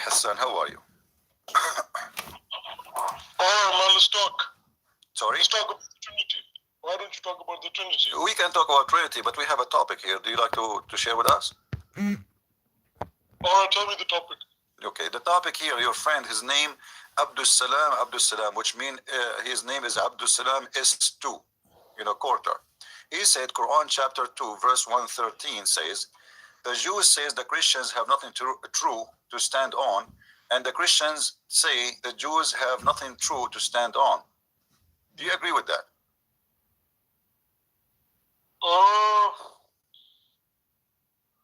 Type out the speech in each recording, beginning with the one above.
Hassan, how are you? Oh man, let's talk. Sorry? Let's talk about the Trinity. Why don't you talk about the Trinity? We can talk about Trinity, but we have a topic here. Do you like to share with us? Alright, tell me the topic. Okay, the topic here, your friend, his name Abdus Salam, which means his name is Abdus Salam S2, quarter. He said Quran chapter 2 verse 113 says, the Jews says the Christians have nothing true to stand on, and the Christians say the Jews have nothing true to stand on. Do you agree with that?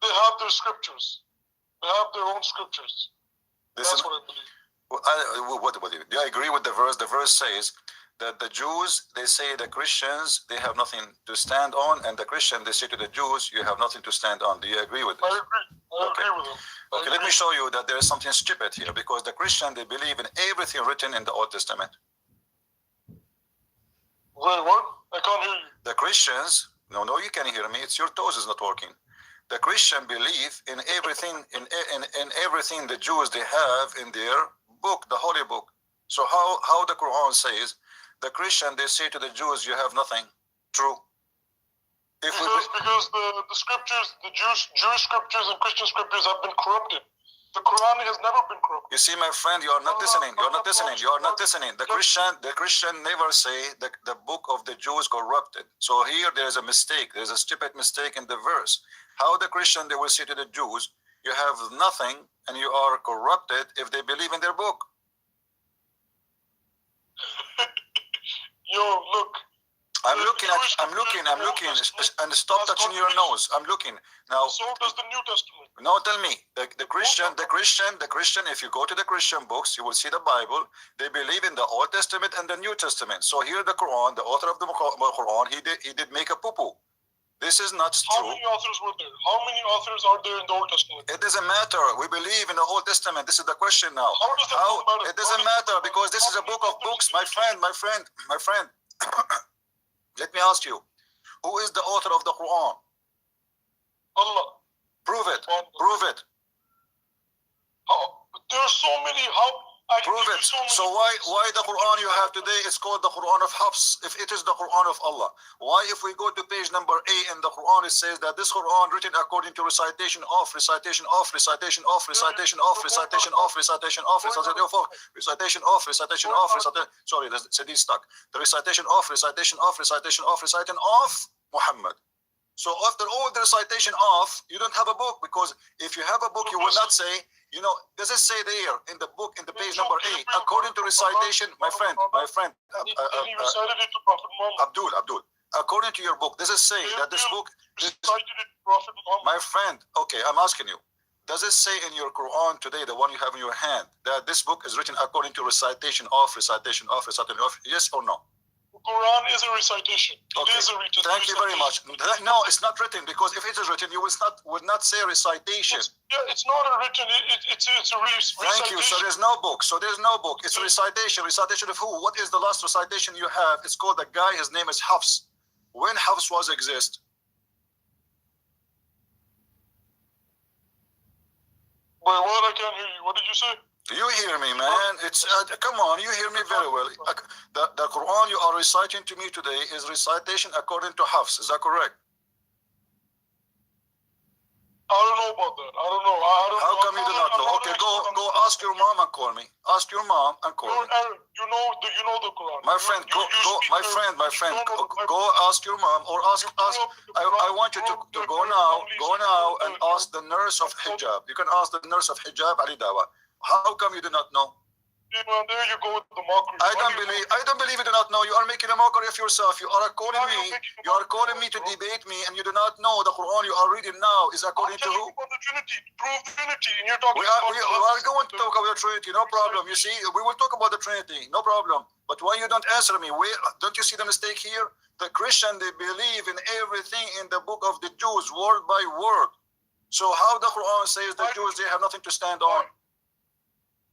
They have their scriptures. They have their own scriptures. That's what I believe. What do you agree with the verse? The verse says that the Jews, they say the Christians, they have nothing to stand on, and the Christian, they say to the Jews, you have nothing to stand on. Do you agree with this? I agree with them. Okay, let me show you that there is something stupid here, because the Christian, they believe in everything written in the Old Testament. Wait, what? I can't hear you. The Christians, no, you can hear me. It's your toes is not working. The Christian believe in everything, in everything the Jews they have in their book, the Holy Book. So how the Quran says, the Christian, they say to the Jews, you have nothing true. Because the scriptures, the Jewish scriptures and Christian scriptures have been corrupted. The Quran has never been corrupted. You see, my friend, you are not listening. You are not listening. You are not listening. The Christian never say the book of the Jews corrupted. So here there is a mistake. There is a stupid mistake in the verse. How the Christian, they will say to the Jews, you have nothing and you are corrupted if they believe in their book. Yo, look. I'm looking, and stop touching your nose. I'm looking now. So does the New Testament. No, tell me, the Christian. If you go to the Christian books, you will see the Bible. They believe in the Old Testament and the New Testament. So here, the Quran, the author of the Quran, he did make a poo-poo. This is not true. How many authors were there? How many authors are there in the Old Testament? It doesn't matter. We believe in the Old Testament. This is the question now. How it doesn't matter, because this is a book of books, my friend. Let me ask you, who is the author of the Quran? Allah. Prove it. Prove it. There are so many. Prove it. So why the Quran you have today is called the Quran of Hafs, if it is the Quran of Allah? Why, if we go to page number 8 in the Quran, it says that this Quran written according to recitation of, recitation of, recitation of, recitation of, recitation of, recitation of, recitation of, recitation of, recitation of, sorry, the CD stuck. The recitation of, recitation of, recitation of, recitation of Muhammad. So after all the recitation of, you don't have a book, because if you have a book, you will not say, does it say there in the book, in the page number 8, according to recitation, my friend, he recited it to Prophet Muhammad. Abdul, according to your book, does it say that this book, recited it to Prophet Muhammad? My friend, okay, I'm asking you, does it say in your Quran today, the one you have in your hand, that this book is written according to recitation of, recitation of, recitation of, yes or no? Quran is a recitation. Okay. It is a recitation. Thank you very much. No, it's not written, because if it is written, you would not say recitation. It's not a written. It's a recitation. Thank you. So there's no book. It's a recitation. Recitation of who? What is the last recitation you have? It's called the guy. His name is Hafs. When Hafs was exist? Wait, what? I can't hear you. What did you say? You hear me, man? It's come on, you hear me very well. The Quran you are reciting to me today is recitation according to Hafs. Is that correct? I don't know about that. I don't know. How come you do not know? Okay, go ask your mom and call me. Ask your mom and call me. You know the Quran. My friend, go ask your mom, or ask. I want you to go now and ask the nurse of hijab. You can ask the nurse of hijab, Ali Dawa. How come you do not know? Well, there you go with the mockery. I don't believe you do not know. You are making a mockery of yourself. You are calling me to debate me, and you do not know the Quran you are reading now is according to who? About the Trinity. Prove Trinity, and you're talking we are going to talk about the Trinity, no problem. You see, we will talk about the Trinity, no problem. But why you don't answer me? Don't you see the mistake here? The Christian, they believe in everything in the book of the Jews, word by word. So how the Quran says the Jews, they have nothing to stand on?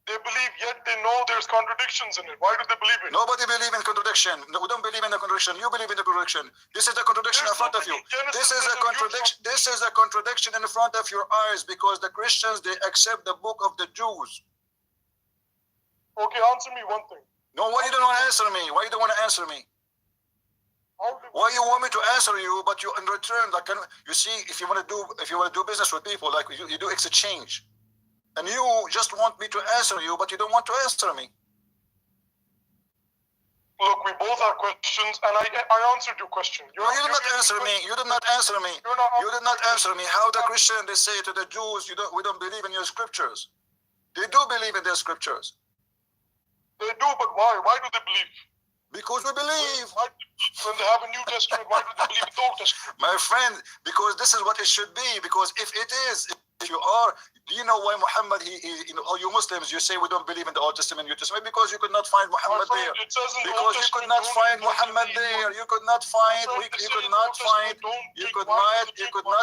They believe, yet they know there's contradictions in it. Why do they believe it? Nobody believes in contradiction. No, we don't believe in the contradiction. You believe in the contradiction. This is the contradiction in front of you. This is a contradiction. This is a contradiction in front of your eyes, because the Christians, they accept the book of the Jews. Okay, answer me one thing. No, why you don't want to answer me? Why you don't want to answer me? Why you want me to answer you, but you in return, like, you see, if you want to do business with people, like you do exchange, and you just want me to answer you, but you don't want to answer me. Look, we both have questions, and I answered your question. You did not answer me. You did not answer me. You did not answer me. How the Christian, they say to the Jews, we don't believe in your scriptures. They do believe in their scriptures. They do, but why? Why do they believe? Because we believe. When they have a New Testament, why do they believe in the Old Testament? My friend, because this is what it should be. Because if it is, if you are, do you know why Muhammad, all you Muslims, you say we don't believe in the Old Testament, New Testament, because you could not find Muhammad there. Because you could not find Muhammad there. You could not find, you could not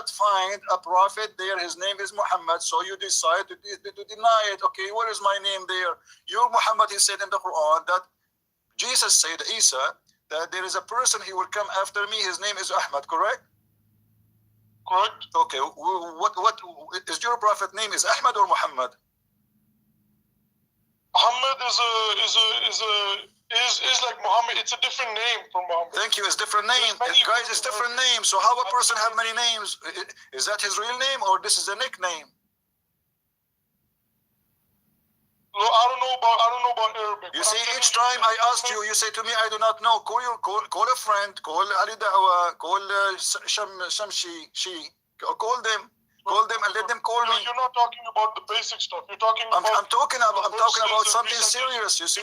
find a prophet there. His name is Muhammad. So you decide to deny it. Okay, where is my name there? Your Muhammad, he said in the Quran that Jesus said, Isa, that there is a person he will come after me. His name is Ahmad, correct? Correct. Okay. What is your prophet name? Is Ahmad or Muhammad? Muhammad is like Muhammad. It's a different name from Muhammad. Thank you. It's different name, guys. It's different name. So how a person have many names? Is that his real name or this is a nickname? I don't know about Arabic. You see, each time I asked you, you say to me, I do not know. Call a friend, call Ali Da'wa, call Shamshi, call them and let them call me. You're not talking about the basic stuff. You're talking about. I'm talking about something serious. You see,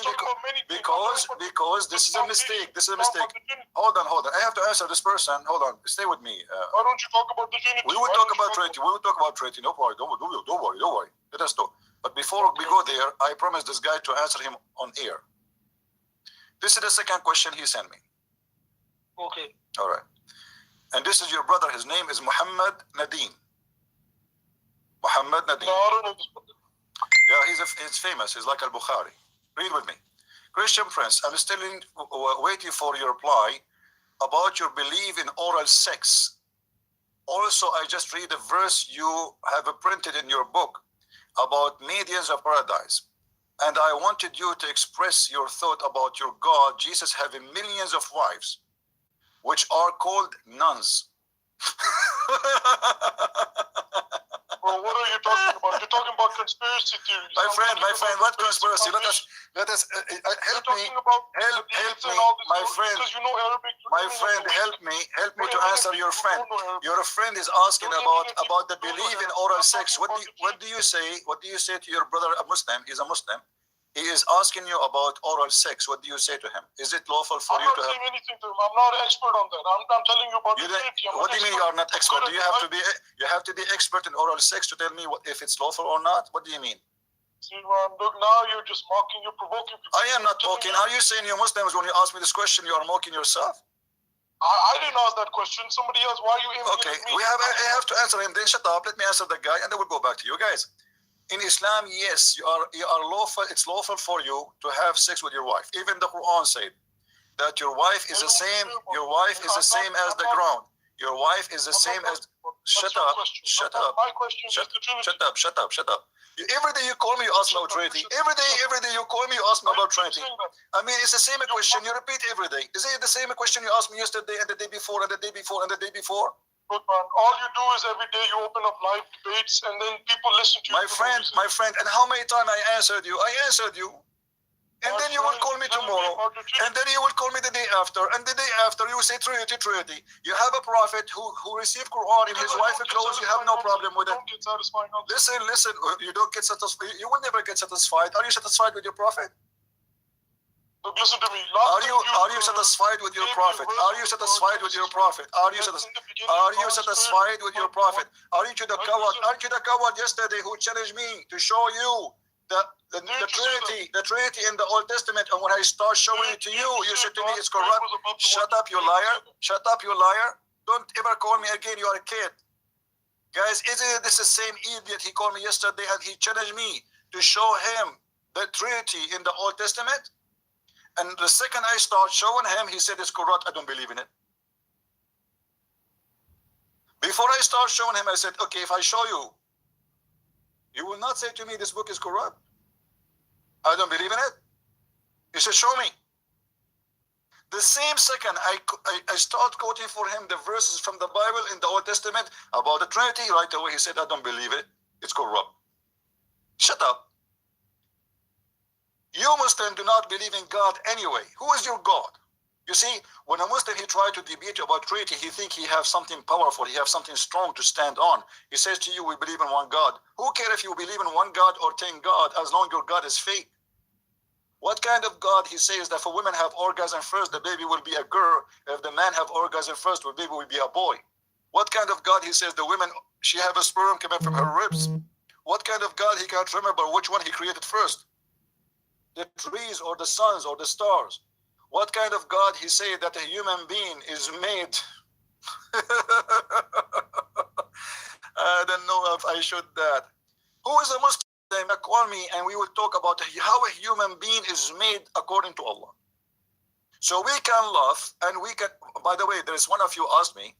because this is a mistake. This is a mistake. Hold on. I have to answer this person. Hold on. Stay with me. Why don't you talk about the Trinity? We will talk about Trinity. We will talk about Trinity. No problem. Don't worry. Let us talk. But before we go there, I promised this guy to answer him on air. This is the second question he sent me. Okay. All right. And this is your brother. His name is Muhammad Nadeem. Muhammad Nadeem. No, I don't know this brother. Yeah, he's famous. He's like Al-Bukhari. Read with me. Christian Prince, I'm still waiting for your reply about your belief in oral sex. Also, I just read a verse you have printed in your book about medians of paradise. And I wanted you to express your thought about your God, Jesus, having millions of wives, which are called nuns. Well, what are you talking about? You're talking about conspiracy theories. My friend, what conspiracy? Let us help me, my friend. Because you know Arabic. My friend, help me to answer your friend. Your friend is asking about the belief in oral sex. What do you say? What do you say to your brother, a Muslim? He's a Muslim. He is asking you about oral sex. What do you say to him? Is it lawful for you to have? I'm not saying anything to him. I'm not an expert on that. I'm telling you about the Trinity. What do you mean you are not expert? Do you have to be expert in oral sex to tell me if it's lawful or not? What do you mean? See, man, look, now you're just mocking. You're provoking people. I am not mocking. Are you saying you Muslims, when you ask me this question, you are mocking yourself? I didn't ask that question. Somebody else. Why are you aiming Okay, at me? I have to answer him. Then shut up. Let me answer the guy, and then we'll go back to you guys. In Islam, yes, you are lawful. It's lawful for you to have sex with your wife. Even the Quran said that your wife is the same. Your wife is the same as the ground. Your wife is the same as. Shut up. My question is the Trinity. Shut up. Every day you call me, you ask me about Trinity. Every day you call me, you ask me about Trinity. I mean, it's the same question you repeat every day. Is it the same question you asked me yesterday and the day before and the day before and the day before? Good man. All you do is every day you open up live debates and then people listen to you. My friend, and how many times I answered you? I answered you. And then you will call me tomorrow. And then you will call me the day after. And the day after you will say Trinity. You have a prophet who received Quran in his wife's clothes. You have no problem with it. Listen. You don't get satisfied. You will never get satisfied. Are you satisfied with your prophet? Look, listen to me. Are you satisfied with your prophet? Are you satisfied with your prophet? Are you satisfied with your prophet? Aren't you the coward yesterday who challenged me to show you the Trinity in the Old Testament, and when I start showing it to you, you said to me it's corrupt. Shut up, you liar. Don't ever call me again. You are a kid. Guys, isn't this the same idiot he called me yesterday and he challenged me to show him the Trinity in the Old Testament? And the second I start showing him, he said it's corrupt. I don't believe in it. Before I start showing him, I said, okay, if I show you, you will not say to me this book is corrupt. I don't believe in it. He said, show me. The same second I start quoting for him the verses from the Bible in the Old Testament about the Trinity, right away he said, I don't believe it. It's corrupt. Shut up. You Muslims do not believe in God anyway. Who is your God? You see, when a Muslim, he tries to debate you about Trinity, he thinks he has something powerful, he has something strong to stand on. He says to you, we believe in one God. Who cares if you believe in one God or 10 God, as long as your God is fake? What kind of God he says that if women have orgasm first, the baby will be a girl. If the man have orgasm first, the baby will be a boy. What kind of God he says the woman, she have a sperm coming from her ribs? What kind of God he can't remember which one he created first? The trees or the suns or the stars? What kind of God he say that a human being is made? I don't know if I should that. Who is a Muslim? Call me and we will talk about how a human being is made according to Allah. So we can laugh and we can, by the way, there's one of you asked me,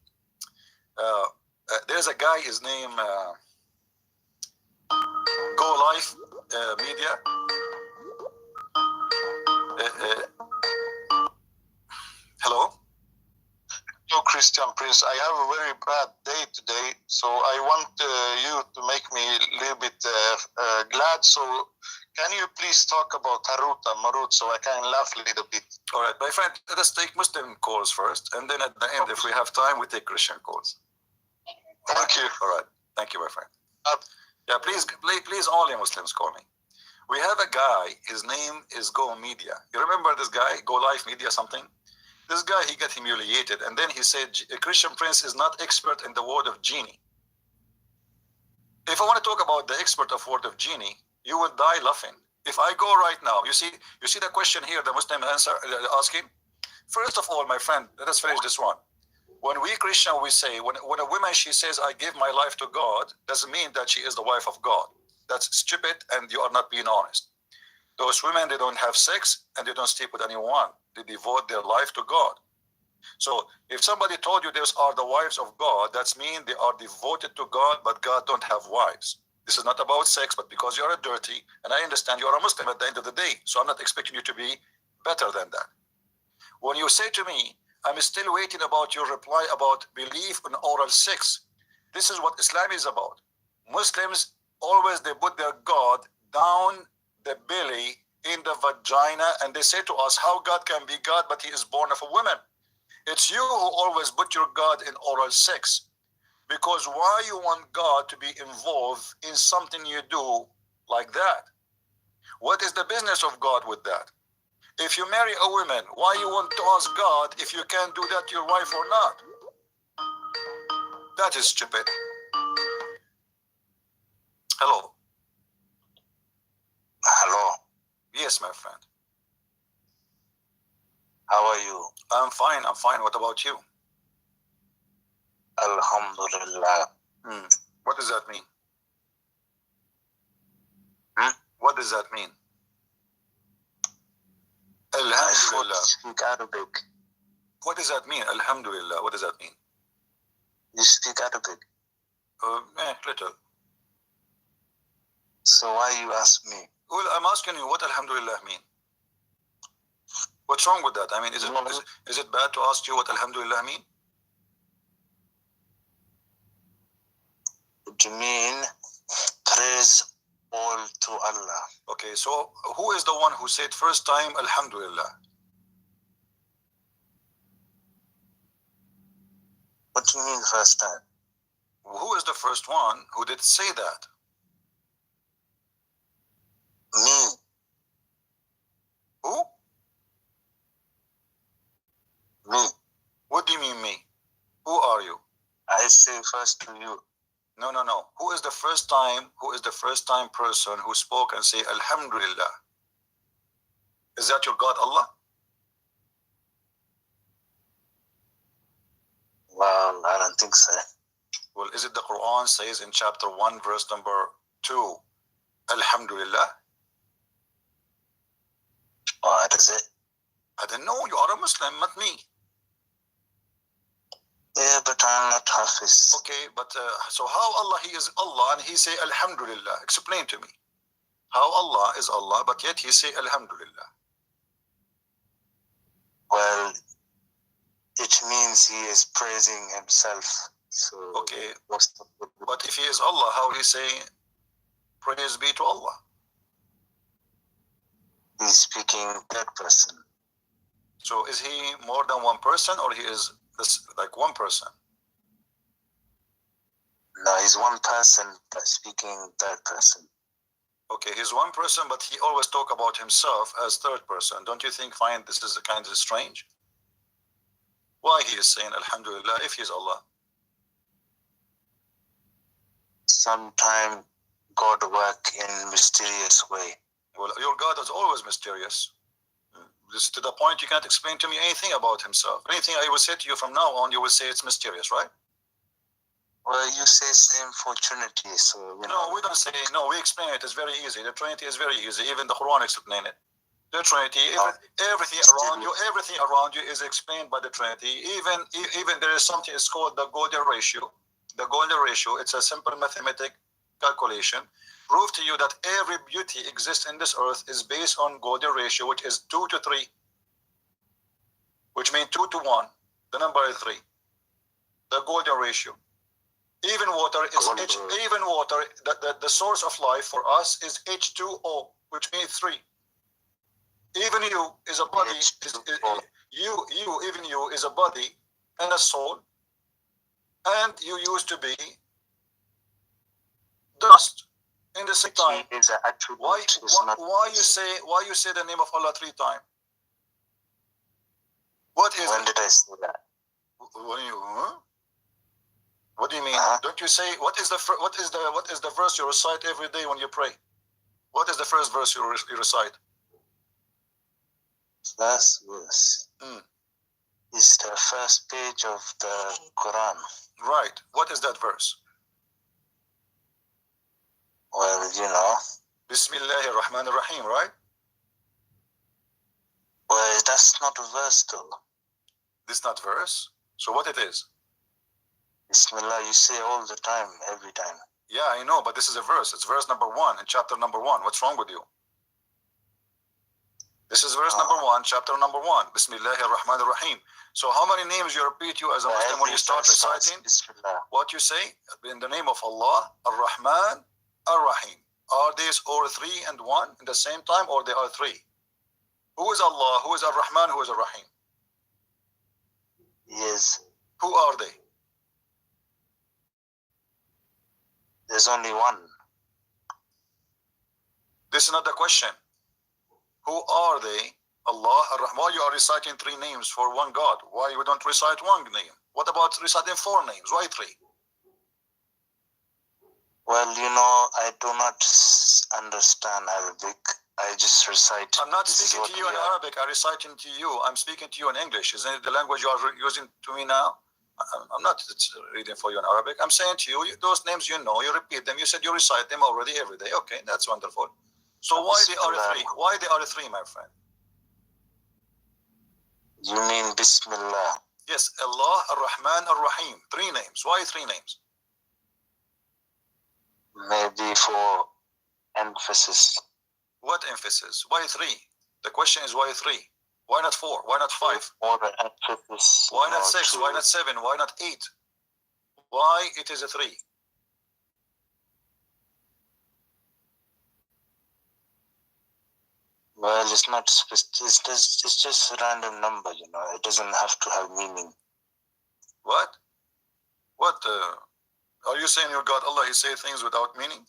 there's a guy, his name, Go Life Media. Hello? Hello, Christian Prince. I have a very bad day today, so I want you to make me a little bit glad. So can you please talk about Harut and Marut so I can laugh a little bit? All right, my friend, let us take Muslim calls first, and then at the end, if we have time, we take Christian calls. Thank you. All right, thank you, my friend. Yeah, please, only Muslims call me. We have a guy, his name is Go Media. You remember this guy, Go Life Media something? This guy, he got humiliated, and then he said, Christian Prince is not expert in the word of genie. If I want to talk about the expert of word of genie, you would die laughing. If I go right now, you see the question here, the Muslim answer asking. First of all, my friend, let us finish this one. When we Christian, we say, when a woman, she says, I give my life to God, doesn't mean that she is the wife of God. That's stupid, and you are not being honest. Those women, they don't have sex, and they don't sleep with anyone. They devote their life to God. So if somebody told you these are the wives of God, that means they are devoted to God, but God don't have wives. This is not about sex, but because you are dirty, and I understand you are a Muslim at the end of the day, so I'm not expecting you to be better than that. When you say to me, I'm still waiting about your reply about belief in oral sex, this is what Islam is about. Muslims always, they put their God down the belly in the vagina, and they say to us, how God can be God, but he is born of a woman. It's you who always put your God in oral sex. Because why you want God to be involved in something you do like that? What is the business of God with that? If you marry a woman, why you want to ask God if you can do that to your wife or not? That is stupid. Hello. Hello. Yes, my friend. How are you? I'm fine. What about you? Alhamdulillah. What does that mean? What does that mean? Alhamdulillah. Speak Arabic. What does that mean? Alhamdulillah. What does that mean? You speak Arabic. Little. So why you ask me? Well, I'm asking you what Alhamdulillah mean. What's wrong with that? I mean, is it bad to ask you what Alhamdulillah mean? It mean praise all to Allah. Okay, so who is the one who said first time Alhamdulillah? What do you mean first time? Who is the first one who did say that? Me. Who? Me. What do you mean me? Who are you? I say first to you. No. Who is the first time person who spoke and say Alhamdulillah? Is that your God, Allah? Well, I don't think so. Well, is it the Quran says in chapter 1, verse number 2, Alhamdulillah? What is it? I don't know. You are a Muslim, not me. Yeah, but I'm not Hafiz. Okay, but so how Allah, he is Allah and he say Alhamdulillah? Explain to me. How Allah is Allah, but yet he say Alhamdulillah. Well, it means he is praising himself. So Okay, what's the but if he is Allah, how he say praise be to Allah? He's speaking third person. So is he more than one person, or he is this like one person? No, he's one person but speaking third person. Okay, he's one person, but he always talk about himself as third person. Don't you find this is kind of strange? Why he is saying Alhamdulillah if he is Allah? Sometimes God work in mysterious way. Well, your God is always mysterious. This to the point you can't explain to me anything about himself. Anything I will say to you from now on, you will say it's mysterious, right? Well, you say same for Trinity, so you know. No, we don't say. No, we explain it. It's very easy. The Trinity is very easy. Even the Quran explain it. The Trinity, everything around you is explained by the Trinity. Even there is something is called the golden ratio. The golden ratio. It's a simple mathematic calculation. Prove to you that every beauty exists in this earth is based on golden ratio, which is 2 to 3, which means 2 to 1. The number is 3. The golden ratio. Even water is even water. The source of life for us is H2O, which means 3. Even you is a body. Even you is a body and a soul, and you used to be dust. In the same time, why you say the name of Allah 3 times? What is when did I say that? What do you mean? Don't you say what is the verse you recite every day when you pray? What is the first verse you recite? First verse is the first page of the Quran. Right. What is that verse? Well, you know. Bismillahir Rahmanir Rahim, right? Well, that's not a verse though. This not verse? So what it is? Bismillah, you say all the time, every time. Yeah, I know, but this is a verse. It's verse number 1 in chapter number 1. What's wrong with you? This is verse number 1, chapter number 1. Bismillahir Rahmanir Rahim. So how many names you repeat you as a Muslim when you start reciting? What you say? In the name of Allah, Ar-Rahman, Ar-Rahim. Are these all 3 and 1 in the same time, or they are 3? Who is Allah? Who is Ar-Rahman? Who is Ar-Rahim? Yes. Who are they? There's only one. This is not the question. Who are they? Allah, Ar-Rahman. Why you are reciting 3 names for one God? Why you don't recite 1 name? What about reciting 4 names? Why 3? Well, you know, I do not understand Arabic. I just recite. I'm not speaking to you in Arabic. I'm reciting to you. I'm speaking to you in English. Isn't it the language you are using to me now? I'm not reading for you in Arabic. I'm saying to you, those names you know, you repeat them. You said you recite them already every day. Okay, that's wonderful. So why they are 3? Why they are 3, my friend? You mean Bismillah? Yes, Allah, Ar-Rahman, Ar-Rahim. 3 names. Why 3 names? Maybe for emphasis. What emphasis? Why 3? The question is why 3? Why not 4? Why not 5? Or emphasis. Why not 6? Why not 7? Why not 8? Why it is a 3? Well, it's not. It's just a random number, you know. It doesn't have to have meaning. What? What? Are you saying your God Allah, He say things without meaning?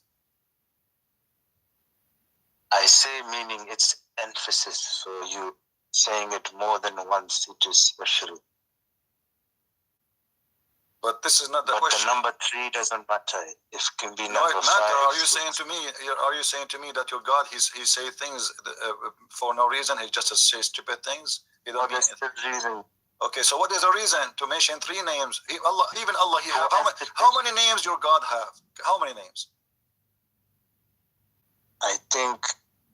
I say meaning. It's emphasis. So you saying it more than once, it is special. But this is not the question. But the number 3 doesn't matter. It can be No, number it matter. 5. Are you saying to me? Are you saying to me that your God He say things for no reason? He just says stupid things. He don't mean the reason. Okay, so what is the reason to mention 3 names? Allah, even Allah, He have how many names your God have? How many names? I think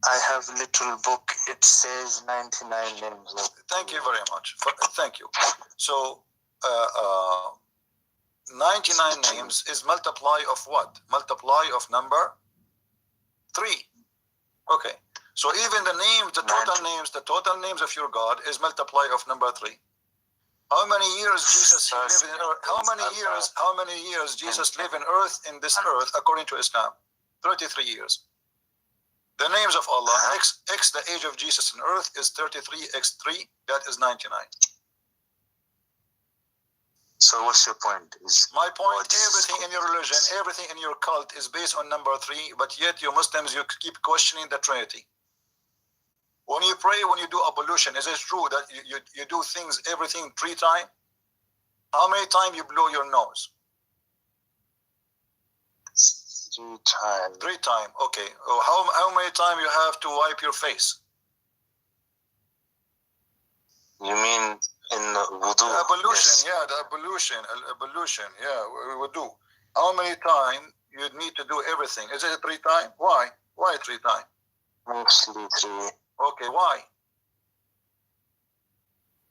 I have a little book. It says 99 names. Thank you very much. Thank you. So 99 names is multiply of what? Multiply of number 3. Okay. So even the names, the total names of your God is multiply of number 3. How many years Jesus lived in earth? How many years Jesus lived in earth, in this earth, according to Islam? 33 years. The names of Allah, x the age of Jesus in earth is 33 x 3, that is 99. So what's your point? My point, everything in your religion, everything in your cult is based on number 3, but yet you Muslims, you keep questioning the Trinity. When you pray, when you do ablution, is it true that you do things, everything 3 times? How many times you blow your nose? 3 times. 3 times, okay. How many times you have to wipe your face? You mean in the wudu? Ablution, yes. yeah, the ablution, yeah, wudu. How many times you need to do everything? Is it 3 times? Why? Why 3 times? Mostly 3. Okay, why?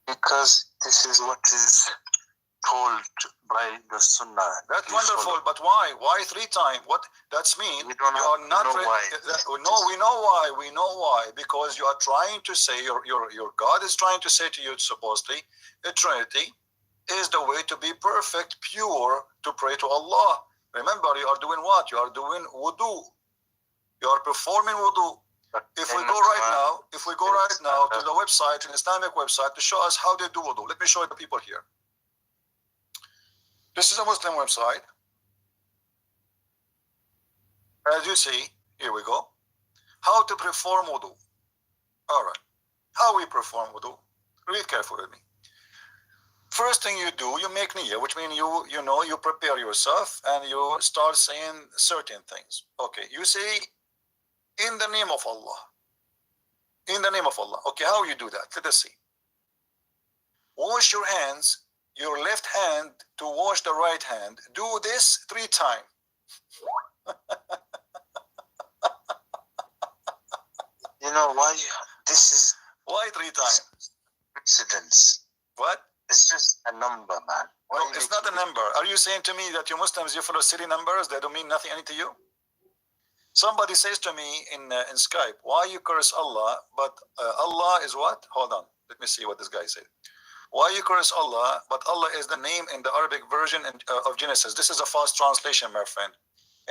Because this is what is told by the Sunnah. That's wonderful, but why? Why 3 times? What? That's mean We don't you are not. know why. No, we know why. We know why. Because you are trying to say your God is trying to say to you, supposedly, the Trinity is the way to be perfect, pure, to pray to Allah. Remember, you are doing what? You are doing wudu. You are performing wudu. If we go right now, to the website, an Islamic website, to show us how they do wudu. Let me show the people here. This is a Muslim website. As you see, here we go. How to perform wudu. All right. How we perform wudu. Read carefully with me. First thing you do, you make niyyah, which means you prepare yourself and you start saying certain things. Okay, you say, in the name of Allah. In the name of Allah. Okay, how you do that? Let us see. Wash your hands, your left hand to wash the right hand. Do this 3 times. You know why? This is Why 3 times? coincidence. What? It's just a number, man. No, it's not a number. Are you saying to me that you Muslims, you follow silly numbers that don't mean nothing to you? Somebody says to me in Skype, why you curse Allah, but Allah is what? Hold on. Let me see what this guy said. Why you curse Allah, but Allah is the name in the Arabic version of Genesis. This is a false translation, my friend.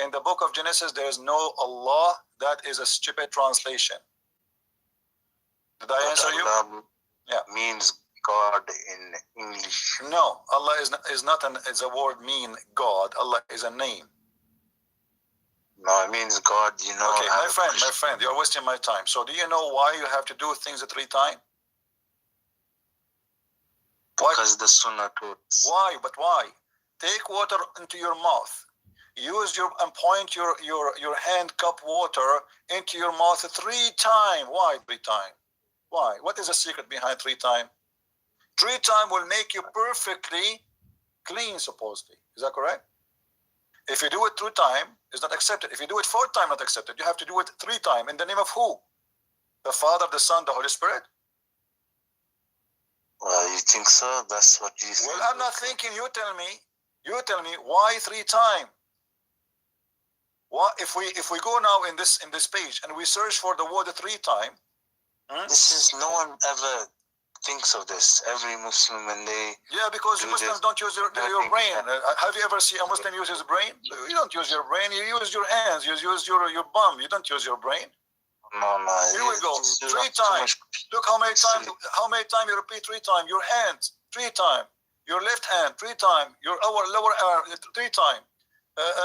In the book of Genesis, there is no Allah. That is a stupid translation. Did I answer you? Allah Yeah. means God in English. No, Allah is not it's a word mean God. Allah is a name. No, it means God, you know. Okay, my friend, you're wasting my time. So do you know why you have to do things 3 times? Because the Sunnah taught. Why? But why? Take water into your mouth. Use and point your hand cup water into your mouth 3 times. Why 3 times? Why? What is the secret behind 3 times? 3 times will make you perfectly clean, supposedly. Is that correct? If you do it 2 times, it's not accepted. If you do it 4 times, not accepted. You have to do it 3 times. In the name of who? The Father, the Son, the Holy Spirit? Well, you think so? That's what you think. Well, I'm not thinking. You tell me. You tell me why 3 times? What if we go now in this page and we search for the word 3 times? This is, no one ever thinks of this. Every Muslim, when they because Muslims don't use your brain. Have you ever seen a Muslim use his brain? You don't use your brain. You use your hands. You use your bum. You don't use your brain. No. Here we go. 3 times. Look how many times you repeat 3 times. Your hands 3 times. Your left hand 3 times. Your lower arm 3 times.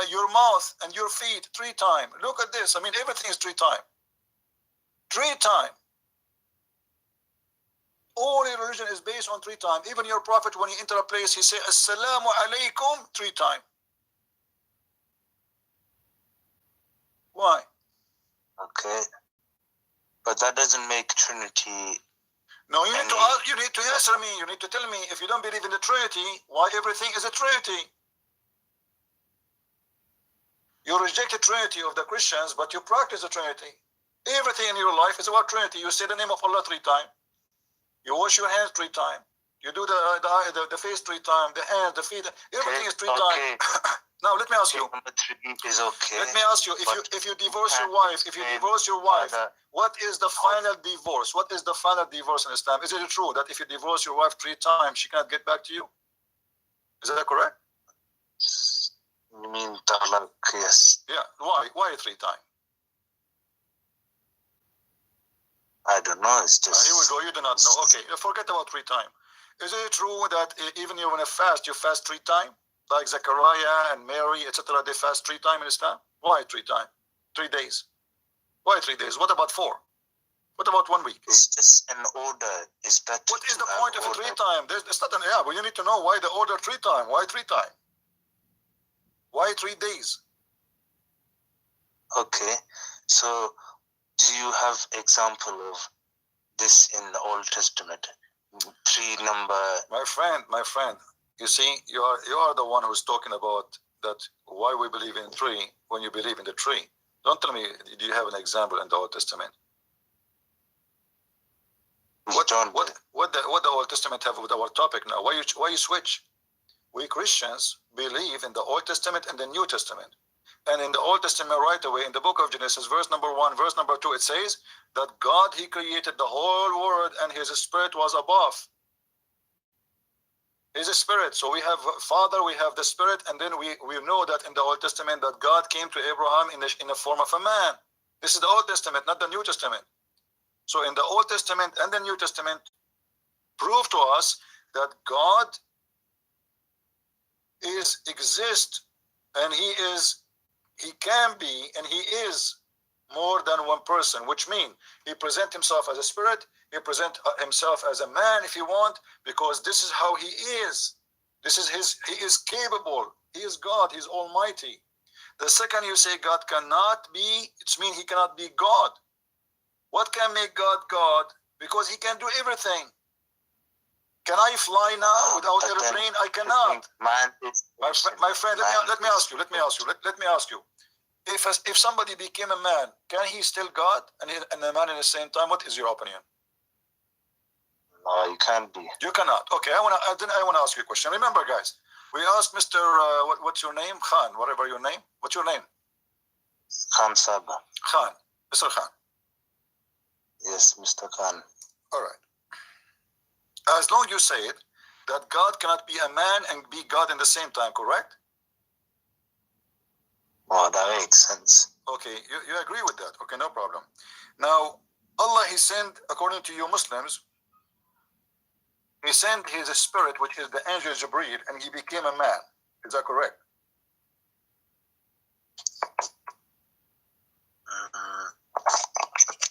Your mouth and your feet 3 times. Look at this. I mean, everything is 3 times. 3 times. All your religion is based on 3 times. Even your prophet, when he enter a place, he say Assalamu alaikum 3 times. Why? Okay, but that doesn't make Trinity. No, you need to answer me. You need to tell me, if you don't believe in the Trinity, why everything is a Trinity? You reject the Trinity of the Christians, but you practice the Trinity. Everything in your life is about Trinity. You say the name of Allah 3 times. You wash your hands 3 times. You do the face 3 times, the hands, the feet, everything is 3 times. Now let me ask you. Number 3 is okay. Let me ask you, if you divorce your wife, what is the final divorce? What is the final divorce in Islam? Is it true that if you divorce your wife 3 times, she cannot get back to you? Is that correct? You mean talaq? Yes. Yeah. Why? Why 3 times? I don't know. It's just. Here we go. You do not know. Okay. Forget about 3 times. Is it true that even you want to fast, you fast 3 times? Like Zechariah and Mary, etc., they fast 3 times in Islam? Why 3 times? 3 days. Why 3 days? What about 4? What about 1 week? It's just an order. It's better. What is the point of 3 times? There's not an but you need to know why the order 3 times. Why 3 times? Why 3 days? Okay. So, do you have example of this in the Old Testament? 3 number. My friend. You see, you are the one who's talking about that. Why we believe in 3 when you believe in the 3? Don't tell me. Do you have an example in the Old Testament? What the Old Testament have with our topic now? Why you switch? We Christians believe in the Old Testament and the New Testament. And in the Old Testament right away, in the book of Genesis, verse number 1, verse number 2, it says that God, he created the whole world and his spirit was above. His spirit. So we have Father, we have the Spirit, and then we know that in the Old Testament that God came to Abraham in the form of a man. This is the Old Testament, not the New Testament. So in the Old Testament and the New Testament prove to us that God exists, and he can be, and he is more than one person, which means he presents himself as a spirit, he presents himself as a man if you want, because this is how he is. This is he is capable. He is God, he's almighty. The second you say God cannot be, it means he cannot be God. What can make God God? Because he can do everything. Can I fly now without airplane? I cannot. My friend, let me ask you. If somebody became a man, can he still God and a man at the same time? What is your opinion? No, you can't be. You cannot. Okay, I want to ask you a question. Remember, guys, we asked Mr. What's your name? Khan, whatever your name. What's your name? Khan Saba. Khan. Mr. Khan. Yes, Mr. Khan. All right. As long as you say it, that God cannot be a man and be God in the same time, correct? Oh, that makes sense. Okay, you agree with that. Okay, no problem. Now, Allah, he sent, according to you Muslims, he sent his spirit, which is the angel Jibreel, and he became a man. Is that correct?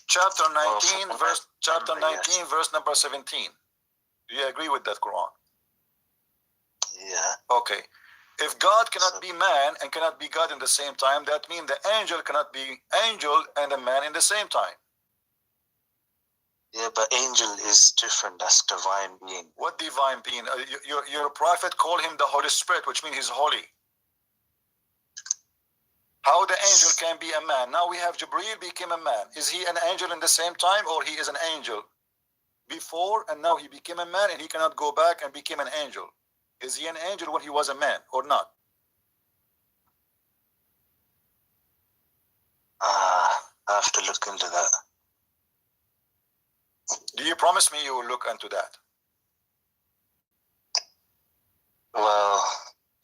Chapter 19, verse number 17. Do you agree with that Quran? Yeah. Okay. If God cannot be man and cannot be God in the same time, that means the angel cannot be angel and a man in the same time. Yeah, but angel is different. That's divine being. What divine being? Your prophet called him the Holy Spirit, which means he's holy. How the angel can be a man? Now we have Jibreel became a man. Is he an angel in the same time, or he is an angel before and now he became a man and he cannot go back and became an angel? Is he an angel when he was a man or not? I have to look into that. Do you promise me you will look into that? Well,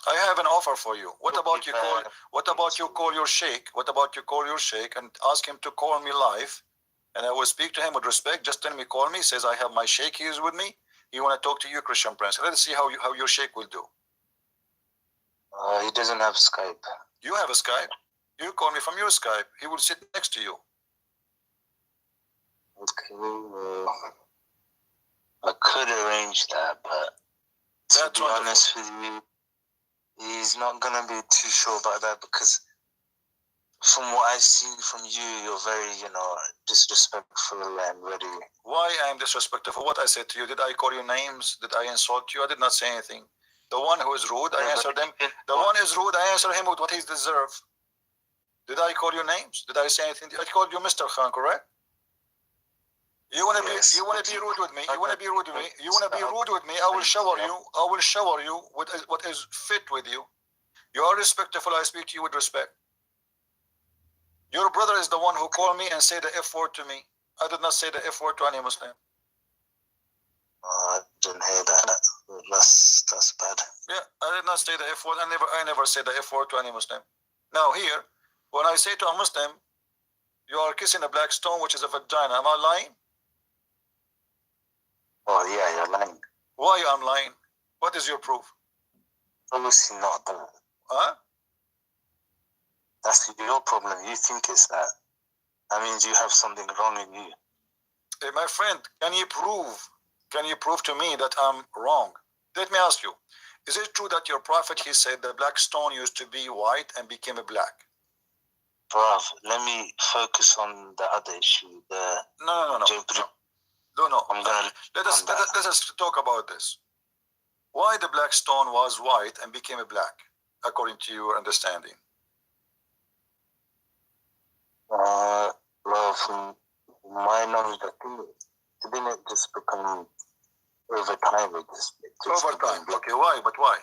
I have an offer for you. What about you call your sheikh? What about you call your sheikh and ask him to call me live, and I will speak to him with respect. Just tell me, call me. Says I have my sheikh. He is with me. He want to talk to you, Christian Prince. Let's see how your sheikh will do. he doesn't have Skype. You have a Skype. You call me from your Skype. He will sit next to you. Okay. I could arrange that, but to be honest with you, he's not gonna be too sure about that, because from what I've seen from you, you're very, disrespectful and very. Why I am disrespectful? For what I said to you? Did I call you names? Did I insult you? I did not say anything. The one who is rude, I answer them. The one is rude, I answer him with what he deserves. Did I call you names? Did I say anything? I called you Mr. Khan, correct? You wanna Yes, be but rude with me. You I wanna don't- be rude with me. You wanna be rude with me. I will shower you. I will shower you with what is fit with you. You are respectful. I speak to you with respect. Your brother is the one who called me and said the F word to me. I did not say the F word to any Muslim. I didn't hear that. That's bad. Yeah, I did not say the F word. I never said the F word to any Muslim. Now here, when I say to a Muslim, you are kissing a black stone, which is a vagina. Am I lying? Oh yeah, you're lying. Why I'm lying? What is your proof? Obviously not that. Huh? That's your problem. You think it's that. That means you have something wrong in you. Hey, my friend, can you prove to me that I'm wrong? Let me ask you, is it true that your prophet, he said the black stone used to be white and became a black? Bruv, let me focus on the other issue. No. I'm gonna Let us talk about this. Why the black stone was white and became a black, according to your understanding? Well, from my knowledge, I think it didn't just become over time. It just Over became time. black. Okay, why? But why?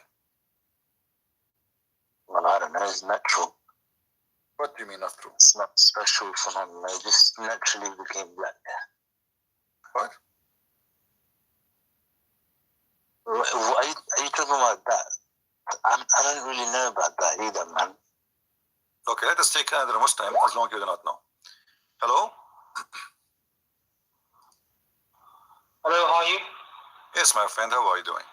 Well, I don't know. It's natural. What do you mean not true? It's not special phenomenon. It just naturally became black. What? What are you talking about that? I don't really know about that either, man. Okay, let us take another Muslim as long as you do not know. Hello? Hello, how are you? Yes, my friend, how are you doing?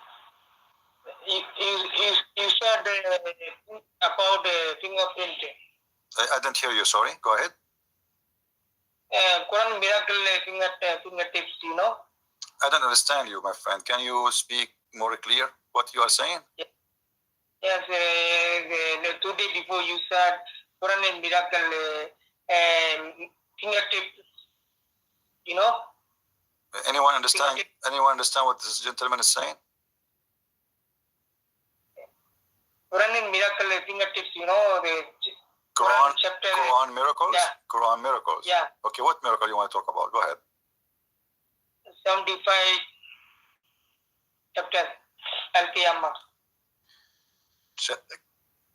You said about fingerprint. I didn't hear you, sorry. Go ahead. Quran miracle fingertips, you know? I don't understand you, my friend. Can you speak more clear what you are saying? Yes, the 2 days before you said Quran and miracle fingertips, you know? Anyone understand what this gentleman is saying? Quran and miracle fingertips, you know, the Quran chapter. Quran miracles? Yeah. Quran miracles. Yeah. Okay, what miracle you want to talk about? Go ahead. 75 chapter Al-Qiyamah.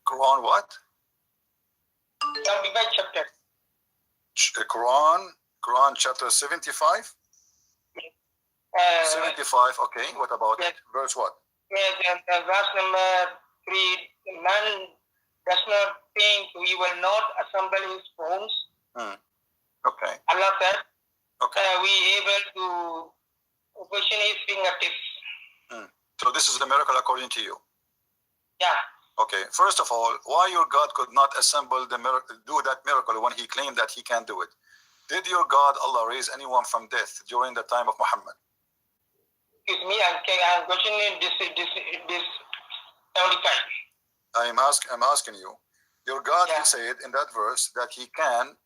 Quran what? 75 chapter. Quran chapter 75? 75, okay. What about it? Verse what? Yes, and verse number 3, the man does not think we will not assemble his bones. Okay. Allah said, Okay. we able to position his fingertips. So this is the miracle according to you. Yeah. Okay. First of all, why your God could not assemble the miracle, do that miracle when he claimed that he can do it? Did your God Allah raise anyone from death during the time of Muhammad? Excuse me, I'm questioning this 75. I'm asking you. Your God, he said in that verse that he can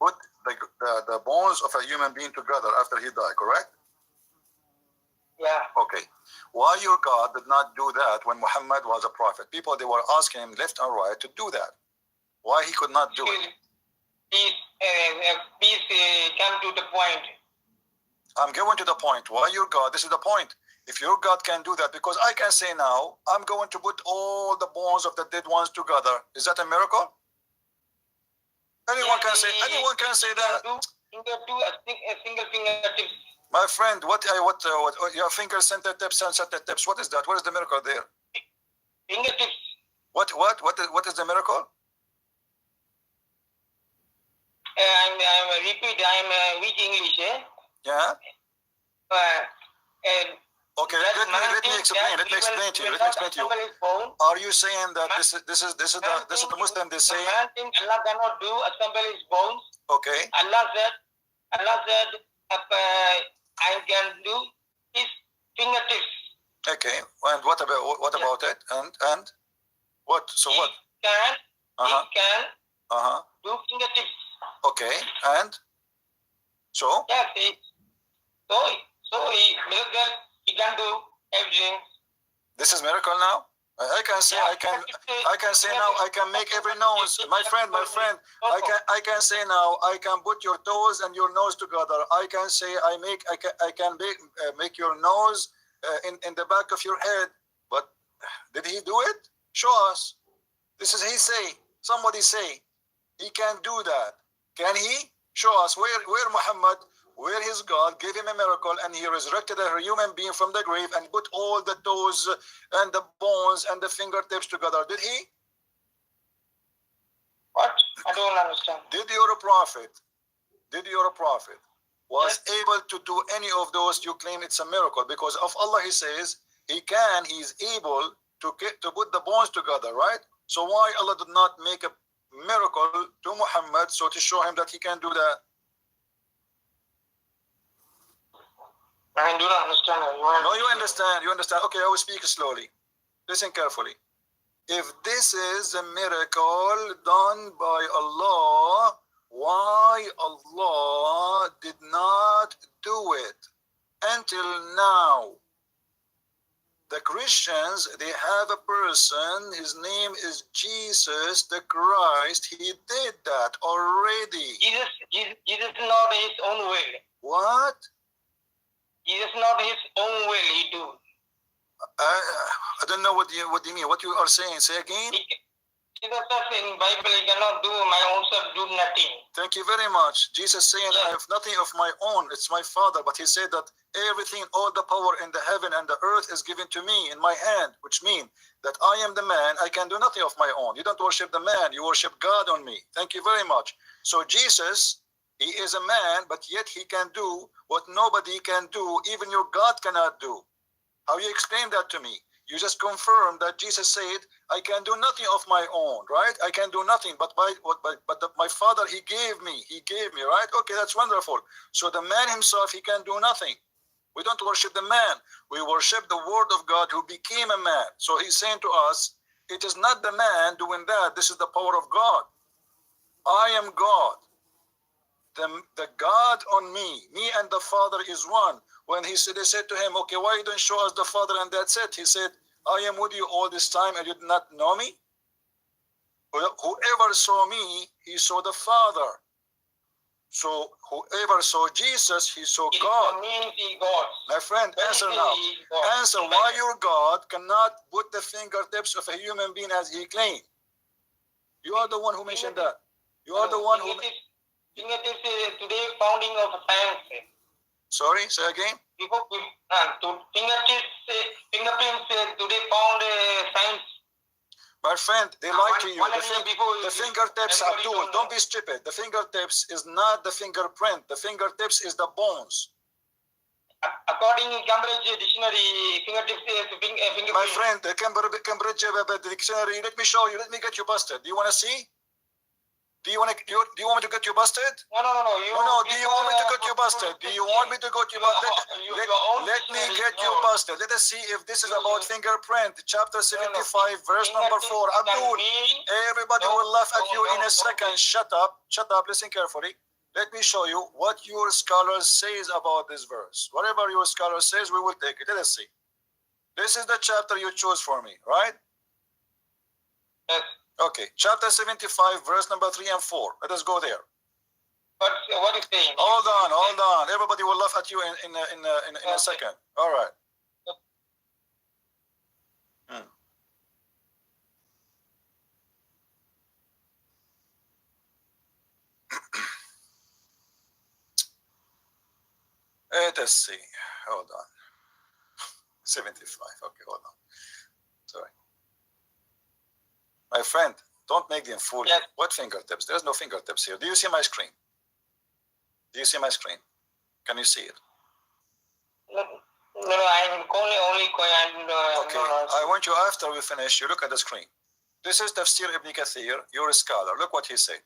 put the bones of a human being together after he died, correct? Yeah. Okay. Why your God did not do that when Muhammad was a prophet? People, they were asking him left and right to do that. Why he could not do it? Please come to the point. I'm going to the point. Why your God? This is the point. If your God can do that, because I can say now, I'm going to put all the bones of the dead ones together. Is that a miracle? Anyone can say that. A single fingertips. My friend, what your fingers sent the tips and set the tips. What is that? What is the miracle there? Fingertips. What is the miracle? I'm weak English, eh? Yeah. Okay, let me explain to you. Are you saying that this is the Muslim they say? Man thinks Allah cannot do assemble his bones. Okay. Allah said I can do his fingertips. Okay. And what about it? And what? So what? He can do fingertips. Okay. And so? Yes, he can do everything. This is miracle now? I can say, I can say now, I can make every nose. My friend, I can say now, I can put your toes and your nose together. I can say, I can make your nose in the back of your head. But did he do it? Show us. This is he say. Somebody say. He can do that. Can he? Show us where Muhammad, where his God gave him a miracle and he resurrected a human being from the grave and put all the toes and the bones and the fingertips together. Did he? What? I don't understand. Did your prophet was able to do any of those? You claim it's a miracle because of Allah. He says he's able to put the bones together, right? So why Allah did not make a miracle to Muhammad so to show him that he can do that? I do not understand. No, you understand. You understand. Okay, I will speak slowly. Listen carefully. If this is a miracle done by Allah, why Allah did not do it until now? The Christians, they have a person, his name is Jesus the Christ. He did that already. Jesus is not his own will. What? Jesus not his own will, he do. I don't know what you mean. What you are saying? Say again. Jesus says in Bible, he cannot do my own self, do nothing. Thank you very much. Jesus saying, I have nothing of my own. It's my Father. But he said that everything, all the power in the heaven and the earth is given to me in my hand, which means that I am the man. I can do nothing of my own. You don't worship the man. You worship God on me. Thank you very much. So Jesus, he is a man, but yet he can do what nobody can do. Even your God cannot do. How you explain that to me? You just confirmed that Jesus said, I can do nothing of my own, right? I can do nothing, but my Father, he gave me, right? Okay, that's wonderful. So the man himself, he can do nothing. We don't worship the man. We worship the word of God who became a man. So he's saying to us, it is not the man doing that. This is the power of God. I am God. The God on me and the Father is one. When they said to him, okay, why you don't show us the Father? And that's it. He said, I am with you all this time and you did not know me. Whoever saw me, he saw the Father. So whoever saw Jesus, he saw God. My friend, answer now. Answer why your God cannot put the fingertips of a human being as he claimed. You are the one who mentioned that. You are the one who... Fingertips today founding of science. Sorry, say again. Fingerprints today found science. My friend, they lie to you. The fingertips are tool. Don't be stupid. The fingertips is not the fingerprint. The fingertips is the bones. According to Cambridge dictionary, fingertips is fingerprint. My friend, the Cambridge dictionary. Let me show you. Let me get you busted. Do you want to see? Do you want me to get you busted? No. Do you want me to get you busted? Do you want me to get you busted? Let me get you busted. Let us see if this is about fingerprint. Chapter 75, verse number 4. Abdul, everybody will laugh at you in a second. Shut up. Listen carefully. Let me show you what your scholar says about this verse. Whatever your scholar says, we will take it. Let us see. This is the chapter you chose for me, right? Yes. Okay, chapter 75, verse number 3 and 4. Let us go there. What is saying? Hold on. Everybody will laugh at you in a second. All right. Let us see. Hold on. 75. Okay, hold on. Sorry. My friend, don't make them fool you. Yes. What fingertips? There's no fingertips here. Do you see my screen? Can you see it? No, I'm only Okay, I want you, after we finish, you look at the screen. This is Tafsir Ibn Kathir, your scholar. Look what he said.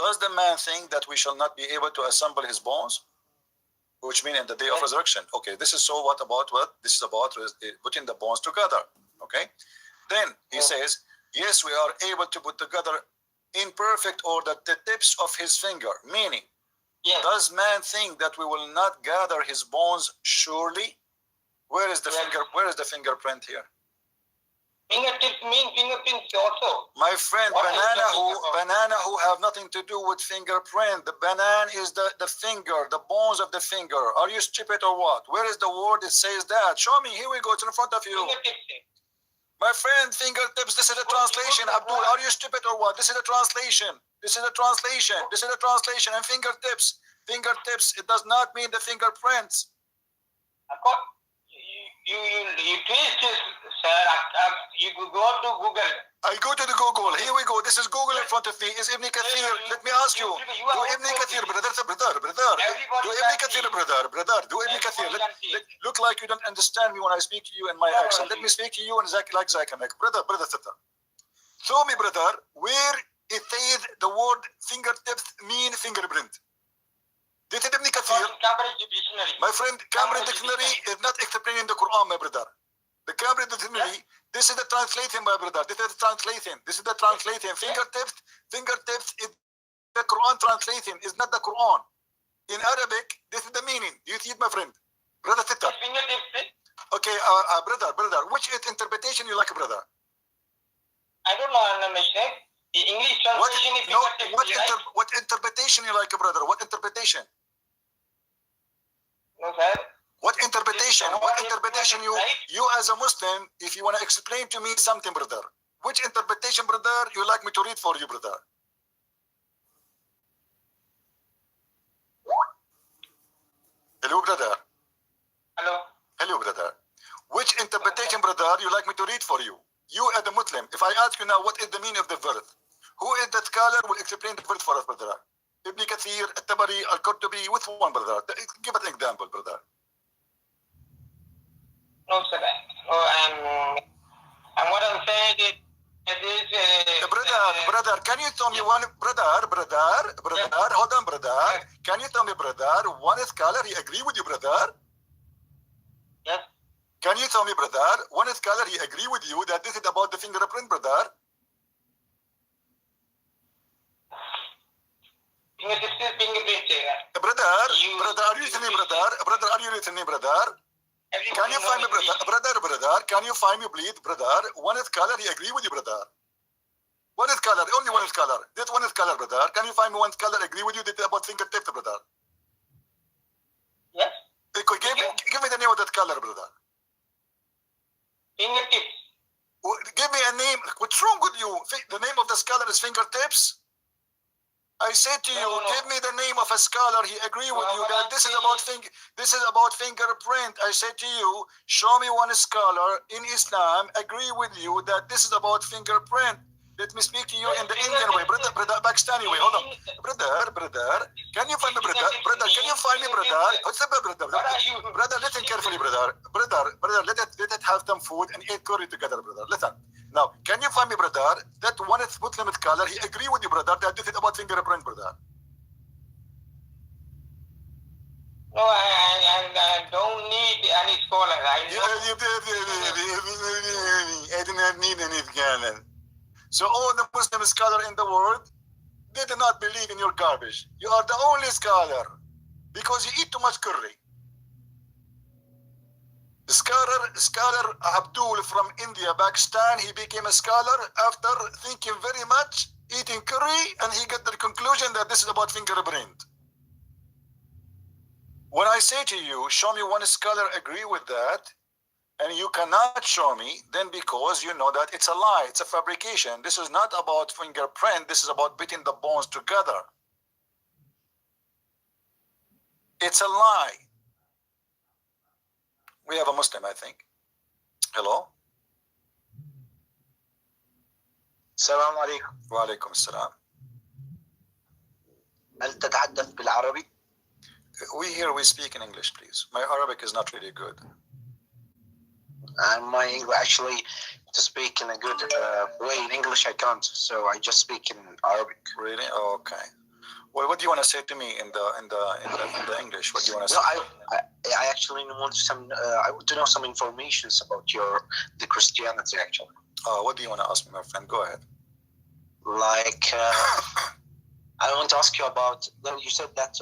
Does the man think that we shall not be able to assemble his bones? Which means in the day of resurrection. Okay, this is so what? This is about putting the bones together. Okay? Then he says, yes, we are able to put together in perfect order the tips of his finger. Meaning, does man think that we will not gather his bones surely? Where is the finger? Where is the fingerprint here? Fingertips mean fingerprints also. My friend, What are you talking about? banana who have nothing to do with fingerprint. The banana is the finger, the bones of the finger. Are you stupid or what? Where is the word that says that? Show me. Here we go. It's in front of you. Fingertips. My friend, fingertips. This is a translation. Abdul, are you stupid or what? This is a translation. This is a translation. This is a translation. And fingertips. Fingertips. It does not mean the fingerprints. You twist this, sir. You go to Google. I go to the Google. Here we go. This is Google in front of me. Is Ibn Kathir? Let me ask you. Do Ibn Kathir, brother. Do Ibn Kathir, brother. Do Ibn Kathir. Look like you don't understand me when I speak to you in my accent. Let me speak to you in like Zakamek. Brother. Show me, brother, where it says the word fingertips mean fingerprint. Did Ibn Kathir? My friend, Cambridge Dictionary is not explaining the Quran, my brother. The Cambridge Dictionary, this is the translating, my brother. This is the translating. Fingertips is the Quran translating, is not the Quran. In Arabic, this is the meaning. Do you see it, my friend? Brother Sitter. Okay, brother, which interpretation you like, brother? I don't know, English translation is what interpretation you like, brother? What interpretation? No, sir. What interpretation you as a Muslim, if you want to explain to me something, brother, which interpretation, brother, you like me to read for you, brother? Hello, brother. Hello, brother. Which interpretation, brother, you like me to read for you? You as a Muslim, if I ask you now what is the meaning of the verse, who is that scholar will explain the verse for us, brother? Ibn Kathir, At-Tabari, Al-Qurtubi, which one, brother? Give us an example, brother. No, sir. No, and what I'm saying is, brother, can you tell me one, brother, hold on, brother. Can you tell me, brother, one scholar, he agree with you, brother? Yes. Can you tell me, brother, one scholar, he agree with you that this is about the fingerprint, brother? Brother, are you listening, brother? Brother, are you listening, brother? Can you find me, brother? Can you find me, please, brother? One scholar, he agree with you, brother. One scholar, only one scholar. This one scholar, brother. Can you find me one scholar agree with you that about fingertips, brother? Yes. Give me the name of that scholar, brother. Fingertips. Give me a name. What's wrong with you? The name of the scholar is fingertips. I said to you, give me the name of a scholar. He agree with you that this is about fingerprint. I said to you, show me one scholar in Islam agree with you that this is about fingerprint. Let me speak to you in the Indian way, brother, Pakistani way. Hold on, brother. Can you find me, brother? Can you find me, brother? What's up, brother? Brother, listen carefully, brother. Brother, let it have some food and eat curry together, brother. Listen. Now, can you find me, brother, that one Muslim scholar, he agree with you, brother, that this is about fingerprint, brother? No, I don't need any scholar. I do not need any scholar. So all the Muslim scholars in the world, they do not believe in your garbage. You are the only scholar because you eat too much curry. Scholar Abdul from India, Pakistan, he became a scholar after thinking very much, eating curry, and he got the conclusion that this is about fingerprint. When I say to you, show me one scholar agree with that, and you cannot show me, then because you know that it's a lie, it's a fabrication. This is not about fingerprint, this is about beating the bones together. It's a lie. We have a Muslim, I think. Hello? السلام عليكم. وعليكم السلام. هل تتحدث بالعربي؟ We speak in English, please. My Arabic is not really good. And my English, actually, to speak in a good way in English, I can't. So I just speak in Arabic. Really? Oh, okay. Well, what do you want to say to me in the English? What do you want to say? I actually want I want to know some information about the Christianity, actually. What do you want to ask me, my friend? Go ahead. Like, I want to ask you about, you said that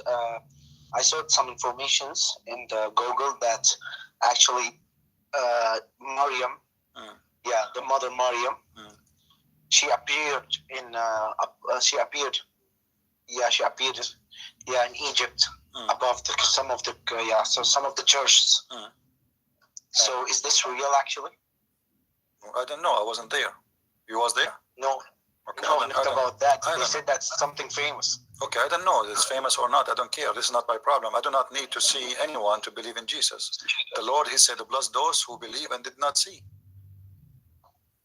I saw some informations in the Google that actually Maryam Yeah, the mother Maryam. Mm. She appeared in. She appeared. Yeah, she appeared. Yeah, in Egypt, above some of the churches. Mm. So is this real actually? I don't know. I wasn't there. You was there? No. Okay, No, I not don't- about that. I They don't said that's something famous. Okay, I don't know if it's famous or not. I don't care. This is not my problem. I do not need to see anyone to believe in Jesus. The Lord, He said, bless those who believe and did not see.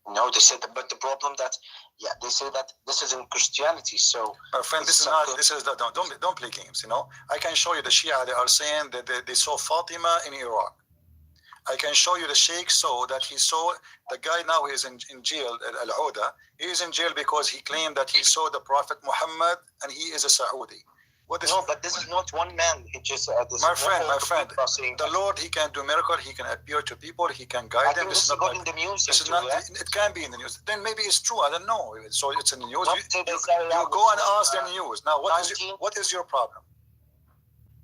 No, they said, but the problem that, yeah, they say that this is in Christianity. So, My friend, this is not. This is the, don't play games. You know, I can show you the Shia. They are saying that they saw Fatima in Iraq. I can show you the Sheikh saw that he saw the guy now is in jail. Al-Uda. He is in jail because he claimed that he saw the Prophet Muhammad and he is a Saudi. What is? no, but this is not one man. He just My friend, the Lord, He can do miracle. He can appear to people. He can I guide them. think This this is is not. not in the news. This is not. It can be in the news. Then maybe it's true. I don't know. So it's in the news. Not You till they say that go and ask the news. Now, what is your problem?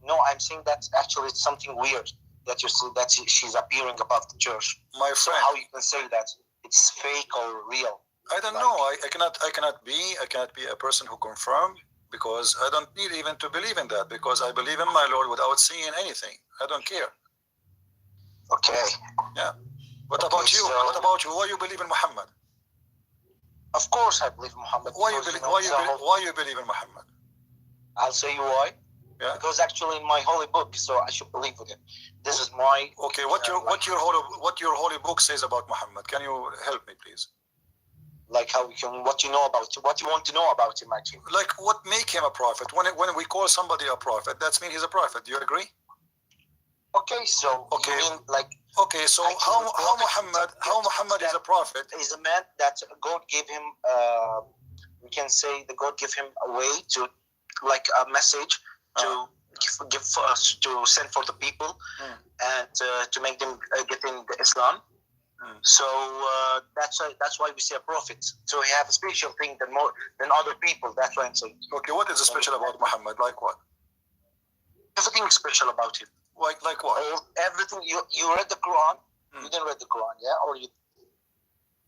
No, I'm saying that actually it's something weird that you see that she's appearing above the church. My So friend, how you can say that it's fake or real? I don't know. I cannot be a person who confirm, because I don't need even to believe in that, because I believe in my Lord without seeing anything. I don't care. Okay. Yeah. What Okay, about you? so- What about you? Why you believe in Muhammad? Of course I believe Muhammad. Why you because, believe? know, Why you believe in Muhammad? I'll say you why. Yeah. Because actually in my holy book, so I should believe with it. This is my. Okay. What your holy book says about Muhammad? Can you help me, please? Like how you can, what you know about, what you want to know about him actually. Like what make him a prophet? When we call somebody a prophet, that means he's a prophet. Do you agree? Okay, so Okay. you mean like Okay. So how Muhammad is a prophet? is a man that God gave him. We can say that God gave him a way to, like a message to give for us to send for the people and to make them get in the Islam. So that's why we say a prophet. So he have a special thing than other people. That's why I'm saying. Okay. What is special about Muhammad? Like what? Everything is special about him. Like what? Everything. You read the Quran. You didn't read the Quran, yeah? Or you?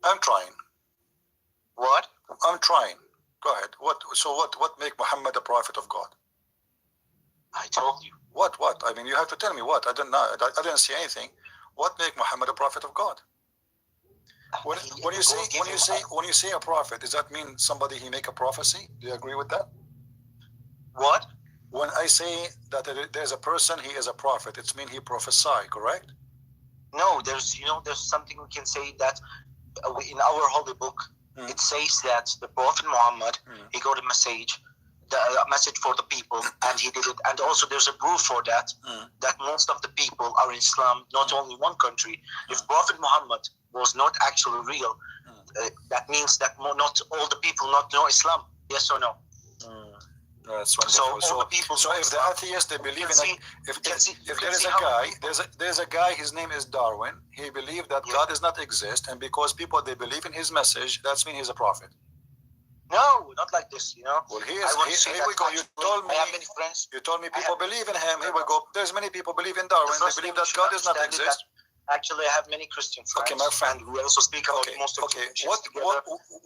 I'm trying. What? I'm trying. Go ahead. What make Muhammad a prophet of God? I told you. What? I mean, you have to tell me what. I don't know. I didn't see anything. What make Muhammad a prophet of God? When you say a prophet, does that mean somebody he make a prophecy? Do you agree with that? What? When I say that there's a person, he is a prophet, it means he prophesy, correct? No, there's something we can say that in our holy book, it says that the Prophet Muhammad, he got a message for the people, and he did it. And also there's a proof for that, that most of the people are in Islam, not only one country. If Prophet Muhammad was not actually real, that means that not all the people not know Islam. Yes or no? That's So wonderful. all the people So if the atheists they believe in if there's a guy, his name is Darwin. He believed that God does not exist, and because people they believe in his message, that's mean he's a prophet. No, not like this. Well, here we go. You told me. I have many friends. You told me people believe in him. Here we go. There's many people believe in Darwin. They believe that God does not exist. Actually, I have many Christian friends. Okay, my friend. And we also speak about most of okay.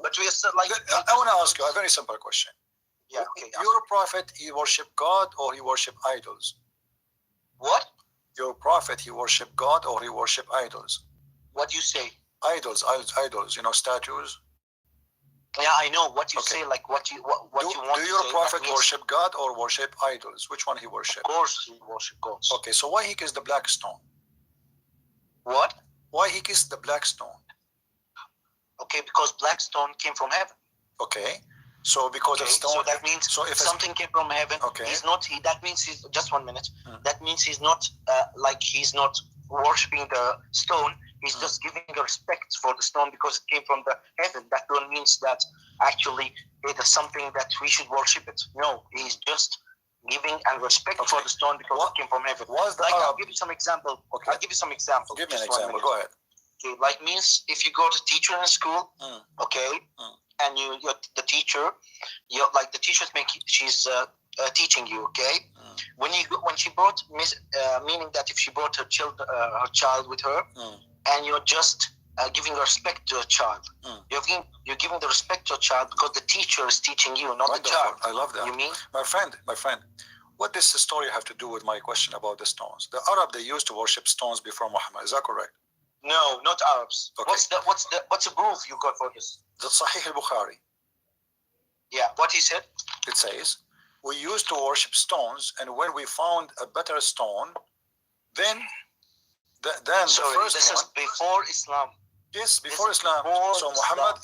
But we are still like. I want to ask you a very simple question. Yeah. Okay. Your prophet, he worship God or he worship idols? What? Your prophet, he worship God or he worship idols? What you say? Idols. Statues. Yeah, I know what you say. Like what you want to say. Do your prophet worship God or worship idols? Which one he worship? Of course, he worship God. Okay, so why he kissed the black stone? What? Why he kissed the black stone? Okay, because black stone came from heaven. Okay, so because of stone. So that means if something came from heaven. Okay. That means he's just 1 minute. That means he's not he's not worshiping the stone. He's just giving respect for the stone because it came from the heaven. That don't means that actually it is something that we should worship it. No, he's just giving and respect for the stone because it came from heaven. I'll give you some example. Okay. I'll give you some example. Give me an example. Go ahead. Okay, like means if you go to teacher in school, okay, and you're the teacher, the teacher's she's teaching you, okay. When she brought meaning that if she brought her child with her, and you're just giving respect to a child. Mm. You're giving the respect to a child because the teacher is teaching you, not the Wonderful. child. I love that. You mean? My friend, what does the story have to do with my question about the stones? The Arab, they used to worship stones before Muhammad. Is that correct? No, not Arabs. Okay. What's the proof you got for this? The Sahih al-Bukhari. Yeah, what he said? It says, we used to worship stones, and when we found a better stone, then Sorry, the first this one. is before Islam. Yes, before This is Islam. before So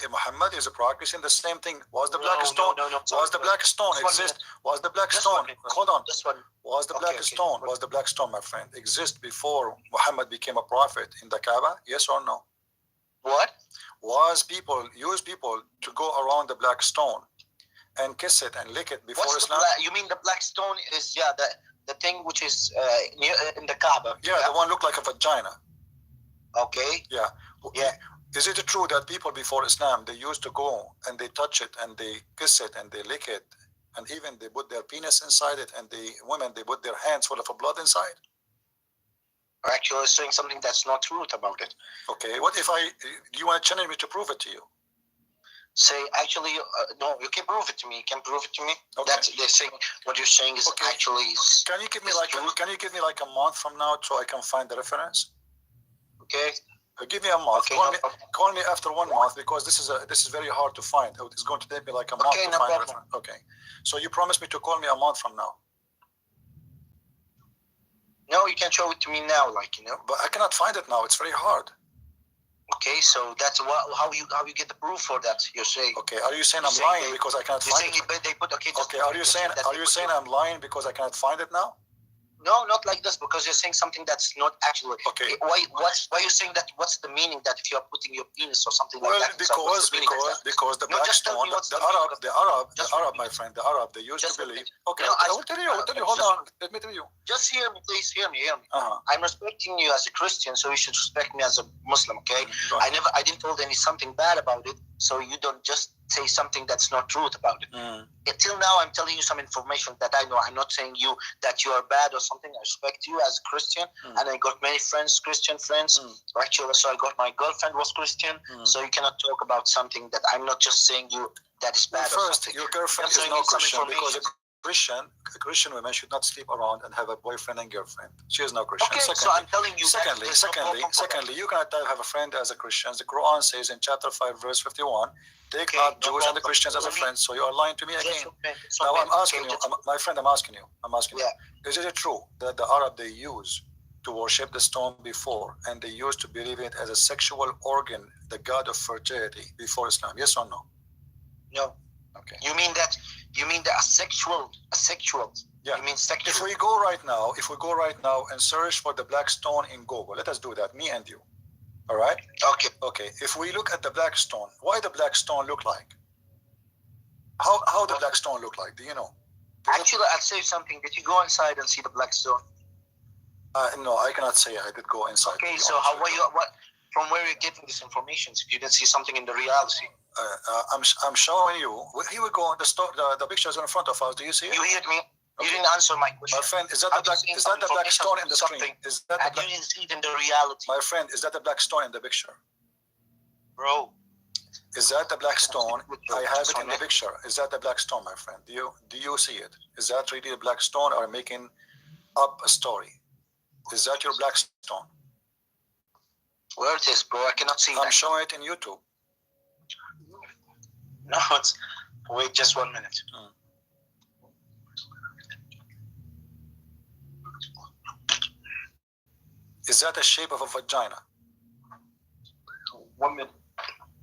Muhammad is practicing the same thing. Was the black stone? No. Was the black stone exist? Was the black stone? Hold on. This one. Was the Okay, black okay. stone? Was the black stone, my friend, exist before Muhammad became a prophet in the Kaaba? Yes or no? What? Was people to go around the black stone and kiss it and lick it before What's Islam? you mean the black stone is the thing which is near in the Kaaba? Yeah, the one looked like a vagina. Okay. Yeah. Yeah. Is it true that people before Islam, they used to go and they touch it and they kiss it and they lick it, and even they put their penis inside it, and the women, they put their hands full of blood inside? Actually, saying something that's not true about it. Okay, what if do you want to challenge me to prove it to you? Say, actually, no, you can prove it to me. You can prove it to me. Okay. That they're saying what you're saying is Okay. actually. Can you give me it's like a month from now so I can find the reference? Okay. Give me a month. Okay, Call me after 1 month, because this is very hard to find. It's going to take me like a month Okay, to no find the problem. reference. Okay. So you promise me to call me a month from now? No, you can show it to me now, But I cannot find it now. It's very hard. Okay, so that's how you get the proof for that. You're saying. Okay. Are you saying You're I'm saying lying because I cannot You're find saying it? they put okay. Okay. Are you saying I'm lying because I cannot find it now? No, not like this, because you're saying something that's not actually. Okay. Why you saying that? What's the meaning that if you're putting your penis or something Well, like that? because the No, black just tell stone, me what's the the meaning of Arab, my friend, the Arab, they used Just to a believe. minute. Okay, No, I will tell you. Hold just- on. Let me tell you. Just hear me, please. Hear me. Uh-huh. I'm respecting you as a Christian, so you should respect me as a Muslim. Okay. Go ahead. I didn't told any something bad about it, so you don't just say something that's not true about it. Until now, I'm telling you some information that I know. I'm not saying you that you are bad or something. I respect you as a Christian, and I got many friends, Christian friends. Actually, so I got my girlfriend was Christian, so you cannot talk about something that I'm not just saying you that is bad or First, something. your girlfriend Just is so no you need some Christian, because information. a Christian woman should not sleep around and have a boyfriend and girlfriend. She is no Christian. Okay, so I'm telling you. Secondly, you cannot have a friend as a Christian. The Quran says in chapter 5, verse 51, take Okay, not no Jews and the problem. Christians as a friend. So you are lying to me Just again. okay, it's Now okay. I'm asking you, my friend, I'm asking you, is it true that the Arab, they use to worship the stone before, and they used to believe it as a sexual organ, the god of fertility, before Islam? Yes or no? No. Okay. You mean that asexual? Yeah. You mean sexual? If we go right now and search for the black stone in Google, let us do that, me and you. All right? Okay. Okay. If we look at the black stone, why the black stone look like? How the black stone look like? Do you know? Actually, I'll say something. Did you go inside and see the black stone? No, I cannot say I did go inside. Okay, so from where you're getting this information if you didn't see something in the reality? I'm showing you. Here we go. The pictures in front of us. Do you see it? You heard me? Okay. You didn't answer my question. My friend, is that the black stone in the screen? Is that the And you didn't see it in the reality. My friend, is that the black stone in the picture? Bro. Is that the black stone? I have it in the Okay. picture. Is that the black stone, my friend? Do you see it? Is that really the black stone, or making up a story? Is that your black stone? Where it is, bro? I cannot see I'm that. showing it in YouTube. No, it's... Wait just 1 minute. Is that the shape of a vagina? 1 minute.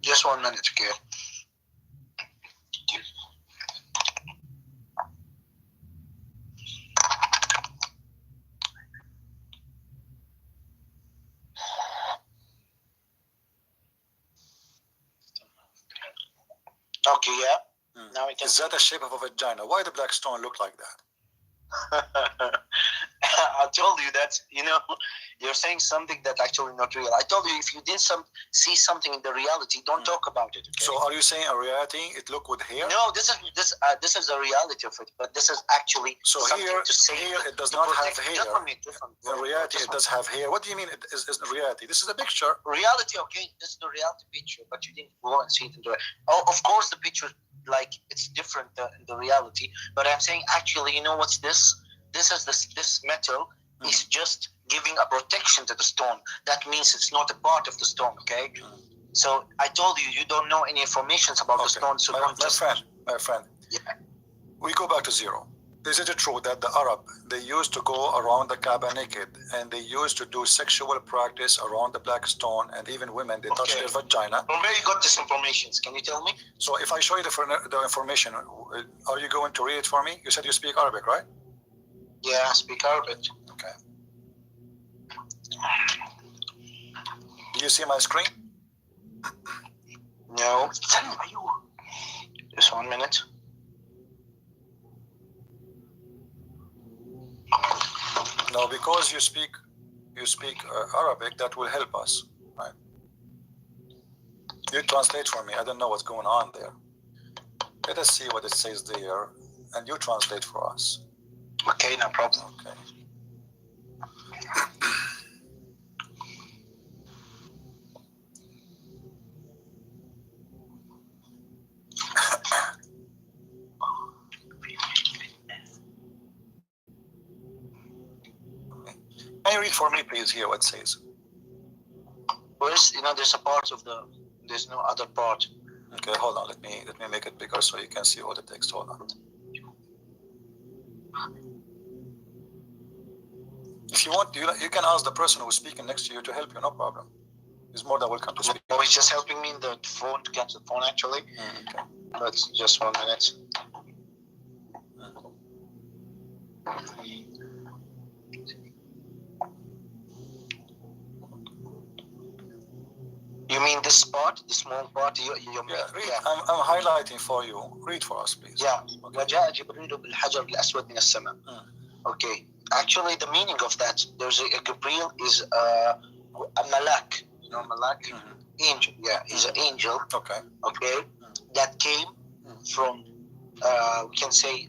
Just 1 minute, okay? Okay, yeah. Now we can Is that the shape of a vagina? Why the black stone look like that? I told you that, You're saying something that actually not real. I told you, if you didn't see something in the reality, don't talk about it. Okay? So are you saying a reality? It look with hair? No, this is the reality of it. But this is actually something to say. Here it does not have hair. Just In reality, it does have hair. What do you mean it is in reality? This is a picture. Reality, okay, this is the reality picture, but you didn't go and see it in the. Oh, of course, the picture, like, it's different in the reality. But I'm saying, actually, you know what's this? This metal is just giving a protection to the stone. That means it's not a part of the stone, okay? So I told you, you don't know any information about the stone. So my friend, yeah. We go back to zero. Is it true that the Arab, they used to go around the Kaaba naked and they used to do sexual practice around the black stone, and even women, they touch their vagina? From where you got this information? Can you tell me? So if I show you the information, are you going to read it for me? You said you speak Arabic, right? Yeah, I speak Arabic. Okay. Do you see my screen? No. Just 1 minute. No, because you speak Arabic, that will help us, right? You translate for me. I don't know what's going on there. Let us see what it says there, and you translate for us. Okay, no problem. Okay. Can you read for me, please, here what it says? Where's, there's a part of there's no other part. Okay, hold on. Let me make it bigger so you can see all the text. Hold on. If you want, you can ask the person who's speaking next to you to help you. No problem. He's more than welcome to speak. Oh, he's just helping me in the phone to get the phone actually. Okay. But just 1 minute. You mean this part, the small part? Yeah, read. I'm highlighting for you. Read for us, please. Yeah. Okay. وجاء جبريل بالحجر الأسود من السماء. Okay. Actually, the meaning of that, there's a Gabriel is a malak. You know, malak? Angel. Yeah, he's an angel. Okay. Okay. That came from, we can say,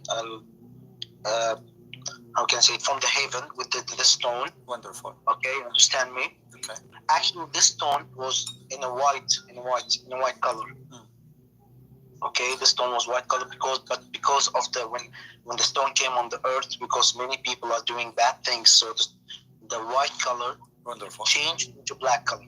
how can I say it, from the heaven with the stone. Wonderful. Okay, you understand me? Okay. Actually, this stone was in a white color. Okay, the stone was white color because of when the stone came on the earth, because many people are doing bad things, so the white color changed into black color.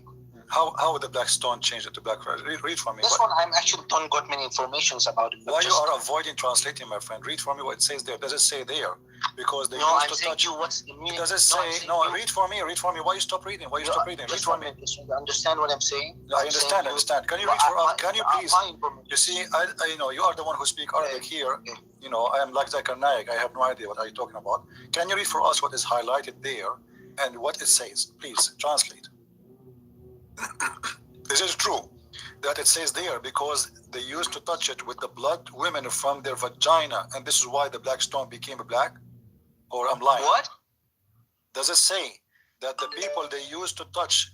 How would the black stone change into black color? Read for me. This one I'm actually don't got many informations about it. Why you are avoiding translating, my friend? Read for me what it says there. Does it say there? Because they used to touch. What's the meaning? Does it say no? Read for me. Read for me. Why you stop reading? Why you stop reading? Read for me. Understand what I'm saying? No, I understand. Can you read for us? Can you please? You see, I know you are the one who speaks Arabic here. You know, I am like Zakir Naik. I have no idea what are you talking about. Can you read for us what is highlighted there and what it says? Please translate. This is true that it says there because they used to touch it with the blood women from their vagina, and this is why the black stone became black? Or I'm lying? What? Does it say that the people they used to touch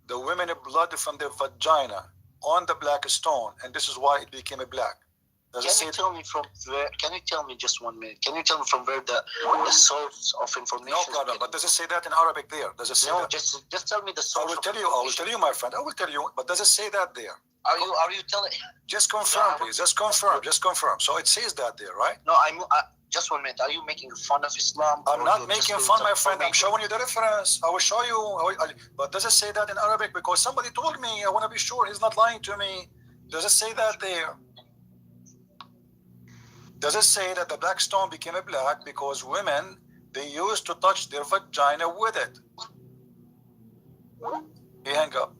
the women blood from their vagina on the black stone, and this is why it became black? Can you tell me from where? Can you tell me just 1 minute? Can you tell me from where the source of information? No problem. But does it say that in Arabic there? Does it say that? Just tell me the source. I will tell you. I will tell you, my friend. I will tell you. But does it say that there? Are you telling? Just confirm, please. Just confirm. Just confirm. So it says that there, right? No, just 1 minute. Are you making fun of Islam? I'm not making fun, my friend. I'm showing you the reference. I will show you. But does it say that in Arabic? Because somebody told me. I want to be sure he's not lying to me. Does it say that there? Does it say that the black stone became black because women, they used to touch their vagina with it? He hang up.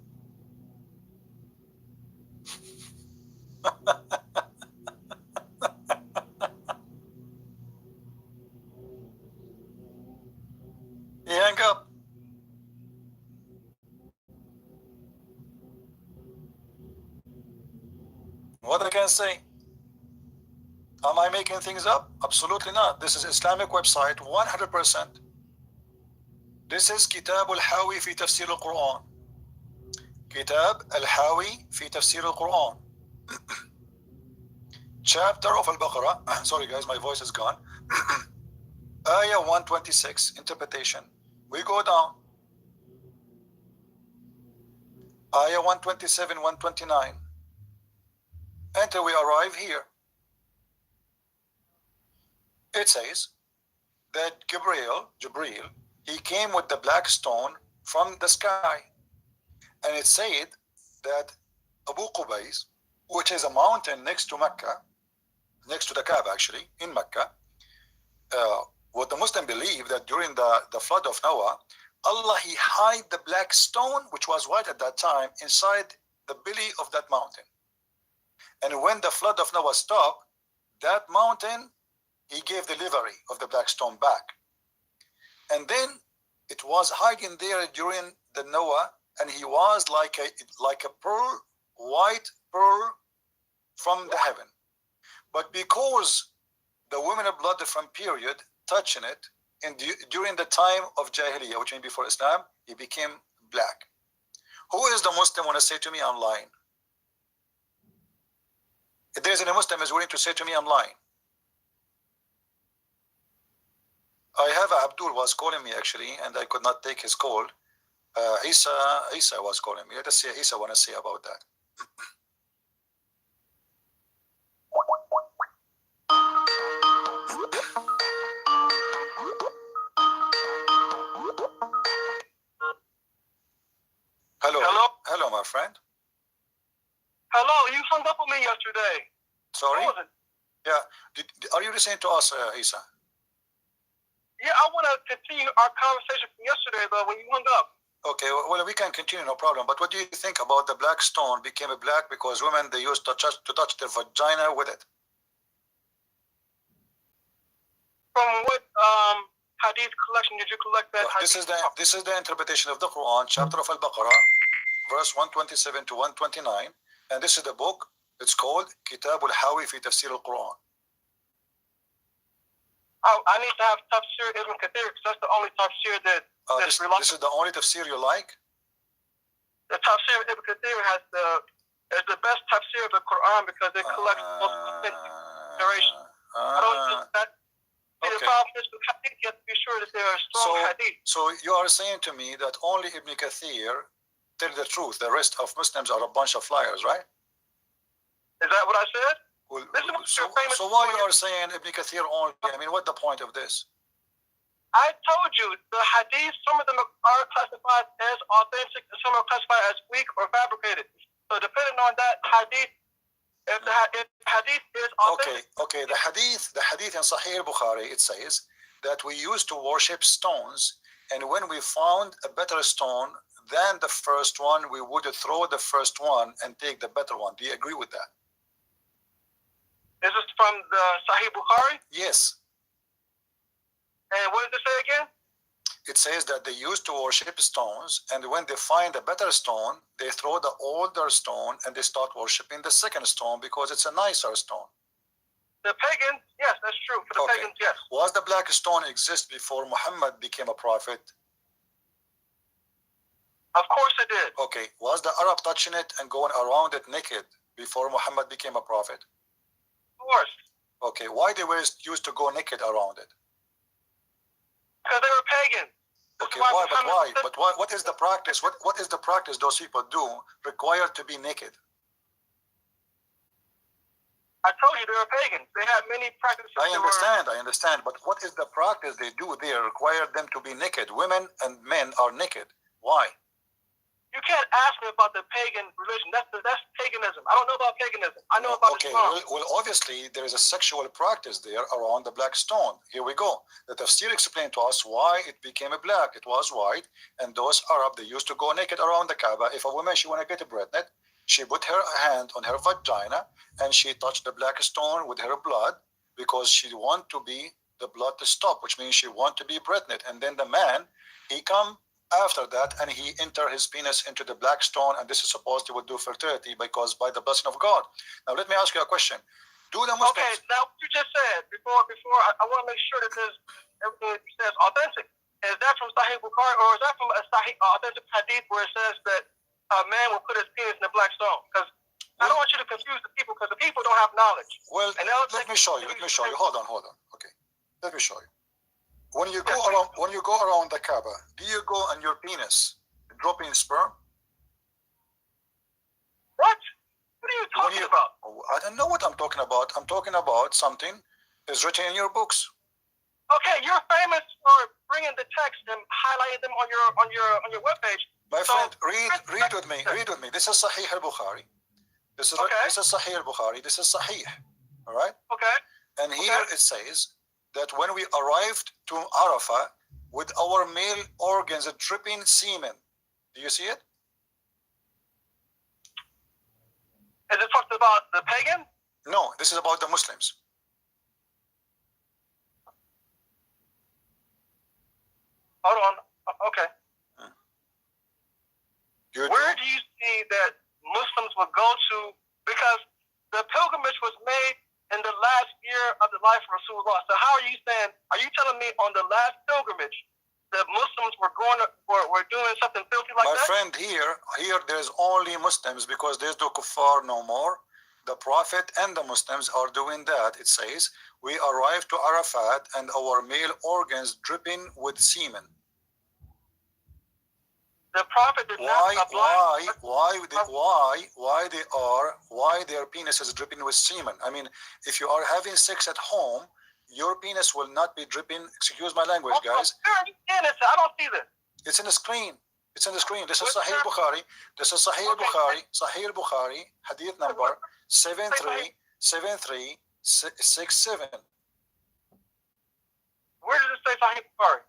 He hang up. What I can say? Am I making things up? Absolutely not. This is Islamic website, 100%. This is Kitab al-Hawi fi Tafsir al-Quran. Kitab al-Hawi fi Tafsir al-Quran. Chapter of Al-Baqarah. Sorry guys, my voice is gone. Ayah 126, interpretation. We go down. Ayah 127, 129. Until we arrive here. It says that Jibreel, he came with the black stone from the sky. And it said that Abu Qubais, which is a mountain next to Mecca, next to the Kaaba actually, in Mecca, what the Muslim believe that during the flood of Noah, Allah, he hid the black stone, which was white at that time, inside the belly of that mountain. And when the flood of Noah stopped, that mountain, he gave the delivery of the black stone back. And then it was hiding there during the Noah, and he was like a pearl, white pearl from the heaven. But because the women of blood from period touching it, and during the time of Jahiliyyah, which means before Islam, he became black. Who is the Muslim want to say to me I'm lying? If there's any Muslim is willing to say to me I'm lying. I have Abdul was calling me actually, and I could not take his call. Isa was calling me. Let us see Isa want to say about that. Hello. Hello? Hello, my friend. Hello, you hung up on me yesterday. Sorry? What was it? Yeah. Are you listening to us, Isa? Yeah, I want to continue our conversation from yesterday, though, when you hung up. Okay, well, we can continue, no problem. But what do you think about the black stone became a black because women, they used to touch their vagina with it? From what hadith collection did you collect that? This is the interpretation of the Quran, chapter of Al-Baqarah, verse 127 to 129. And this is the book. It's called Kitab al-Hawi fi Tafsir al-Quran. Oh, I need to have Tafsir Ibn Kathir because that's the only Tafsir this is the only tafsir you like? The Tafsir Ibn Kathir is the best Tafsir of the Quran because it collects most narration. I don't think that. Okay. The problem is with hadith, you have to be sure that there are strong hadith. So you are saying to me that only Ibn Kathir tell the truth. The rest of Muslims are a bunch of liars, right? Is that what I said? Well, so why you are saying Ibn Kathir only? I mean, what's the point of this? I told you, the hadith, some of them are classified as authentic and some are classified as weak or fabricated. So depending on that hadith, if the hadith is authentic. Okay. The hadith in Sahih Bukhari, it says that we used to worship stones, and when we found a better stone than the first one, we would throw the first one and take the better one. Do you agree with that? Is this from the Sahih Bukhari? Yes. And what did it say again? It says that they used to worship stones, and when they find a better stone, they throw the older stone and they start worshiping the second stone because it's a nicer stone. The pagans, yes, that's true. For the pagans, yes. Was the black stone exist before Muhammad became a prophet? Of course it did. Okay. Was the Arab touching it and going around it naked before Muhammad became a prophet? Of course. Okay. Why they were used to go naked around it? Because they were pagans. Okay, why? But why? What is the practice? What is the practice those people do required to be naked? I told you they were pagans. They had many practices. I understand. But what is the practice they do there require them to be naked? Women and men are naked. Why? You can't ask me about the pagan religion. That's paganism. I don't know about paganism. I know about Islam. Well, obviously, there is a sexual practice there around the black stone. Here we go. The tafsir explained to us why it became a black. It was white, and those Arab, they used to go naked around the Kaaba. If a woman, she want to get pregnant, she put her hand on her vagina, and she touched the black stone with her blood because she want to be the blood to stop, which means she want to be pregnant. And then the man, he come after that, and he enter his penis into the black stone, and this is supposed to do fertility because by the blessing of God. Now let me ask you a question. Do the Muslims? Okay, now what you just said before, I want to make sure that everything that you said is authentic. Is that from Sahih Bukhari, or is that from a Sahih authentic hadith where it says that a man will put his penis in a black stone? Because I don't want you to confuse the people, because the people don't have knowledge. Well, let me show you. Hold on. Okay, let me show you. When you go around the Kaaba, do you go on your penis dropping sperm? What? What are you talking about? I don't know what I'm talking about. I'm talking about something that's written in your books. Okay, you're famous for bringing the text and highlighting them on your webpage. My friend, read with me. Read with me. This is Sahih al-Bukhari. This is Sahih al-Bukhari. This is Sahih. All right? Okay. And here it says that when we arrived to Arafah with our male organs dripping semen. Do you see it? Is it talking about the pagan? No, this is about the Muslims. Hold on. Okay. Where do you see that Muslims would go to? Because the pilgrimage was made in the last year of the life of Rasulullah. So how are you saying? Are you telling me on the last pilgrimage that Muslims were doing something filthy like that? My friend, here there's only Muslims, because there's no kuffar no more. The Prophet and the Muslims are doing that. It says we arrived to Arafat and our male organs dripping with semen. The Prophet did not oblige. Why their penis is dripping with semen? I mean, if you are having sex at home, your penis will not be dripping. Excuse my language, guys. I don't see this. It's in the screen. It's in the screen. This is Sahih Bukhari. This is Sahih Bukhari. Sahih Bukhari, hadith number 7367. Where does it say Sahih Bukhari?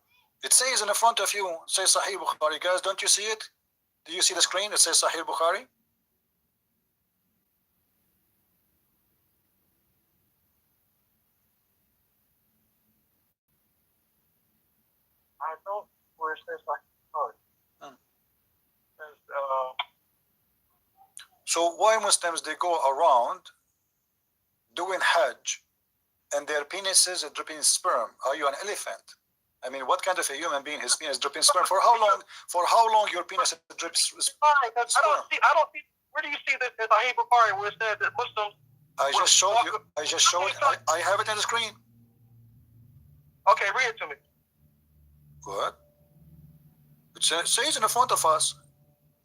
It says in the front of you, it says Sahih Bukhari. Guys, don't you see it? Do you see the screen? It says Sahih Bukhari. I don't where it says Sahih Bukhari. So why Muslims, they go around doing Hajj and their penises are dripping sperm? Are you an elephant? I mean, what kind of a human being, his penis dripping sperm? For how long your penis drips sperm? I don't see. Where do you see this in Sahih Bukhari where it says that Muslims? I just showed you. I have it on the screen. Okay, read it to me. Good. It says in the front of us.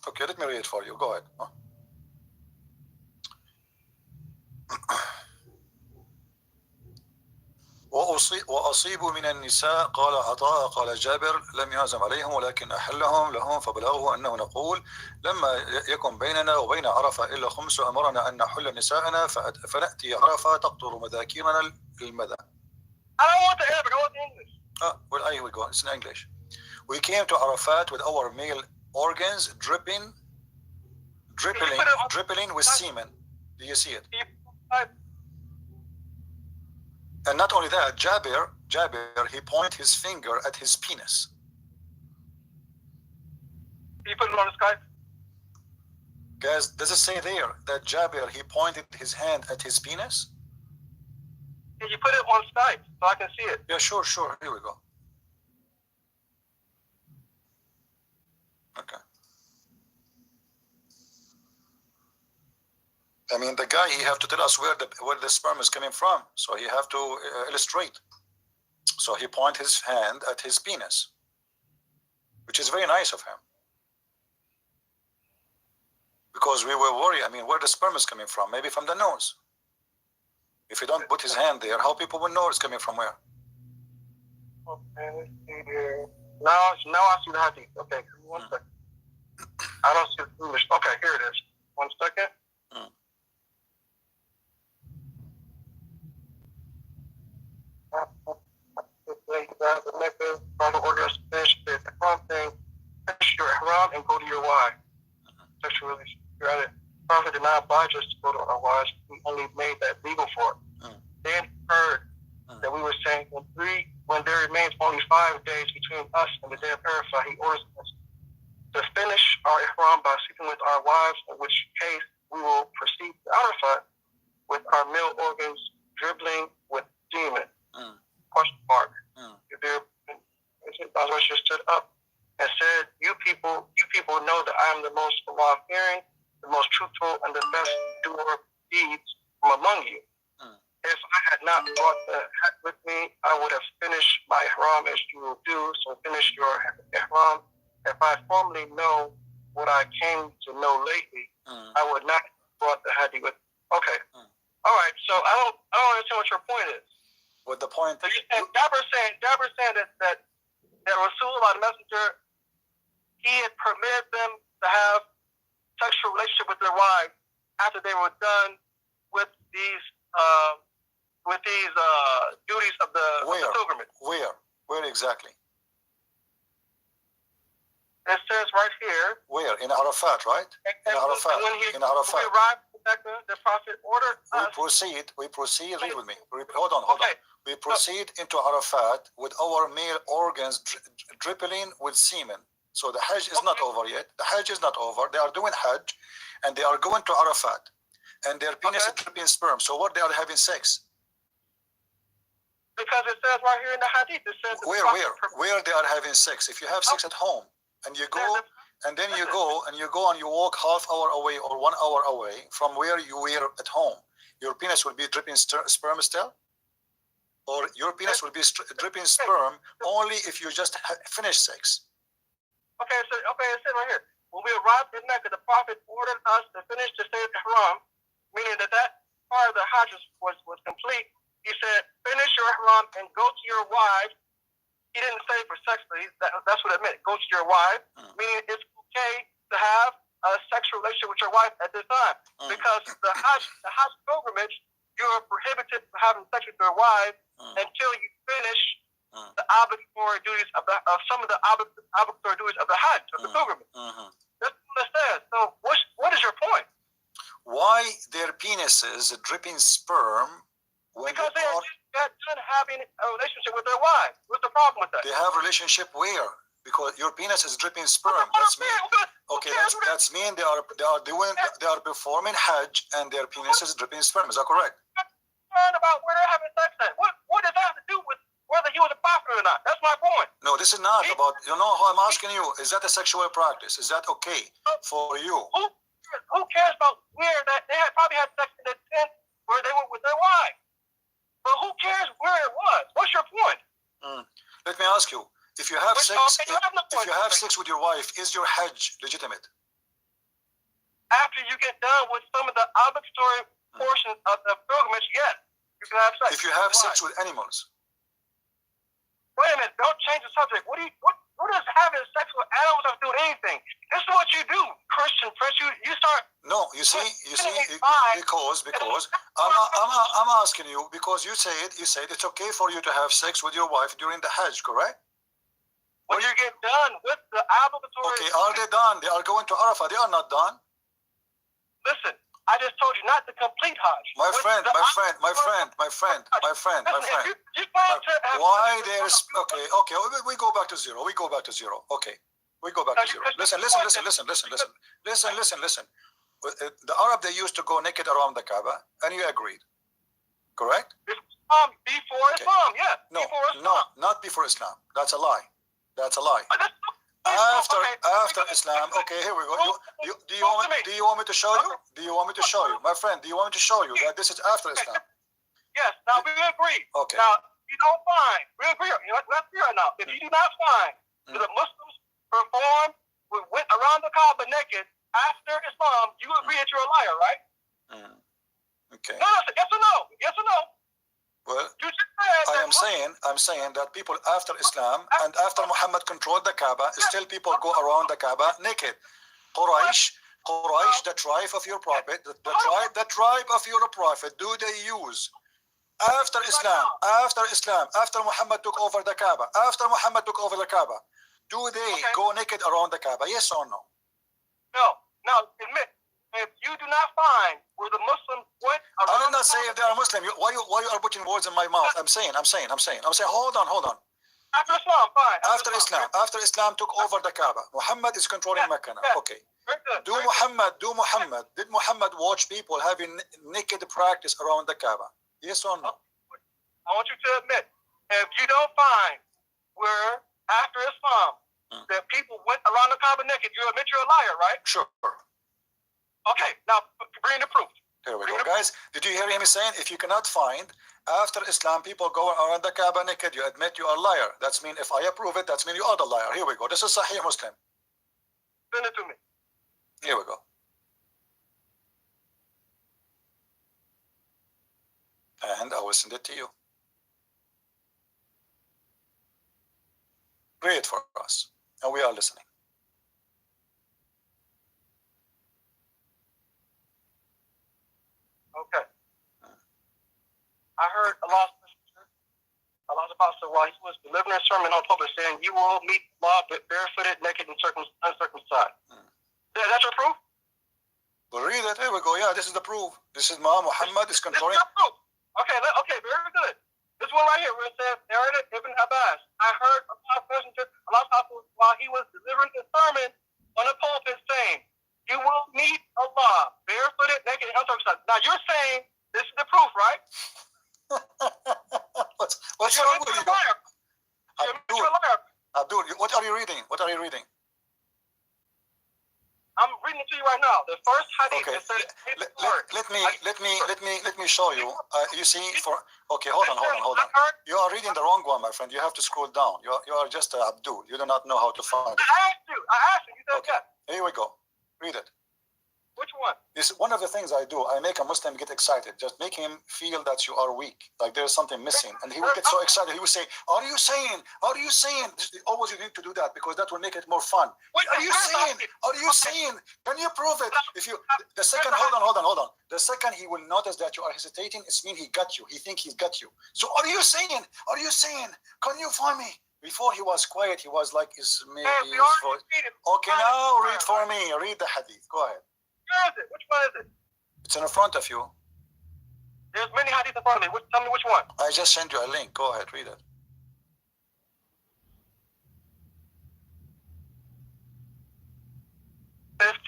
Okay, let me read it for you. Go ahead. وأصيبوا من النساء قال عطاء قال جابر لم يعزم عليهم ولكن أحلهم لهم فبلغه أنه نقول لما يكن بيننا وبين عرفة إلا خمس أمرنا أن نحل نساءنا فنأتي عرفة تقطر مذاكيرنا المذى. I don't want the Arabic, I want the English. Well, here we go. It's in English. We came to Arafat with our male organs dripping with semen. Do you see it? And not only that, Jabir, he pointed his finger at his penis. You put it on the Skype? Guys, does it say there that Jabir, he pointed his hand at his penis? Can you put it on Skype so I can see it? Yeah, sure. Here we go. Okay. I mean, the guy, he have to tell us where the sperm is coming from. So he have to illustrate. So he point his hand at his penis, which is very nice of him. Because we were worried, I mean, where the sperm is coming from? Maybe from the nose. If he don't put his hand there, how people will know it's coming from where? Okay, let's see here. Now I see the hadith. Okay, give me 1 second. I don't see the English. Okay, here it is. 1 second. Orders finish the ihram thing. Finish your ihram and go to your wife. Sexual relationship. Prophet did not oblige us to go to our wives. We only made that legal for it. Then heard that we were saying when there remains only 5 days between us and the day of Arafah, he orders us to finish our ihram by sleeping with our wives, in which case we will proceed to Arafah with our male organs dribbling with semen. Question mark. Is it stood up and said, you people know that I am the most Allah-fearing, the most truthful, and the best doer of deeds from among you. If I had not brought the hat with me, I would have finished my ihram as you will do, so finish your ihram. If I formally know what I came to know lately, I would not have brought the hadi with me. Okay. All right, so I don't understand what your point is. What the point? So you said Jabber's saying that Rasulullah, the messenger, he had permitted them to have sexual relationship with their wives after they were done with these duties of the pilgrimage. Where exactly? It says right here. Where? In Arafat, right? In Arafat. When we arrived at Mecca, the Prophet ordered us. We proceed. Read with me. Hold on. We proceed into Arafat with our male organs dripping with semen. So the Hajj is not over yet. The Hajj is not over. They are doing Hajj, and they are going to Arafat, and their penis is dripping sperm. So what, they are having sex? Because it says right here in the hadith, it says where they are having sex. If you have sex at home, and you go, and then you go and you walk half hour away or 1 hour away from where you were at home, your penis will be dripping sperm still? Or your penis will be dripping sperm only if you just finish sex? Okay, it said right here. When we arrived in Mecca, the Prophet ordered us to finish the Sayyid Ihram, meaning that part of the Hajj was complete. He said, finish your Ihram and go to your wives. He didn't say for sex, but that's what it meant. Go to your wife, meaning it's okay to have a sexual relationship with your wife at this time. Because the Hajj pilgrimage, you're prohibited from having sex with your wife until you finish the obligatory duties of some of the obligatory duties of the Hajj, of the pilgrimage. That's what it says. So what is your point? Why their penises dripping sperm when because they are done having a relationship with their wives? What's the problem with that? They have relationship where? Because your penis is dripping sperm. That's mean. Okay, that's mean they are performing Hajj and their penis is dripping sperm. Is that correct? About where they're having sex at. What does that have to do with whether he was a prophet or not? That's my point. No, this is not about, you know how I'm asking you, is that a sexual practice? Is that okay for you? Who cares about where that they probably had sex in the tent where they were with their wives? But who cares where it was? What's your point? Let me ask you, if you have sex, if you have sex with your wife, is your Hajj legitimate? After you get done with some of the obligatory portions of the pilgrimage, yes, you can have sex. If you have sex with animals. Wait a minute, don't change the subject. What does having sex with animals have to do with anything? This is what you do, Christian Prince. You start. No, you see, because I'm asking you because you said it's okay for you to have sex with your wife during the Hajj, correct? When you get done with the obligatory. Okay, are they done? They are going to Arafah. They are not done. Listen, I just told you not the complete Hajj. My friend. Why there's okay? We go back to zero. Okay, we go back to zero. Listen. The Arab, they used to go naked around the Kaaba, and you agreed, correct? Before Islam, yeah. No, not before Islam. That's a lie. After Islam, okay, here we go. Do you want me to show you? My friend, do you want me to show you that this is after Islam? Yes. Now we agree. Okay. Now you don't find. We agree. Let's hear it now. If you do not find that the Muslims went around the Kaaba naked after Islam, you agree that you're a liar, right? Okay. No, yes or no? Yes or no? Well, I'm saying that people after Islam and after Muhammad controlled the Kaaba, still people go around the Kaaba naked. Quraysh, the tribe of your prophet, the tribe of your prophet, do they use after Islam, after Muhammad took over the Kaaba, do they go naked around the Kaaba? Yes or no? No. Now admit. If you do not find where the Muslims went around, I did not say if they are Muslim. Why you are putting words in my mouth? I'm saying. Hold on. After Islam, fine. After Islam took over the Kaaba, Muhammad is controlling Mecca now. Okay. Did Muhammad watch people having naked practice around the Kaaba? Yes or no? I want you to admit, if you don't find where after Islam that people went around the Kaaba naked, you admit you're a liar, right? Sure. Okay, now bring the proof. Here we go. Guys, did you hear him saying, if you cannot find after Islam people going around the Kaaba naked, you admit you are a liar. That's mean if I approve it, that's mean you are the liar. Here we go. This is Sahih Muslim. Send it to me. Here we go. And I will send it to you. Read it for us. And we are listening. Okay. I heard Allah's apostle while he was delivering a sermon on pulpit saying, "You will meet Allah barefooted, naked, and uncircumcised." Yeah, that's your proof? We'll read it. Here we go. Yeah, this is the proof. This is Muhammad is controlling. This is proof. Okay, okay, very good. This one right here where it says, narrated Ibn Abbas. I heard Allah's messenger, Allah's apostle, while he was delivering a sermon on a pulpit saying, "You will meet Allah barefooted, naked, and uncircumcised." Now you're saying this is the proof, right? What's wrong with you? You're a liar. Abdul, what are you reading? What are you reading? I'm reading it to you right now. The first hadith. Okay. Says, let me show you. You see, okay, hold on. You are reading the wrong one, my friend. You have to scroll down. You are just Abdul. You do not know how to find it. I asked you. You said okay. Yes. Here we go. Read it. Which one? This is one of the things I do. I make a Muslim get excited. Just make him feel that you are weak, like there is something missing, and he will get so excited. He will say, "Are you saying? Are you saying?" Always you need to do that because that will make it more fun. What are you saying? Are you saying? Can you prove it? If you the second, hold on. The second he will notice that you are hesitating, it's mean he got you. He think he's got you. So are you saying? Are you saying? Can you find me? Before he was quiet, he was like, "Is maybe his voice." Okay, now read for me. Read the hadith. Go ahead. Where is it? Which one is it? It's in front of you. There's many hadiths in front of me. Tell me which one. I just sent you a link. Go ahead, read it.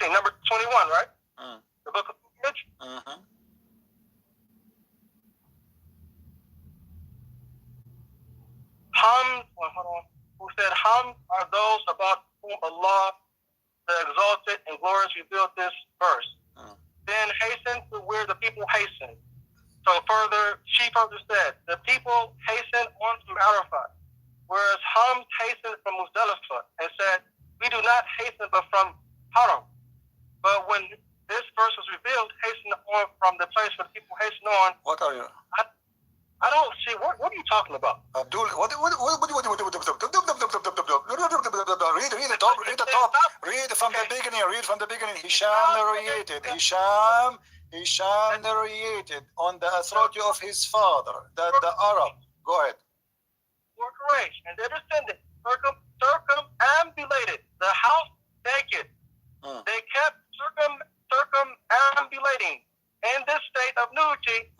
Number 21, right? The book of Image. Hold on. Who said, "Hum are those about whom Allah the exalted and glorious revealed this verse. Then hasten to where the people hasten." So she further said, "The people hasten on from Arafat, whereas Hum hastened from Muzdalifah and said, 'We do not hasten but from Haram.' But when this verse was revealed, hasten on from the place where the people hasten on." What are you? I don't see, what are you talking about? Abdul, read the top. Read from the beginning. Hisham narrated on the authority of his father that the Arab. Go ahead. Were Quraysh and their descendants circumambulated the house naked. They kept circumambulating in this state of nudity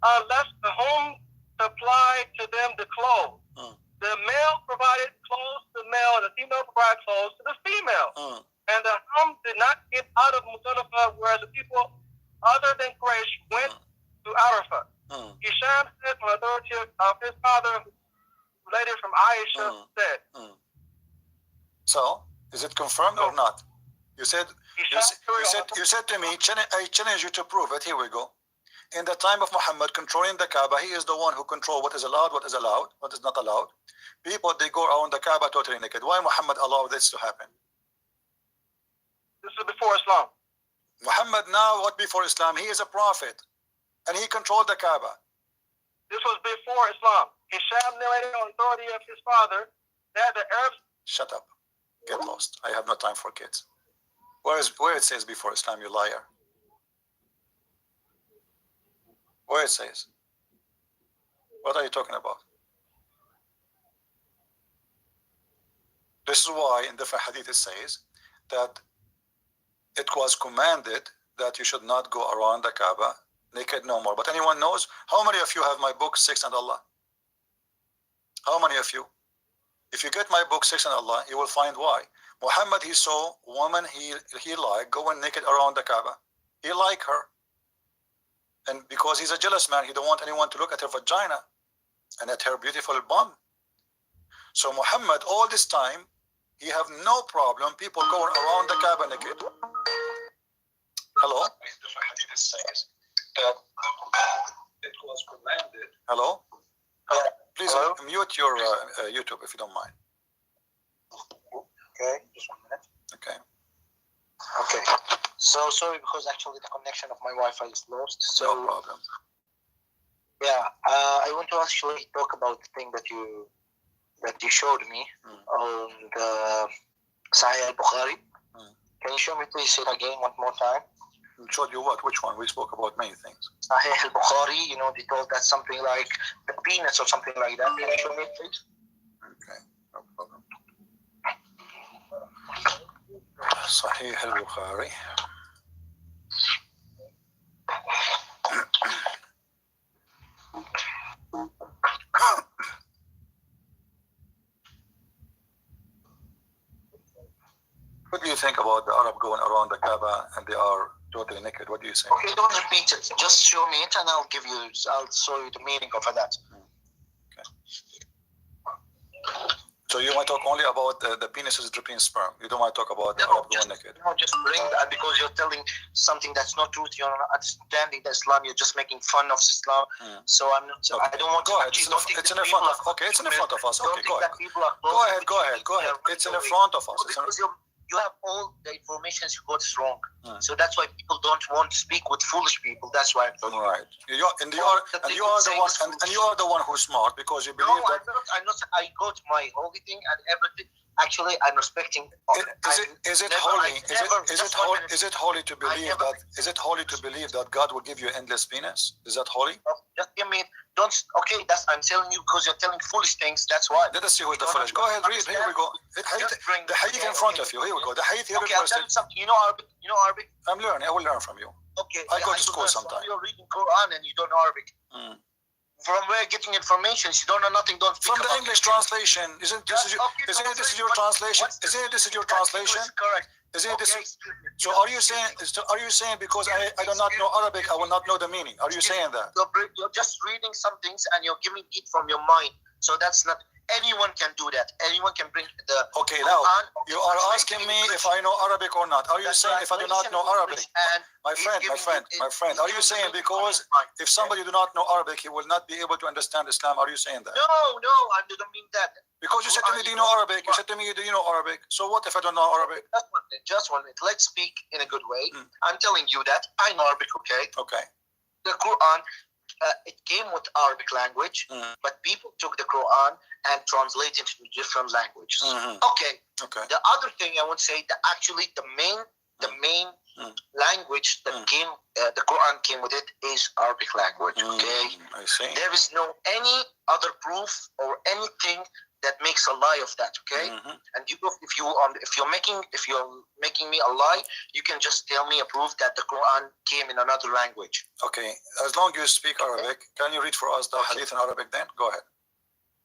unless the home supplied to them the clothes. The male provided clothes to the male, and the female provided clothes to the female. And the Hum did not get out of Muzdalifah, whereas the people other than Quraysh went to Arafat. Hisham said on authority of his father, related from Aisha, said. So, is it confirmed or not? You said to me, I challenge you to prove it. Here we go. In the time of Muhammad controlling the Kaaba, he is the one who controls what is allowed, what is not allowed. People, they go around the Kaaba totally naked. Why Muhammad allowed this to happen? This is before Islam. Muhammad now, what before Islam? He is a prophet. And he controlled the Kaaba. This was before Islam. Hisham narrated on authority of his father that the Arabs... Shut up. Get lost. I have no time for kids. Where it says before Islam, you liar? Where it says? What are you talking about? This is why in different hadith it says that it was commanded that you should not go around the Kaaba naked no more. But anyone knows? How many of you have my book, 6 and Allah? How many of you? If you get my book, 6 and Allah, you will find why. Muhammad, he saw a woman he liked going naked around the Kaaba. He liked her. And because he's a jealous man, he don't want anyone to look at her vagina and at her beautiful bum. So Muhammad, all this time, he have no problem people going around the Kaaba naked. Hello? It was commanded. Hello? Please Hello? mute your YouTube if you don't mind. Okay, just 1 minute. Okay. Okay. So sorry because actually the connection of my Wi-Fi is lost. So No problem. yeah, I want to actually talk about the thing that you showed me on the Sahih al-Bukhari. Can you show me please it again one more time? Showed you what? Which one? We spoke about many things. Sahih al-Bukhari, you know, they told that something like the penis or something like that. Can you show me please? Okay, no problem. Sahih al-Bukhari. What do you think about the Arab going around the Kaaba and they are totally naked? What do you think? Okay, don't repeat it. Just show me it and I'll show you the meaning of that. Okay. So you want to talk only about the penises dripping sperm. You don't want to talk about the Arab going naked. No, just bring that because you're telling something that's not true. You're not understanding the Islam. You're just making fun of Islam. So I'm not. Okay. I don't want go to. ahead. Actually, It's in the front of. Okay, it's in the front of us. Okay, go ahead. Go ahead. It's in the front of us. Because you have all the information you got is wrong. So that's why people don't want to speak with foolish people. That's why I'm talking. Right. You are the one who's smart because you believe that. I'm not. I got my holy thing and everything. Actually, I'm respecting. Is it holy? Is it holy to believe that? Is it holy to believe that God will give you endless penis? Is that holy? Just give me. Don't. Okay, that's. I'm telling you because you're telling foolish things. That's why. Let us see who's the foolish. Go ahead, read. Here we go. The hadith in front of you. Here we go. The hadith here okay, I'll tell you something. You know Arabic. I'm learning. I will learn from you. Okay. I go to school sometime. You're reading Quran and you don't know Arabic. From where getting information? You don't know nothing. Don't speak from the English translation. Isn't this your translation? Isn't this your translation? Correct. Isn't this? So are you saying because I do not know Arabic, I will not know the meaning? Are you saying that? You're just reading some things and you're giving it from your mind. So that's not. Anyone can do that. Anyone can bring the. Okay, now you are asking me if I know Arabic or not. Are you saying if I do not know Arabic? My friend, are you saying because if somebody do not know Arabic, he will not be able to understand Islam? Are you saying that? No, I don't mean that. Because you said to me, do you know Arabic? You said to me, do you know Arabic? So what if I don't know Arabic? Just 1 minute. Let's speak in a good way. I'm telling you that I know Arabic, okay? Okay. The Quran, it came with Arabic language, but people took the Quran and translated it into different languages. Okay. The other thing I would say that actually the main language that the Quran came with it is Arabic language. Okay. I see. There is no any other proof or anything that makes a lie of that. Okay. And if you're making me a lie, you can just tell me a proof that the Quran came in another language. Okay. As long as you speak Arabic, can you read for us the hadith in Arabic then? Go ahead.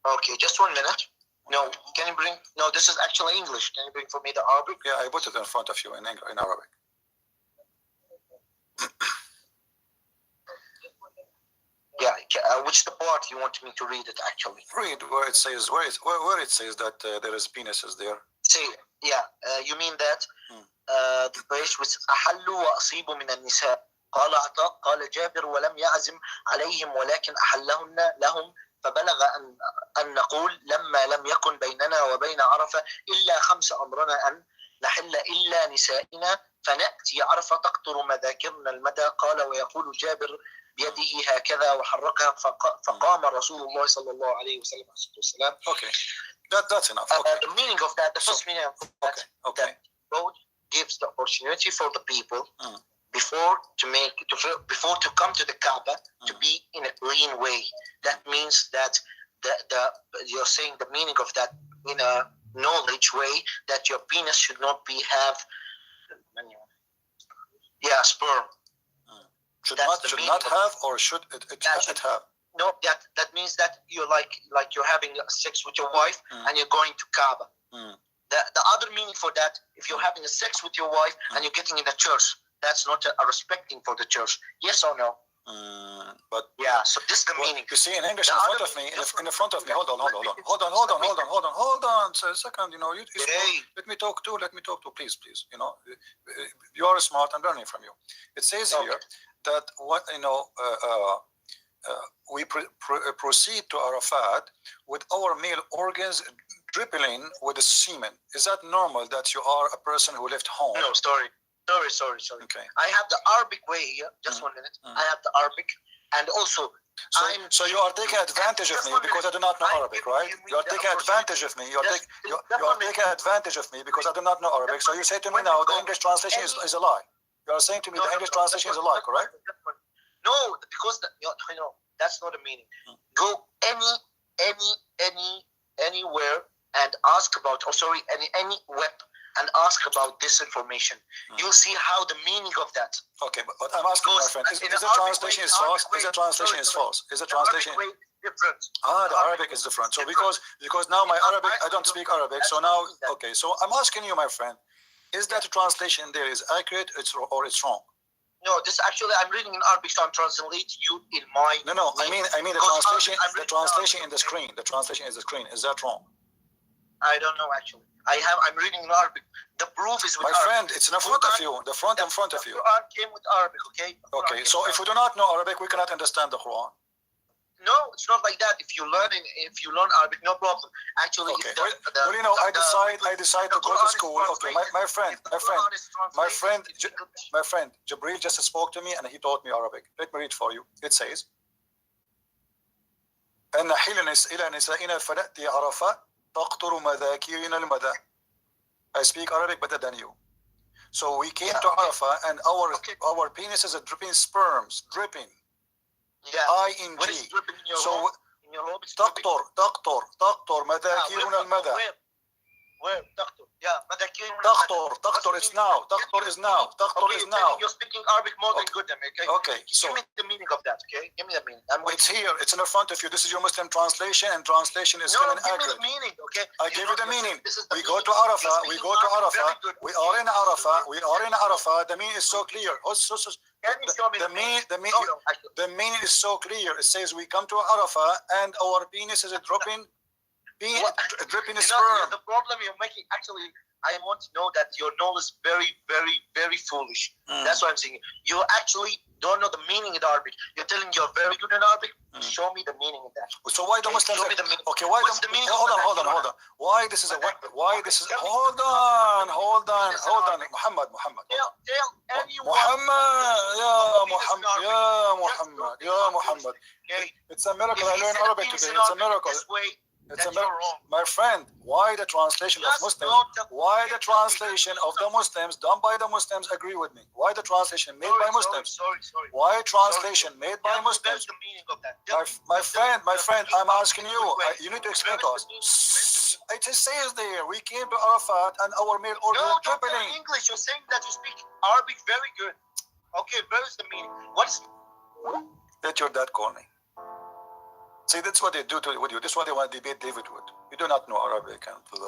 Okay, just 1 minute. No, can you bring? No, this is actually English. Can you bring for me the Arabic? Yeah, I put it in front of you in Arabic. Yeah, which the part you want me to read it actually? Read where it says that there is penises there. Say, yeah, you mean that the page which أحلوا وأصيبوا من النساء قال عطاء قال جابر ولم يعزم عليهم ولكن أحلهن لهم فبلغ أن نقول لما لم يكن بيننا وبين عرفة إلا 5 أمرنا أن نحل إلا نسائنا فنأتي عرفة تقطر مذاكرنا المدى قال ويقول جابر بيده هكذا وحركها فقام رسول الله صلى الله عليه وسلم. Okay, that's enough. Okay. The meaning of that, the first meaning of that, that God gives the opportunity for the people before to come to the Kaaba to be in a clean way. That means that you're saying the meaning of that in a knowledge way that your penis should not have sperm. Should not have, or should it have? No, that means that you're like you're having sex with your wife and you're going to Kaaba. The other meaning for that, if you're having a sex with your wife and you're getting in a church, that's not a respecting for the church. Yes or no? But Yeah, so this is the well, meaning. you see in English The in front other of me, meaning in the front of me. Hold on. So a second. You know, Hey. let me talk too. Please. You know, you are smart. I'm learning from you. It says Okay. here that what you know. We proceed to Arafat with our male organs dripping with the semen. Is that normal that you are a person who left home? No, sorry. Okay. I have the Arabic way here. Just 1 minute. I have the Arabic, and also So you are taking advantage of me because I do not know Arabic, right? You are taking advantage of me. You are taking advantage of me because I do not know Arabic. So you say to me now the English translation is a lie. You are saying to me the English translation is a lie, correct? No, because that's not the meaning. Go anywhere and ask about, any web and ask about this information. You'll see how the meaning of that. Okay, but I'm asking my friend, is the translation is false? Is the translation is false? Is the translation different? the Arabic is different. So because now my Arabic, I don't speak Arabic. So now, okay. So I'm asking you, my friend, is that translation there is accurate or it's wrong? No, this actually I'm reading in Arabic, so I'm translating you in my. No. I mean the translation. The translation in the screen. The translation is the screen. Is that wrong? I don't know actually. I'm reading in Arabic. The proof is with my Arabic. Friend, it's in front of you. The front in front of you. The Quran came with Arabic, okay? Okay, so if we do not know Arabic, we cannot understand the Quran. No, it's not like that. If you learn Arabic, no problem. Actually, okay. Well, you know, I decide to go to school. Okay, my friend, Jibril just spoke to me and he taught me Arabic. Let me read for you. It says, أن حين إلى نسائنا فنأتي عرفة تقطر مذاكيرنا المدى. I speak Arabic better than you. So we came to Arafah and our penises are dripping sperms, dripping. ING. So تقطر مذاكيرنا المدى. Where? تقطر is now. You're speaking Arabic more than good, okay? Okay. So give me the meaning of that, okay? Give me the meaning. It's here. It's in front of you. This is your Muslim translation, and translation is accurate. give me the meaning, okay? I give you the meaning. We go to Arafah. We are in Arafah. The meaning is so clear. Can you show me the meaning is so clear. It says we come to Arafah and our penis is dripping sperm. The problem you're making, actually, I want to know that your knowledge is very, very, very foolish. That's what I'm saying. You actually don't know the meaning in Arabic. You're telling you're very good in Arabic. Show me the meaning of that. So why the Muslims? Show me the meaning. Okay, why What's the meaning? Hold on. Why this is hold on. Muhammad. Tell anyone. Muhammad. It's a miracle. I learned Arabic today. It's a miracle. It's a miracle. My friend, why the translation of Muslims? Why the translation of the Muslims done by the Muslims agree with me? Why the translation made by Muslims? Sorry. Why translation made by Muslims? That's the meaning of that. My friend, I'm asking you. You need to explain to us. It says there, we came to Arafat and our male organs are dripping. English. You're saying that you speak Arabic very good. Okay, where is the meaning? Let your dad call me. See, that's what they do with you. This is what they want to debate David with. You do not know Arabic. You do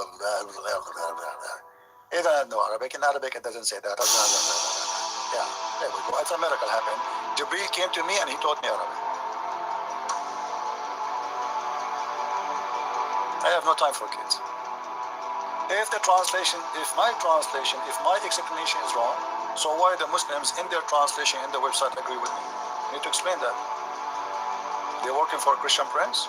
not know Arabic. In Arabic, it doesn't say that. Yeah, there we go. It's a miracle happened. Jibril came to me and he taught me Arabic. I have no time for kids. If my explanation is wrong, so why the Muslims in their translation in the website agree with me? You need to explain that. They're working for a Christian prince?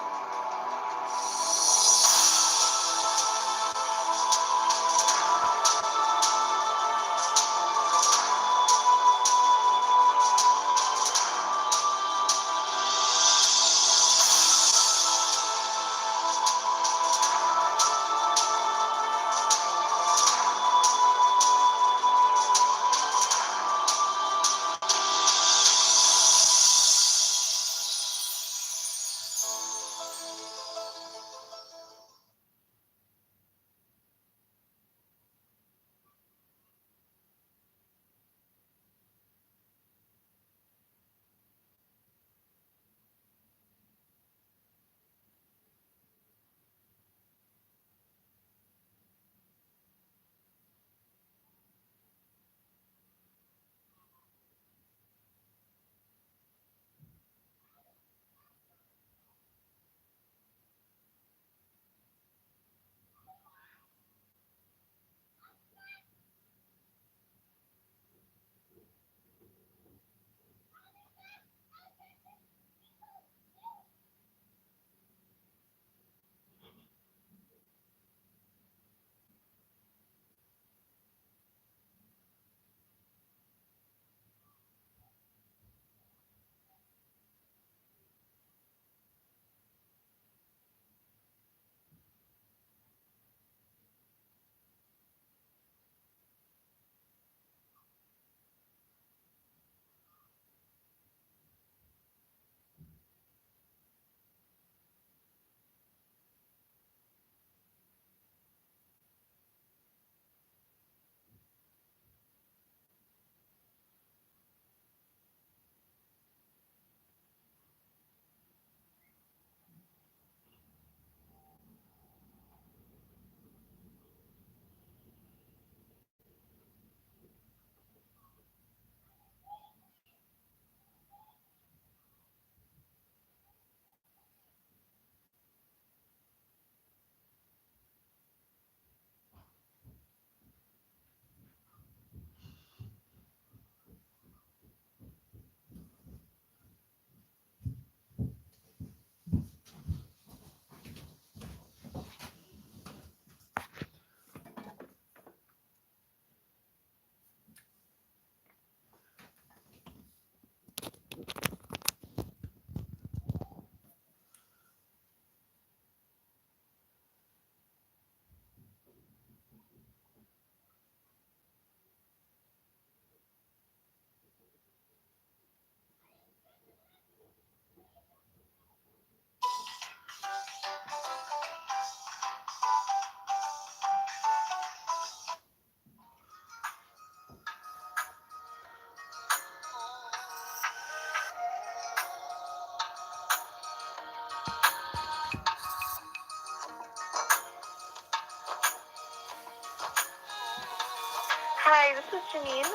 Hi, this is Janine.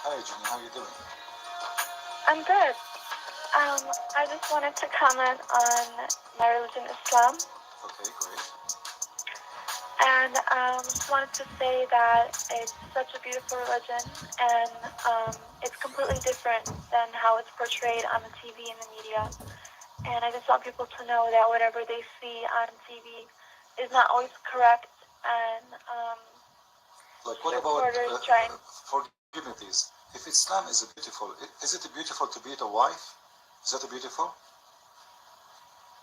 Hi, Jenny. How you doing? I'm good. I just wanted to comment on my religion, Islam, Okay, great. and just wanted to say that it's such a beautiful religion, and it's completely different than how it's portrayed on the TV and the media. And I just want people to know that whatever they see on TV is not always correct, and Like, what the about, reporters trying. forgive me please, if Islam is beautiful, is it beautiful to be a wife? Is that beautiful?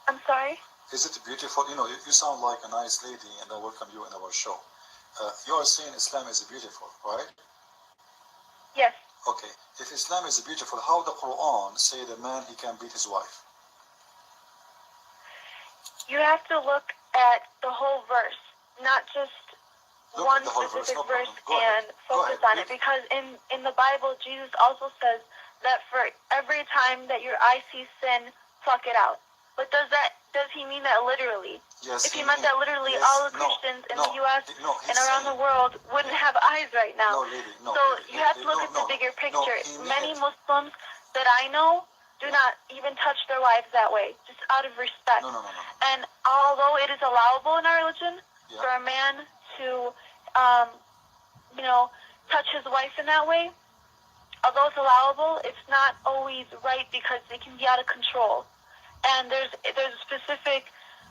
I'm sorry? Is it beautiful? You know, you sound like a nice lady, and I welcome you in our show. You are saying Islam is beautiful, right? Yes. Okay. If Islam is beautiful, how the Quran say the man he can beat his wife? You have to look at the whole verse, not just Look one at the whole verse, specific no verse problem. Go ahead. and Go focus ahead. on it, because in the Bible, Jesus also says that for every time that your eye sees sin, pluck it out. But does he mean that literally? Yes. If he meant that literally, yes, all the Christians in the U.S. and around the world wouldn't have eyes right now. No, lady, no. So you have to look at the bigger picture. Many Muslims that I know do not even touch their wives that way, just out of respect. No. And although it is allowable in our religion for a man to, touch his wife in that way, although it's allowable, it's not always right because it can be out of control. And there's specific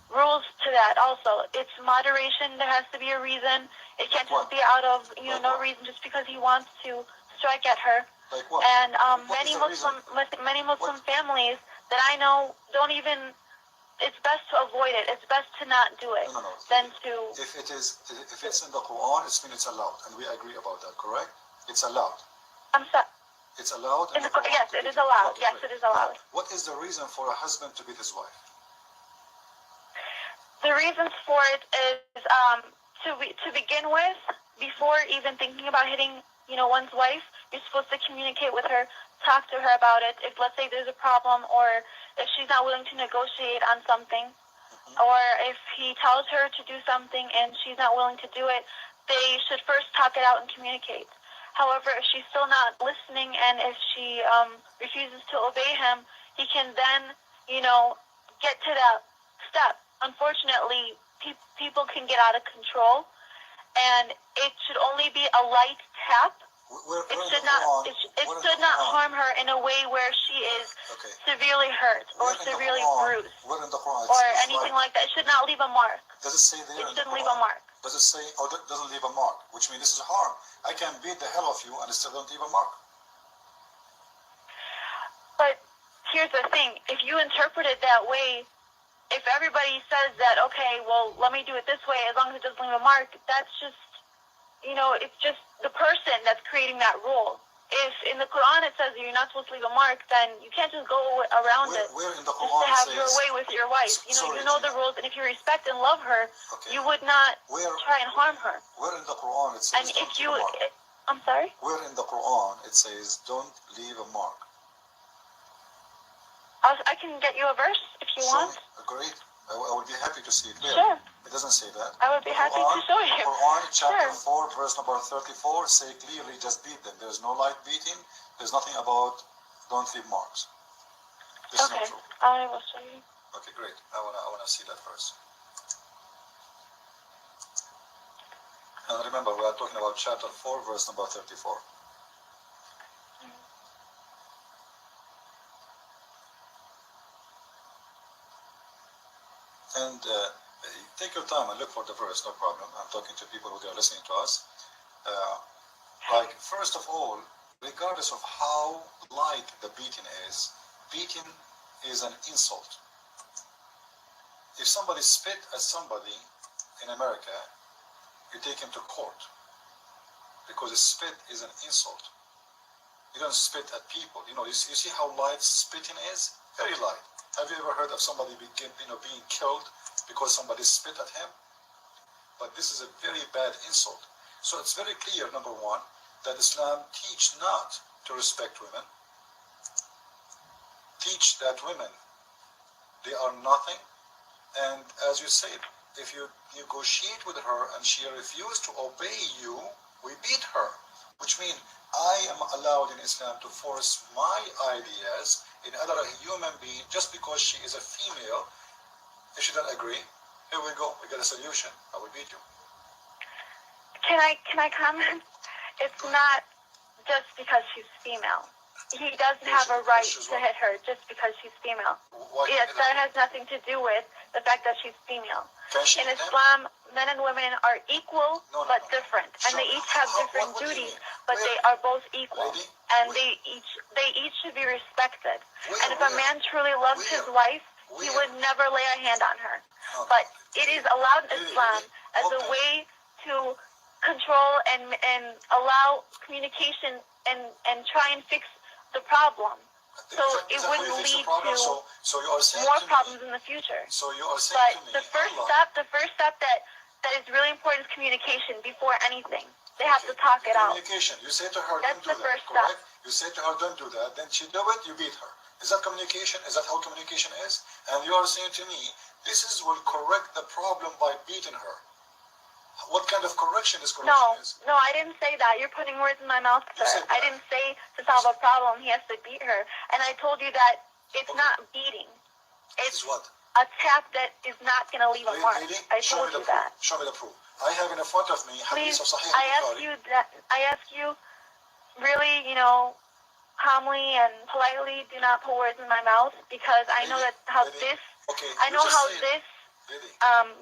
rules to that also. It's moderation. There has to be a reason. It can't just be out of no reason just because he wants to strike at her. Like what? And What many is the reason? Muslim families that I know don't even. It's best to avoid it. It's best to not do it No. than to. If it's in the Quran, it means it's allowed, and we agree about that, correct? It's allowed. I'm sorry. It's allowed in the Quran. Yes, to it is beat your allowed. wife. Yes, it is allowed. Now, what is the reason for a husband to beat his wife? The reasons for it is to begin with, before even thinking about hitting, one's wife, you're supposed to communicate with her, talk to her about it. If, let's say, there's a problem, or if she's not willing to negotiate on something, or if he tells her to do something and she's not willing to do it, they should first talk it out and communicate. However, if she's still not listening and if she refuses to obey him, he can then, get to that step. Unfortunately, people can get out of control, and it should only be a light tap. It should not harm her in a way where she is severely hurt or severely bruised or anything like that. It should not leave a mark. Does it say there? It shouldn't leave a mark. Does it say, doesn't leave a mark, which means this is harm. I can beat the hell of you and it still don't leave a mark. But here's the thing. If you interpret it that way, if everybody says that, okay, well, let me do it this way, as long as it doesn't leave a mark, that's just, it's just the person that's creating that rule. If in the Quran it says you're not supposed to leave a mark, then you can't just go around it where in the just Quran to have says, your way with your wife. Sorry, you know the rules, and if you respect and love her, you would not try and harm her. Where in the Quran it says And don't if leave a mark? I'm sorry? Where in the Quran it says don't leave a mark? I can get you a verse if you want. Great. I would be happy to see it. Where? Sure. It doesn't say that. I would be happy to show you. Quran chapter Sure. 4 verse number 34 say clearly just beat them. There's no light beating. There's nothing about don't leave marks. This is not Okay, true. I will show you. Okay, great. I wanna see that verse. And remember, we are talking about chapter 4 verse number 34. And take your time and look for the verse, no problem. I'm talking to people who are listening to us. First of all, regardless of how light the beating is an insult. If somebody spit at somebody in America, you take him to court because a spit is an insult. You don't spit at people. You see how light spitting is? Very light. Have you ever heard of somebody being killed because somebody spit at him? But this is a very bad insult. So it's very clear, number one, that Islam teach not to respect women. Teach that women, they are nothing. And as you said, if you negotiate with her and she refuses to obey you, we beat her. which means I am allowed in Islam to force my ideas in other human being just because she is a female. If she doesn't agree, here we go. We got a solution. I will beat you. Can I comment? It's not just because she's female. He doesn't have a right to hit her just because she's female. Yes, that has nothing to do with the fact that she's female. In Islam, men and women are equal but different, and they each have different duties, but they are both equal, and they each should be respected. And if a man truly loves his wife, he would never lay a hand on her. But it is allowed in Islam as a way to control and allow communication and try and fix the problem, so it wouldn't lead to more problems in the future. So you are saying but the first step that is really important is communication before anything. They have to talk it out. Communication. You say to her, That's don't do the that, first correct? step. You say to her, don't do that. Then she do it, you beat her. Is that communication? Is that how communication is? And you are saying to me, this will correct the problem by beating her. What kind of correction is correction is? No, I didn't say that. You're putting words in my mouth, sir. I didn't say to solve a problem he has to beat her. And I told you that it's not beating. It's what? A tap that is not going to leave a mark. I told you that. Show me the proof. I have in front of me Please, hadith of Sahih I ask you really, calmly and politely, do not put words in my mouth, because I know that this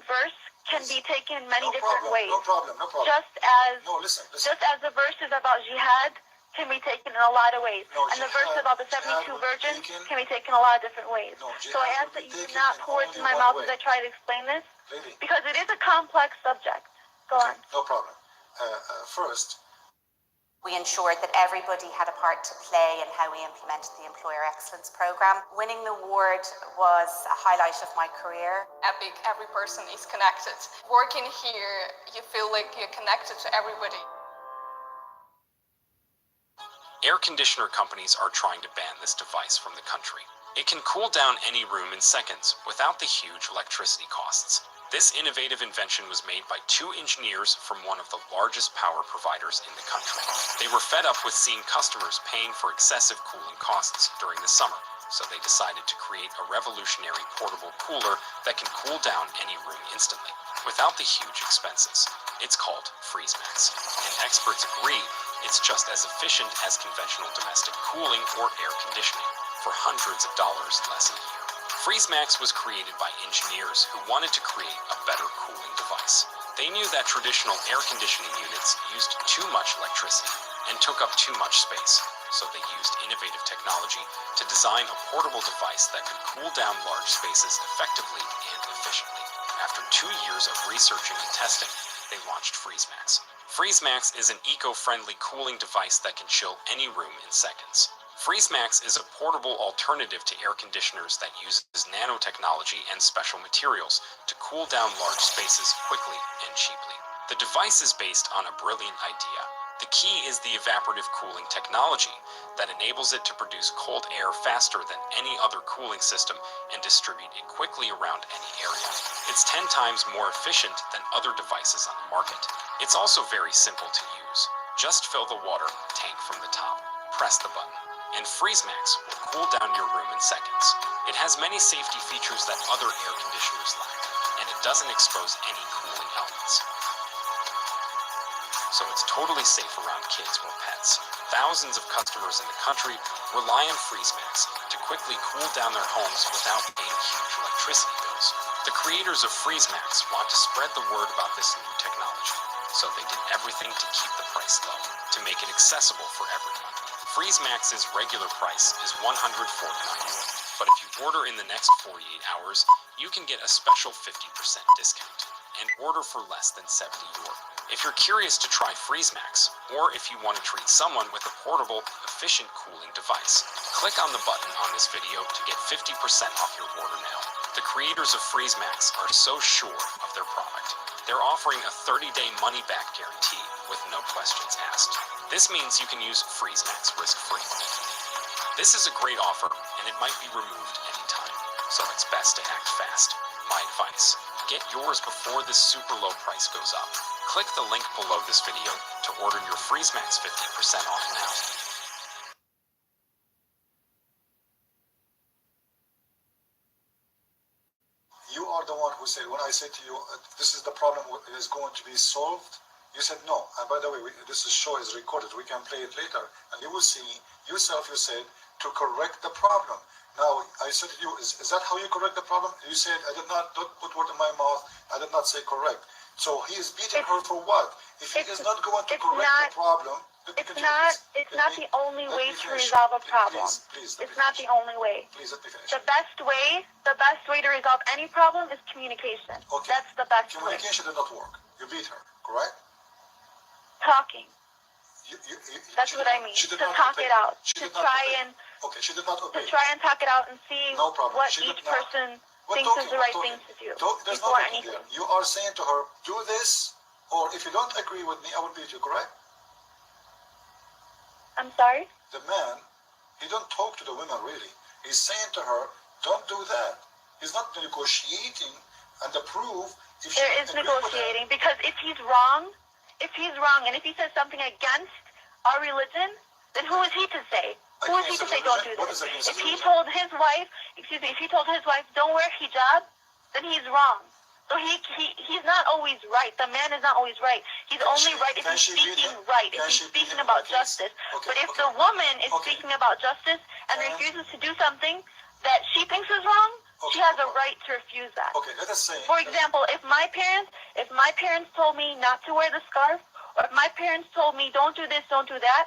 verse can be taken many different ways. No problem. Just as listen. Just as the verses about jihad can be taken in a lot of ways, and the verse about the 72 virgins can be taken a lot of different ways. So I ask that you do not put words in my mouth as I try to explain this, because it is a complex subject. Go on. No problem. First, we ensured that everybody had a part to play in how we implemented the Employer Excellence Programme. Winning the award was a highlight of my career. Epic, every person is connected. Working here, you feel like you're connected to everybody. Air conditioner companies are trying to ban this device from the country. It can cool down any room in seconds without the huge electricity costs. This innovative invention was made by two engineers from one of the largest power providers in the country. They were fed up with seeing customers paying for excessive cooling costs during the summer, so they decided to create a revolutionary portable cooler that can cool down any room instantly, without the huge expenses. It's called FreezeMax, and experts agree it's just as efficient as conventional domestic cooling or air conditioning, for hundreds of dollars less a year. FreezeMax was created by engineers who wanted to create a better cooling device. They knew that traditional air conditioning units used too much electricity and took up too much space, so they used innovative technology to design a portable device that could cool down large spaces effectively and efficiently. After 2 years of researching and testing, they launched FreezeMax. FreezeMax is an eco-friendly cooling device that can chill any room in seconds. FreezeMax is a portable alternative to air conditioners that uses nanotechnology and special materials to cool down large spaces quickly and cheaply. The device is based on a brilliant idea. The key is the evaporative cooling technology that enables it to produce cold air faster than any other cooling system and distribute it quickly around any area. It's 10 times more efficient than other devices on the market. It's also very simple to use. Just fill the water tank from the top, press the button, and FreezeMax will cool down your room in seconds. It has many safety features that other air conditioners lack, and it doesn't expose any cooling elements. So it's totally safe around kids or pets. Thousands of customers in the country rely on FreezeMax to quickly cool down their homes without paying huge electricity bills. The creators of FreezeMax want to spread the word about this new technology, so they did everything to keep the price low, to make it accessible for everyone. FreezeMax's regular price is $149, but if you order in the next 48 hours, you can get a special 50% discount and order for less than €70. If you're curious to try FreezeMax, or if you want to treat someone with a portable, efficient cooling device, click on the button on this video to get 50% off your order now. The creators of FreezeMax are so sure of their product. They're offering a 30-day money-back guarantee with no questions asked. This means you can use FreezeMax risk-free. This is a great offer, and it might be removed anytime, so it's best to act fast. My advice: get yours before this super low price goes up. Click the link below this video to order your Freeze Max 50% off now. You are the one who said, when I said to you, this is the problem, it is going to be solved, you said no. And by the way, this show is recorded, we can play it later. And you will see, yourself, you said, to correct the problem. Now, I said to you, is that how you correct the problem? You said, I did not put word in my mouth, I did not say correct. So he is beating her for what? If he is not going to correct the problem, it's not the only way to resolve a problem. Please, it's not the only way. Please let me finish. The best way to resolve any problem is communication. Okay. That's the best way. Communication did not work. You beat her, correct? Talking. That's what I mean. To talk it out. She To did not try obey. and Okay, she did not obey. to try and talk it out and see No problem. what She each did not. person What thinks talking? is the right What thing to do There's before nothing anything. there. You are saying to her, do this, or if you don't agree with me, I will beat you, correct? I'm sorry? The man, he don't talk to the women really. He's saying to her, don't do that. He's not negotiating and the proof if There is negotiating, because if he's wrong, and if he says something against our religion, then who is he to say? Who is he to say don't do this? If he told his wife, don't wear hijab, then he's wrong. So he's not always right. The man is not always right. He's only right if he's speaking right, if he's speaking about justice. But if the woman is speaking about justice and refuses to do something that she thinks is wrong, she has a right to refuse that. Okay, let us say. For example, if my parents told me not to wear the scarf, or if my parents told me don't do this, don't do that,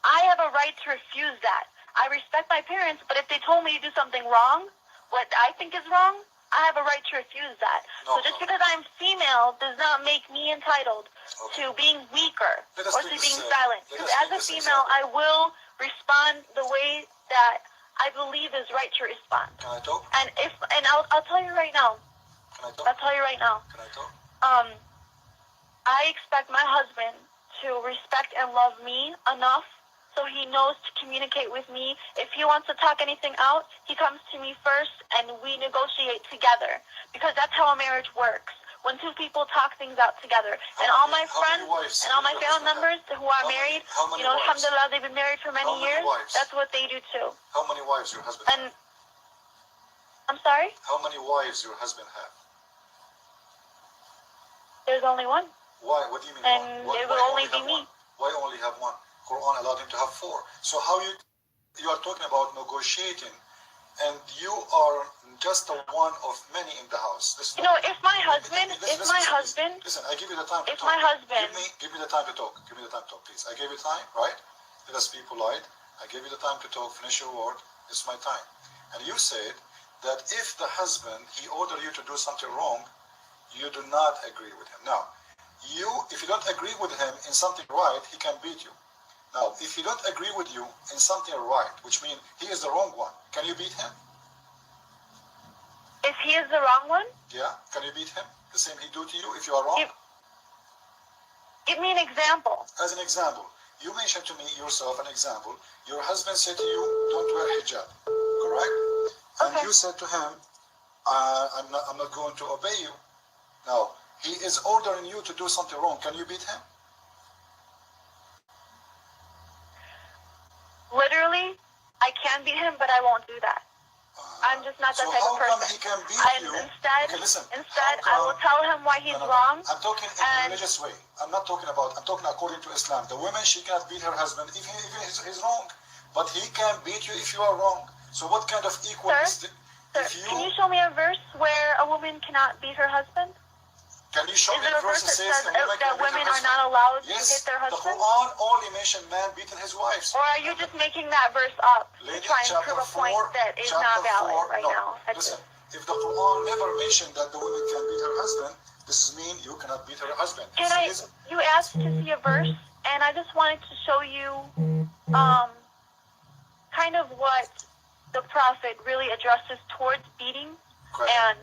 I have a right to refuse that. I respect my parents, but if they told me to do something wrong, what I think is wrong, I have a right to refuse that. So just because I'm female does not make me entitled to being weaker or to being silent. Because as a female, I will respond the way that I believe is right to respond. Can I talk? And I'll tell you right now. Can I talk? I'll tell you right now. Can I talk? I expect my husband to respect and love me enough so he knows to communicate with me. If he wants to talk anything out, he comes to me first and we negotiate together. Because that's how a marriage works. When two people talk things out together. And all my friends and all my family members who are married, alhamdulillah, they've been married for many years. That's what they do too. How many wives your husband have? I'm sorry? How many wives your husband have? There's only one. Why? What do you mean? And why? it will only be me. Why only have one? Quran allowed him to have 4. So how you are talking about negotiating, and you are just one of many in the house. If my husband, listen, I give you the time to talk. If my husband, give me the time to talk. Give me the time to talk, please. I gave you time, right? Let us be polite. I gave you the time to talk. Finish your word. It's my time. And you said that if the husband he ordered you to do something wrong, you do not agree with him. Now, if you don't agree with him in something right, he can beat you. Now, if he don't agree with you in something right, which means he is the wrong one, can you beat him? If he is the wrong one? Yeah, can you beat him? The same he do to you if you are wrong? Give me an example. As an example, you mentioned to me yourself an example. Your husband said to you, don't wear hijab, correct? And you said to him, I'm not going to obey you. Now, he is ordering you to do something wrong. Can you beat him? Literally, I can beat him, but I won't do that. I'm just not that type of person. How come he can beat you? Instead, I will tell him why he's wrong. I'm talking in a religious way. I'm talking according to Islam. The woman, she cannot beat her husband if he's wrong. But he can beat you if you are wrong. So what kind of equal is it? Sir, can you show me a verse where a woman cannot beat her husband? Can you show me a verse that says that women are not allowed to hit their husbands? The Quran only mentioned man beating his wives. Or are you just making that verse up to try and prove a point that is not valid right now? Listen, if the Quran never mentioned that the woman can beat her husband, this means you cannot beat her husband. You asked to see a verse, and I just wanted to show you kind of what the Prophet really addresses towards beating. Correct. And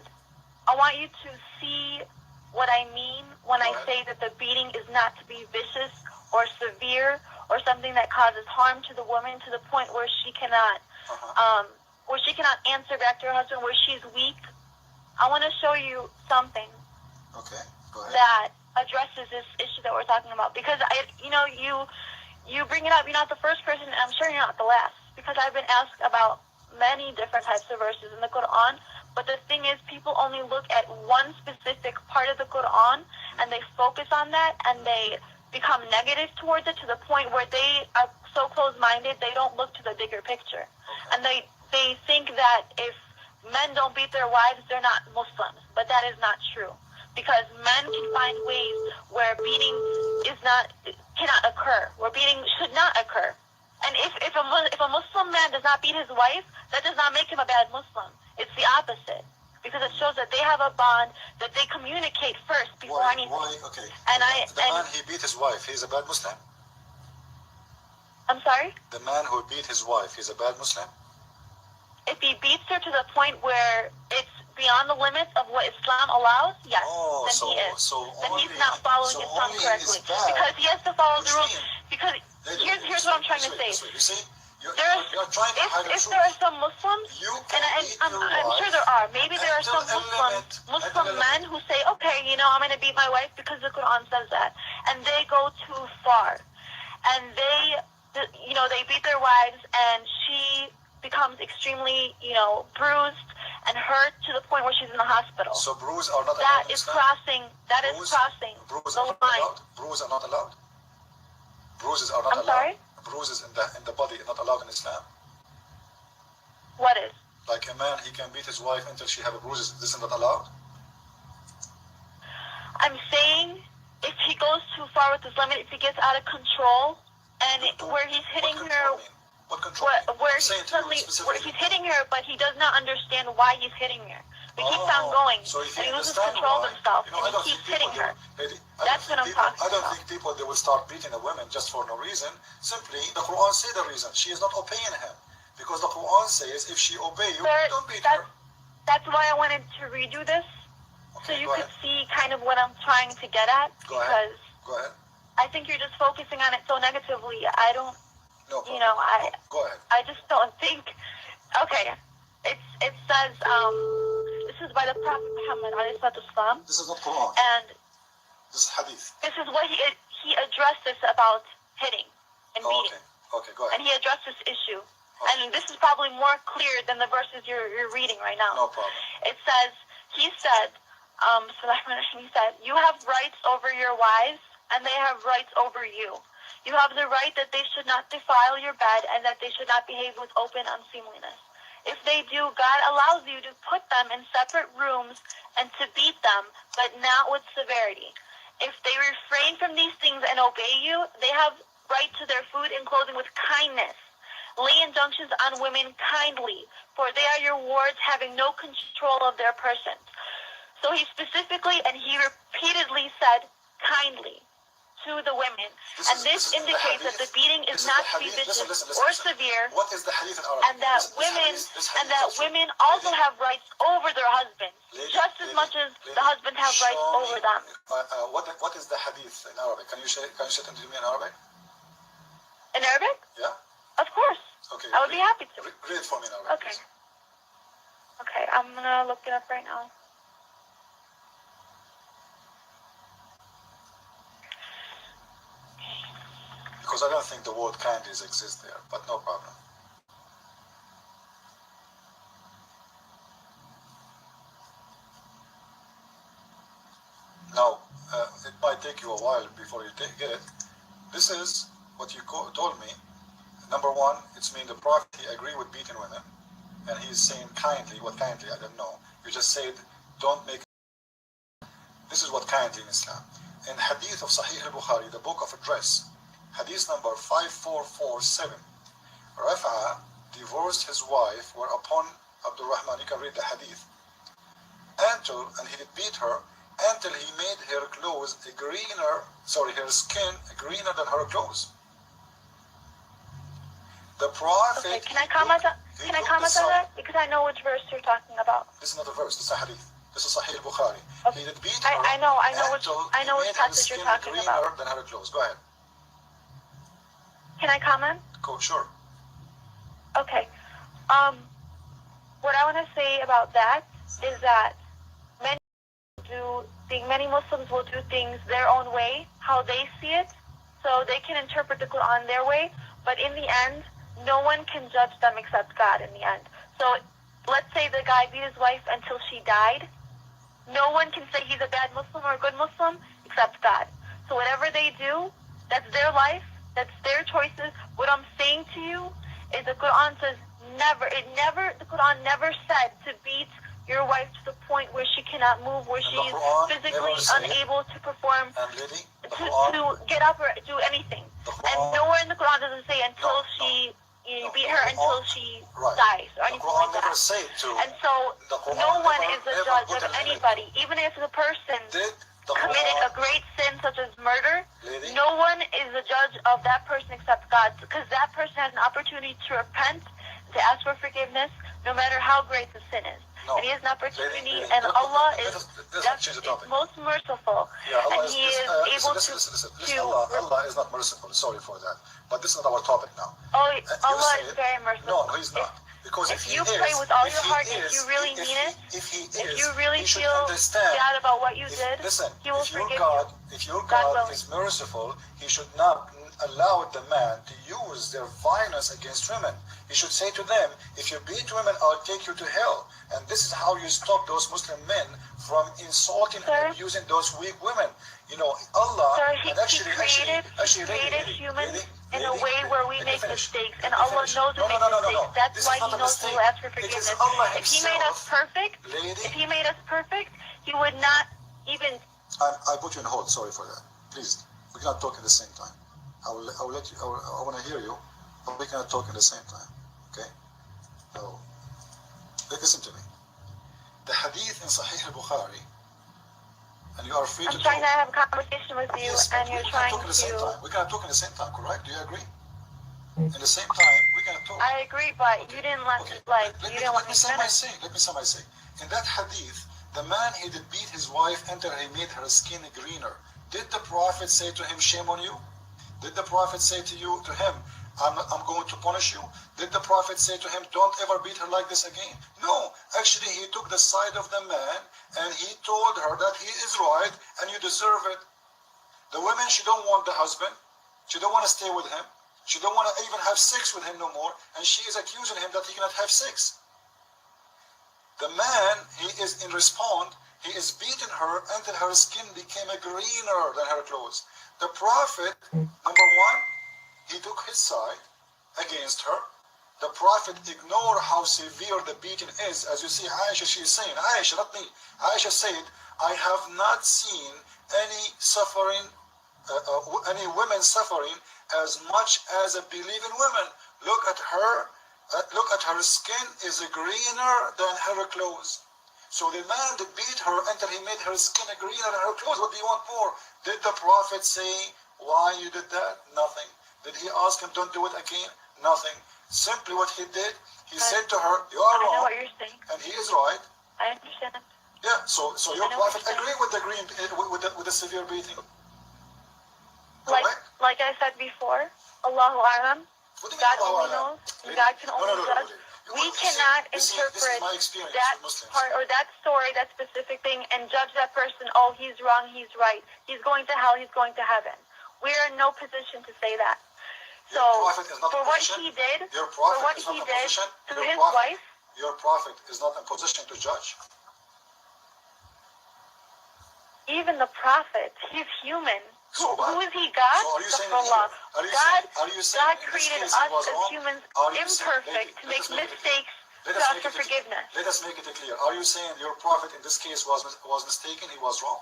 I want you to see what I mean when I say that the beating is not to be vicious or severe or something that causes harm to the woman to the point where she cannot answer back to her husband, where she's weak. I want to show you something Okay, go ahead. that addresses this issue that we're talking about, because you bring it up. You're not the first person, and I'm sure you're not the last, because I've been asked about many different types of verses in the Quran. But the thing is, people only look at one specific part of the Quran, and they focus on that, and they become negative towards it to the point where they are so close-minded, they don't look to the bigger picture. And they think that if men don't beat their wives, they're not Muslims. But that is not true. Because men can find ways where beating cannot occur, where beating should not occur. And if a Muslim man does not beat his wife, that does not make him a bad Muslim. It's the opposite. Because it shows that they have a bond, that they communicate first before anything. Okay. And the man he beat his wife, he's a bad Muslim? I'm sorry? The man who beat his wife, he's a bad Muslim? If he beats her to the point where it's beyond the limits of what Islam allows, yes, then he is. Then he's not following Islam correctly. Because he has to follow the rules. Because here's what I'm trying to say. You see? You're trying to hide the if truth. there are some Muslims, and I'm sure there are, maybe there are some Muslim men who say, okay, I'm going to beat my wife because the Quran says that. And they go too far. And they beat their wives, and she becomes extremely, bruised and hurt to the point where she's in the hospital. So bruises are not allowed? That is crossing Bruises the line. Bruises are not allowed? Bruises are not allowed? I'm sorry? Bruises in the body are not allowed in Islam? What is? Like a man, he can beat his wife until she have a bruises. This is not allowed? I'm saying if he goes too far with his limit, if he gets out of control, and where he's hitting her, what control? where he's hitting her, but he does not understand why he's hitting her. He keeps on going, and he loses control of himself, and he keeps hitting her. That's what I'm talking about. I don't think people, they will start beating a woman just for no reason. Simply, the Quran says the reason. She is not obeying him. Because the Quran says, if she obey you, don't beat her. That's why I wanted to redo this, so you could see kind of what I'm trying to get at. Go ahead. I think you're just focusing on it so negatively. I don't, no problem. Go ahead. I just don't think, okay, it says, this is by the Prophet Muhammad, alayhi salatu wasalam. This is not Quran. And this is hadith. This is what he addressed this about hitting and beating. Okay, go ahead. And he addressed this issue. And this is probably more clear than the verses you're reading right now. No problem. It says, he said, you have rights over your wives, and they have rights over you. You have the right that they should not defile your bed, and that they should not behave with open unseemliness. If they do, God allows you to put them in separate rooms and to beat them, but not with severity. If they refrain from these things and obey you, they have right to their food and clothing with kindness. Lay injunctions on women kindly, for they are your wards, having no control of their persons. So he specifically and he repeatedly said kindly to the women. This indicates that the beating is not to be vicious or severe. What is the hadith in Arabic? And that women also have rights over their husbands, just as much as the husbands have rights over them. What is the hadith in Arabic? Can you say it to me in Arabic? In Arabic? Yeah. Of course. Okay. I would be happy to. Read it for me in Arabic. Okay. Okay, I'm gonna look it up right now. Because I don't think the word kindness exists there, but no problem. Now, it might take you a while before you get it. This is what you told me. Number one, it's mean the Prophet, he agreed with beating women. And he's saying kindly. What kindly? I don't know. You just said, don't make. This is what kindly in Islam. In Hadith of Sahih al-Bukhari, the book of address, Hadith number 5447, Rafa divorced his wife, whereupon Abdul Rahman, you can read the Hadith, and he did beat her until he made her clothes her skin greener than her clothes. The Prophet. Okay, can I comment on that? Because I know which verse you're talking about. This is not a verse. This is a hadith. This is Sahih al-Bukhari. Okay. He did beat her. I know which passage you're talking about. Than her clothes. Go ahead. Can I comment? Go, sure. Okay. What I want to say about that is that men do many Muslims will do things their own way, how they see it, so they can interpret the Quran their way, but in the end, no one can judge them except God in the end. So let's say the guy beat his wife until she died. No one can say he's a bad Muslim or a good Muslim except God. So whatever they do, that's their life, that's their choices. What I'm saying to you is the Quran says the Quran never said to beat your wife to the point where she cannot move, where she's physically unable to perform, to get up or do anything. And nowhere in the Quran does it say until you beat her until she dies or anything like that. And so no one is the judge of anybody, even if the person committed a great sin such as murder. No one is the judge of that person except God, because that person has an opportunity to repent, to ask for forgiveness, no matter how great the sin is. And he has an opportunity, and Allah is most merciful, and He is able to. Allah is not merciful. Sorry for that, but this is not our topic now. Oh, Allah is very merciful. No, He's not. Because if you pray with all your heart, if you really mean it, if you really feel bad about what you did, He will forgive you. If your God is merciful, He should not allow the man to use their violence against women. He should say to them, if you beat women, I'll take you to hell. And this is how you stop those Muslim men from insulting and abusing those weak women. You know, Allah, He created humans in a way where we make mistakes, and Allah knows we make mistakes. That's why He knows we will ask for forgiveness. If He made us perfect, He would not even. I put you on hold. Sorry for that. Please, we cannot talk at the same time. I will let you. I want to hear you, but we cannot talk at the same time. Okay? So, listen to me. The hadith in Sahih al-Bukhari, and you are free to talk. I'm trying to have a conversation with you, and you're trying to. We cannot talk at the same time, correct? Do you agree? At the same time, we cannot talk. I agree, but you didn't let me Let me say my say. In that hadith, the man he did beat his wife until he made her skin greener. Did the Prophet say to him, shame on you? Did the Prophet say to him, I'm going to punish you? Did the Prophet say to him, don't ever beat her like this again? No, actually he took the side of the man and he told her that he is right and you deserve it. The woman, she don't want the husband. She don't want to stay with him. She don't want to even have sex with him no more. And she is accusing him that he cannot have sex. The man, he is in response, he is beating her until her skin became greener than her clothes. The Prophet, number one, he took his side against her. The Prophet ignored how severe the beating is. As you see, Aisha, she is saying, Aisha, not me. Aisha said, I have not seen any suffering, any women suffering as much as a believing woman. Look at her skin is greener than her clothes. So the man that beat her until he made her skin greener than her clothes, what do you want more? Did the Prophet say why you did that? Nothing. Did he ask him, don't do it again? Nothing. Simply what he did, he said to her, you are wrong, I know what you're saying. And he is right. I understand. Yeah, so your Prophet agreed with the severe beating. Like I said before, Allahu A'lam, God only knows, and God can only judge. We cannot interpret that part or that story, that specific thing, and judge that person, oh, he's wrong, he's right. He's going to hell, he's going to heaven. We are in no position to say that. So, for what he did to his wife, your Prophet is not in position to judge. Even the Prophet, he's human. Who is he, God? God created us as humans imperfect to make mistakes to ask for forgiveness. Let us make it clear. Are you saying your Prophet in this case was mistaken, he was wrong?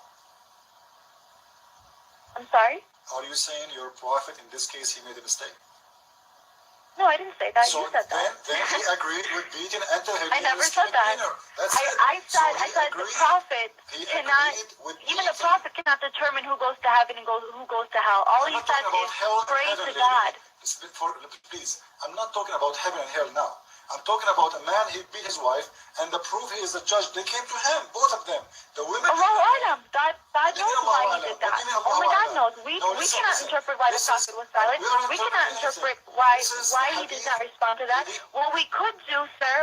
I'm sorry? Are you saying your Prophet in this case he made a mistake? No, I didn't say that. You said that. Then he agreed with beating until he I never said that. I said the Prophet cannot, even the Prophet cannot determine who goes to heaven and who goes to hell. All he said is pray to God. Please, I'm not talking about heaven and hell now. I'm talking about a man, he beat his wife, and the proof he is the judge. They came to him, both of them. The women. Allah Alam. God knows why he did that. Only God knows. We cannot interpret why the Prophet was silent. We cannot interpret why he did not respond to that. What we could do, sir,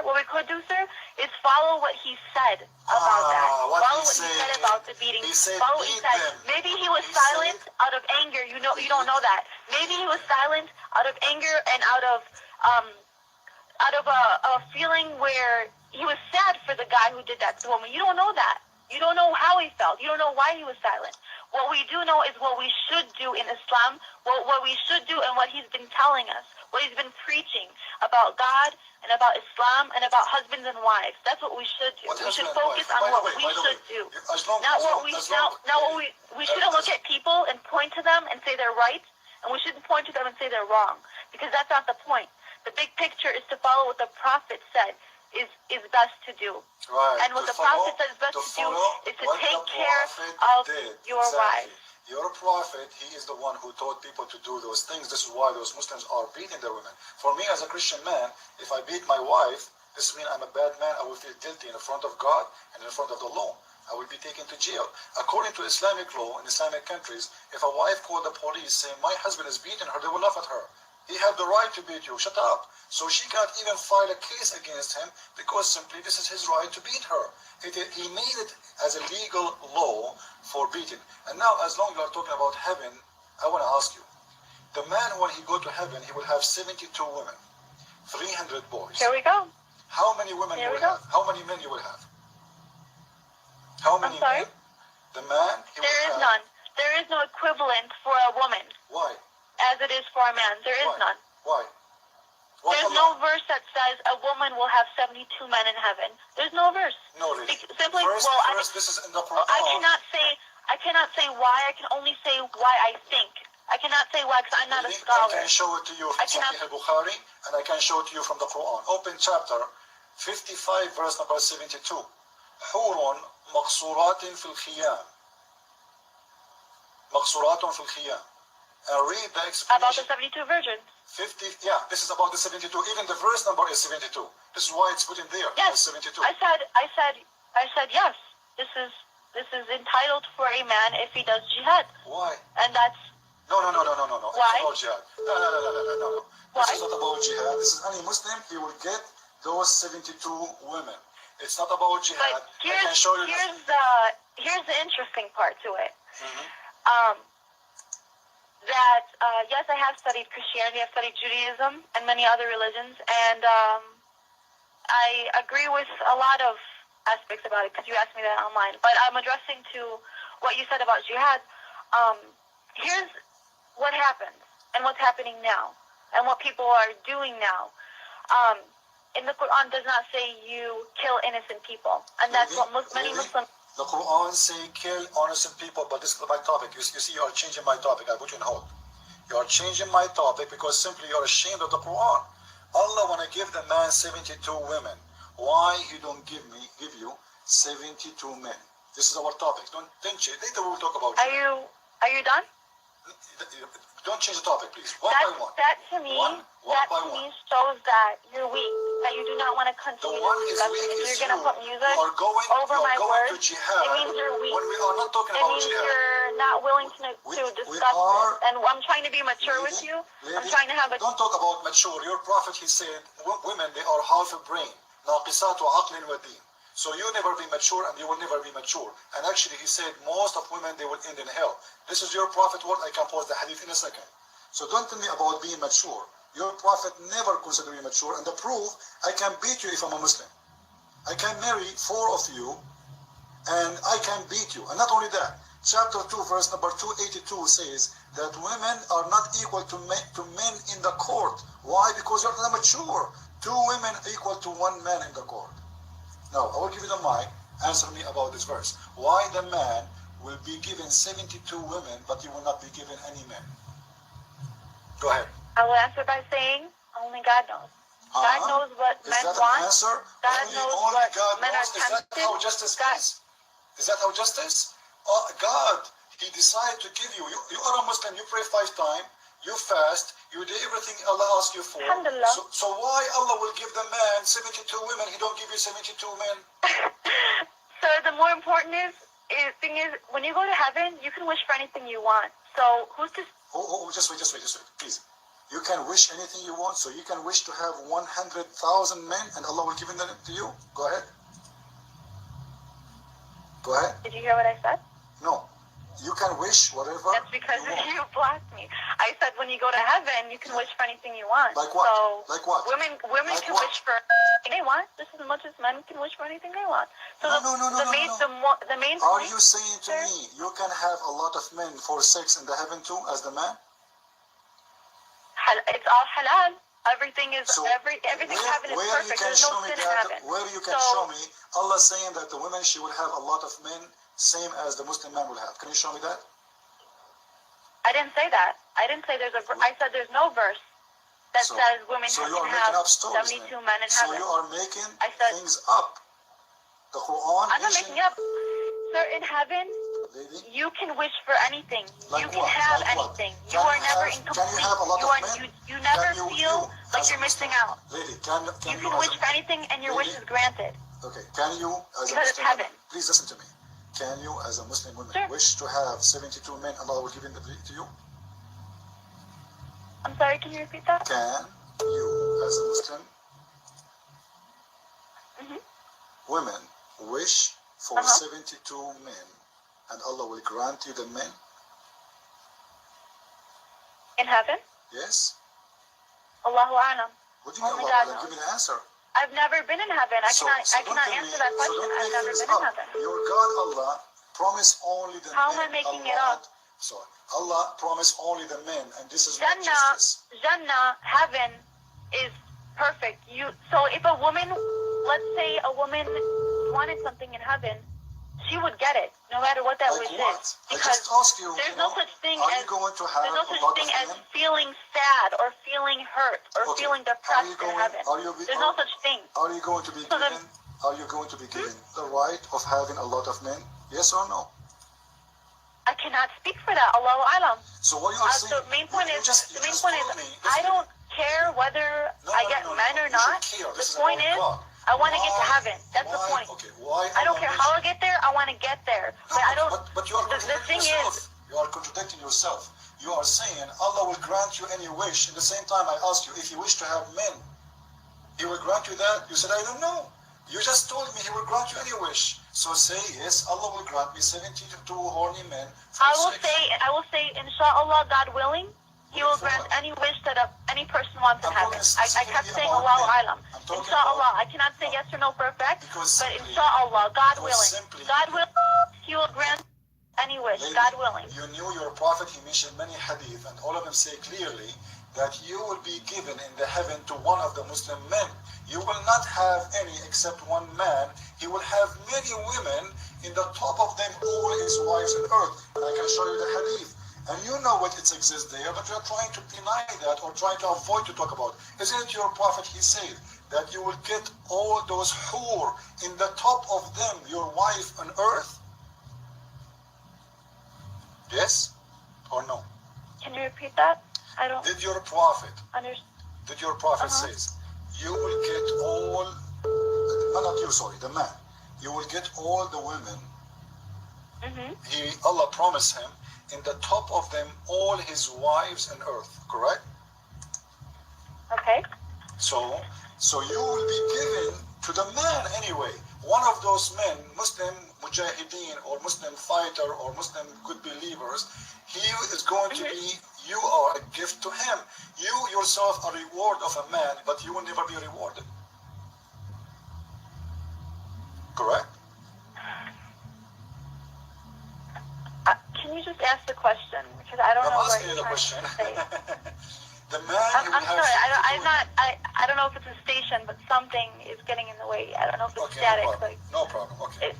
is follow what he said about that. Follow what he said about the beating. Follow what he said. Maybe he was silent out of anger. You don't know that. Maybe he was silent out of anger and out of a feeling where he was sad for the guy who did that to the woman. You don't know that. You don't know how he felt. You don't know why he was silent. What we do know is what we should do in Islam, what we should do and what he's been telling us, what he's been preaching about God and about Islam and about husbands and wives. That's what we should do. We should focus on what we should do. We shouldn't look at people and point to them and say they're right, and we shouldn't point to them and say they're wrong, because that's not the point. The big picture is to follow what the Prophet said is best to do. Right. And what the Prophet says best to do is to take care of your wives. Your prophet, he is the one who taught people to do those things. This is why those Muslims are beating their women. For me as a Christian man, if I beat my wife, this means I'm a bad man. I will feel guilty in front of God and in front of the law. I will be taken to jail. According to Islamic law in Islamic countries, if a wife called the police saying, my husband is beating her, they will laugh at her. He had the right to beat you. Shut up. So she can't even file a case against him because simply this is his right to beat her. He made it as a legal law for beating. And now, as long as you are talking about heaven, I want to ask you. The man, when he go to heaven, he will have 72 women, 300 boys. Here we go. How many women you will have? How many men you will have? How many men? The man, there is none. There is no equivalent for a woman. Why? As it is for a man. There is none. Why? There's no verse that says a woman will have 72 men in heaven. There's no verse. No, really. Simply, first, this is in the Quran. I cannot say why. I can only say why I think. I cannot say why because I'm not a scholar. I can show it to you from Sahih al-Bukhari, and I can show it to you from the Quran. Open chapter 55, verse number 72. حور مقصورات في الخيام. مقصورات في الخيام. And read the explanation. About the 72 virgins. 50, yeah, this is about the 72. Even the verse number is 72. This is why it's put in there. Yes, 72. I said yes. This is entitled for a man if he does jihad. Why? And that's No. Why? It's about jihad. No. Why? This is not about jihad. This is any Muslim. He will get those 72 women. It's not about jihad. But here's the interesting part to it. Mm-hmm. Yes, I have studied Christianity, I've studied Judaism and many other religions, and I agree with a lot of aspects about it because you asked me that online. But I'm addressing to what you said about jihad. Here's what happened and what's happening now and what people are doing now. In the Quran does not say you kill innocent people, and that's what many Muslims. The Quran say kill innocent people, but this is my topic. You see, you are changing my topic. I put you on hold. You are changing my topic because simply you are ashamed of the Quran. Allah want to give the man 72 women. Why he don't give you 72 men? This is our topic. Don't change. Later we'll talk about it. Are you done? Don't change the topic, please. One by one. That to me shows that you're weak, that you do not want to continue discussing. If you're going to put music over my words, it means you're weak. When we are not talking it about means jihad. you're not willing to discuss this. And I'm trying to be mature with you. I'm trying to have a... Don't talk about mature. Your prophet, he said, women, they are half a brain. ناقصات عقل ودين. So you never be mature and you will never be mature. And actually he said most of women, they will end in hell. This is your prophet word. I can post the hadith in a second. So don't tell me about being mature. Your prophet never considered you mature. And the proof, I can beat you if I'm a Muslim. I can marry 4 of you and I can beat you. And not only that, chapter 2 verse number 282 says that women are not equal to men in the court. Why? Because you're not mature. 2 women equal to 1 man in the court. Now, I will give you the mic. Answer me about this verse. Why the man will be given 72 women, but he will not be given any men? Go ahead. I will answer by saying, only God knows. God knows what men want. Answer? God knows what men are tempted. Is that how justice is? Is that how justice? God, he decided to give you. You are a Muslim, you pray 5 times. you fast, you do everything Allah asks you for. Alhamdulillah. So why Allah will give the man 72 women, He don't give you 72 men? So the more important thing is, when you go to heaven, you can wish for anything you want. So who's to... Just wait, please. You can wish anything you want, so you can wish to have 100,000 men and Allah will give them to you. Go ahead. Go ahead. Did you hear what I said? No. You can wish whatever. That's because you blocked me. I said when you go to heaven, you can wish for anything you want. Like what? So like what? Women like can what? wish for anything they want, just as much as men can wish for anything they want. So the main Are point, you saying to me you can have a lot of men for sex in the heaven too as the man? It's all halal. Everything is So everything in heaven is perfect. There's no sin in heaven. Where you can show me Allah saying that the women she will have a lot of men, same as the Muslim man will have. Can you show me that? I didn't say that. I didn't say there's a. I said there's no verse that says women so can you are have making up stories, 72 men in So heaven. you are making I said, things up. The Quran. I'm not making up. Sir, in heaven, lady, you can wish for anything. Like you can what? have Like what? anything. Can You are you never have- incomplete. can you have a lot of men? You never Can feel like as you're a missing Muslim- out. Lady, can You you can wish for anything and your wish Lady? is granted. Okay, can you as a Because it's Muslim heaven. woman, please listen to me. Can you as a Muslim woman Sure. wish to have 72 men and Allah will give them to you? I'm sorry, can you repeat that? Can you as a Muslim women wish for 72 men and Allah will grant you the men? In heaven? Yes? Allahu A'lam. What do you mean Only Allah God will give me knows. the answer? I've never been in heaven. I So cannot don't tell answer me- that so question. don't I've make never things been in up. heaven. Your God Allah promised only the How am men. I making it Allah, up? Sorry. Allah promised only the men and this is not Jannah, justice. Jannah, heaven is perfect. So if a woman, let's say a woman wanted something in heaven, she would get it, no matter what that Like wish what? is. I Because just asked you, there's you no know, such thing are as you going to have there's no a such lot thing of as men? feeling sad or feeling hurt or Okay. feeling Are depressed you in going, heaven. are you, There's no such thing. Are you going to be So given? Are you going to be given the right of having a lot of men? Yes or no? I cannot speak for that. Allahu A'lam. So what you are saying? The main point you is, just the main told point is, me. I don't care whether I get men or You not. should care. The This is point about is, God. I want to get to Why- heaven. That's the why- point. Okay, why I don't Allah care makes- how I get there. I want to get there. No, But I don't. But you are The contradicting thing yourself. is, You are contradicting yourself. You are saying Allah will grant you any wish. At the same time, I asked you if you wish to have men, He will grant you that. You said I don't know. You just told me He will grant you any wish. So say yes. Allah will grant me 72 horny men. For I will sex. say, inshallah, God willing, He will For grant what? any wish that any person wants in I'm heaven. talking I kept specifically saying about Allahu men. A'lam. I'm talking Inshallah, about- I cannot say yes or no for a fact, Because but simply- inshallah, God because willing, simply- God willing, He will grant any wish. Lady, God willing. You knew your prophet, he mentioned many hadith, and all of them say clearly that you will be given in the heaven to one of the Muslim men. You will not have any except one man. He will have many women, in the top of them all his wives on earth. And I can show you the hadith. And you know what it exists there, but you are trying to deny that or trying to avoid to talk about. Isn't it your prophet, he said, that you will get all those hur in the top of them, your wife on earth? Yes or no? Can you repeat that? I don't Did your prophet understand. says you will get all, not you, sorry, the man, you will get all the women. Allah promised him in the top of them all his wives on earth, correct? Okay. So you will be given to the man anyway. One of those men, Muslim mujahideen or Muslim fighter or Muslim good believers, he is going to be, you are a gift to him. You yourself are a reward of a man, but you will never be rewarded. Correct? Can you just ask the question? Because I don't know I'm what asking you you're the trying question. to say. The man I'm will have sorry. something to do. I don't know if it's a station, but something is getting in the way. I don't know if it's Okay, static. no problem. Okay.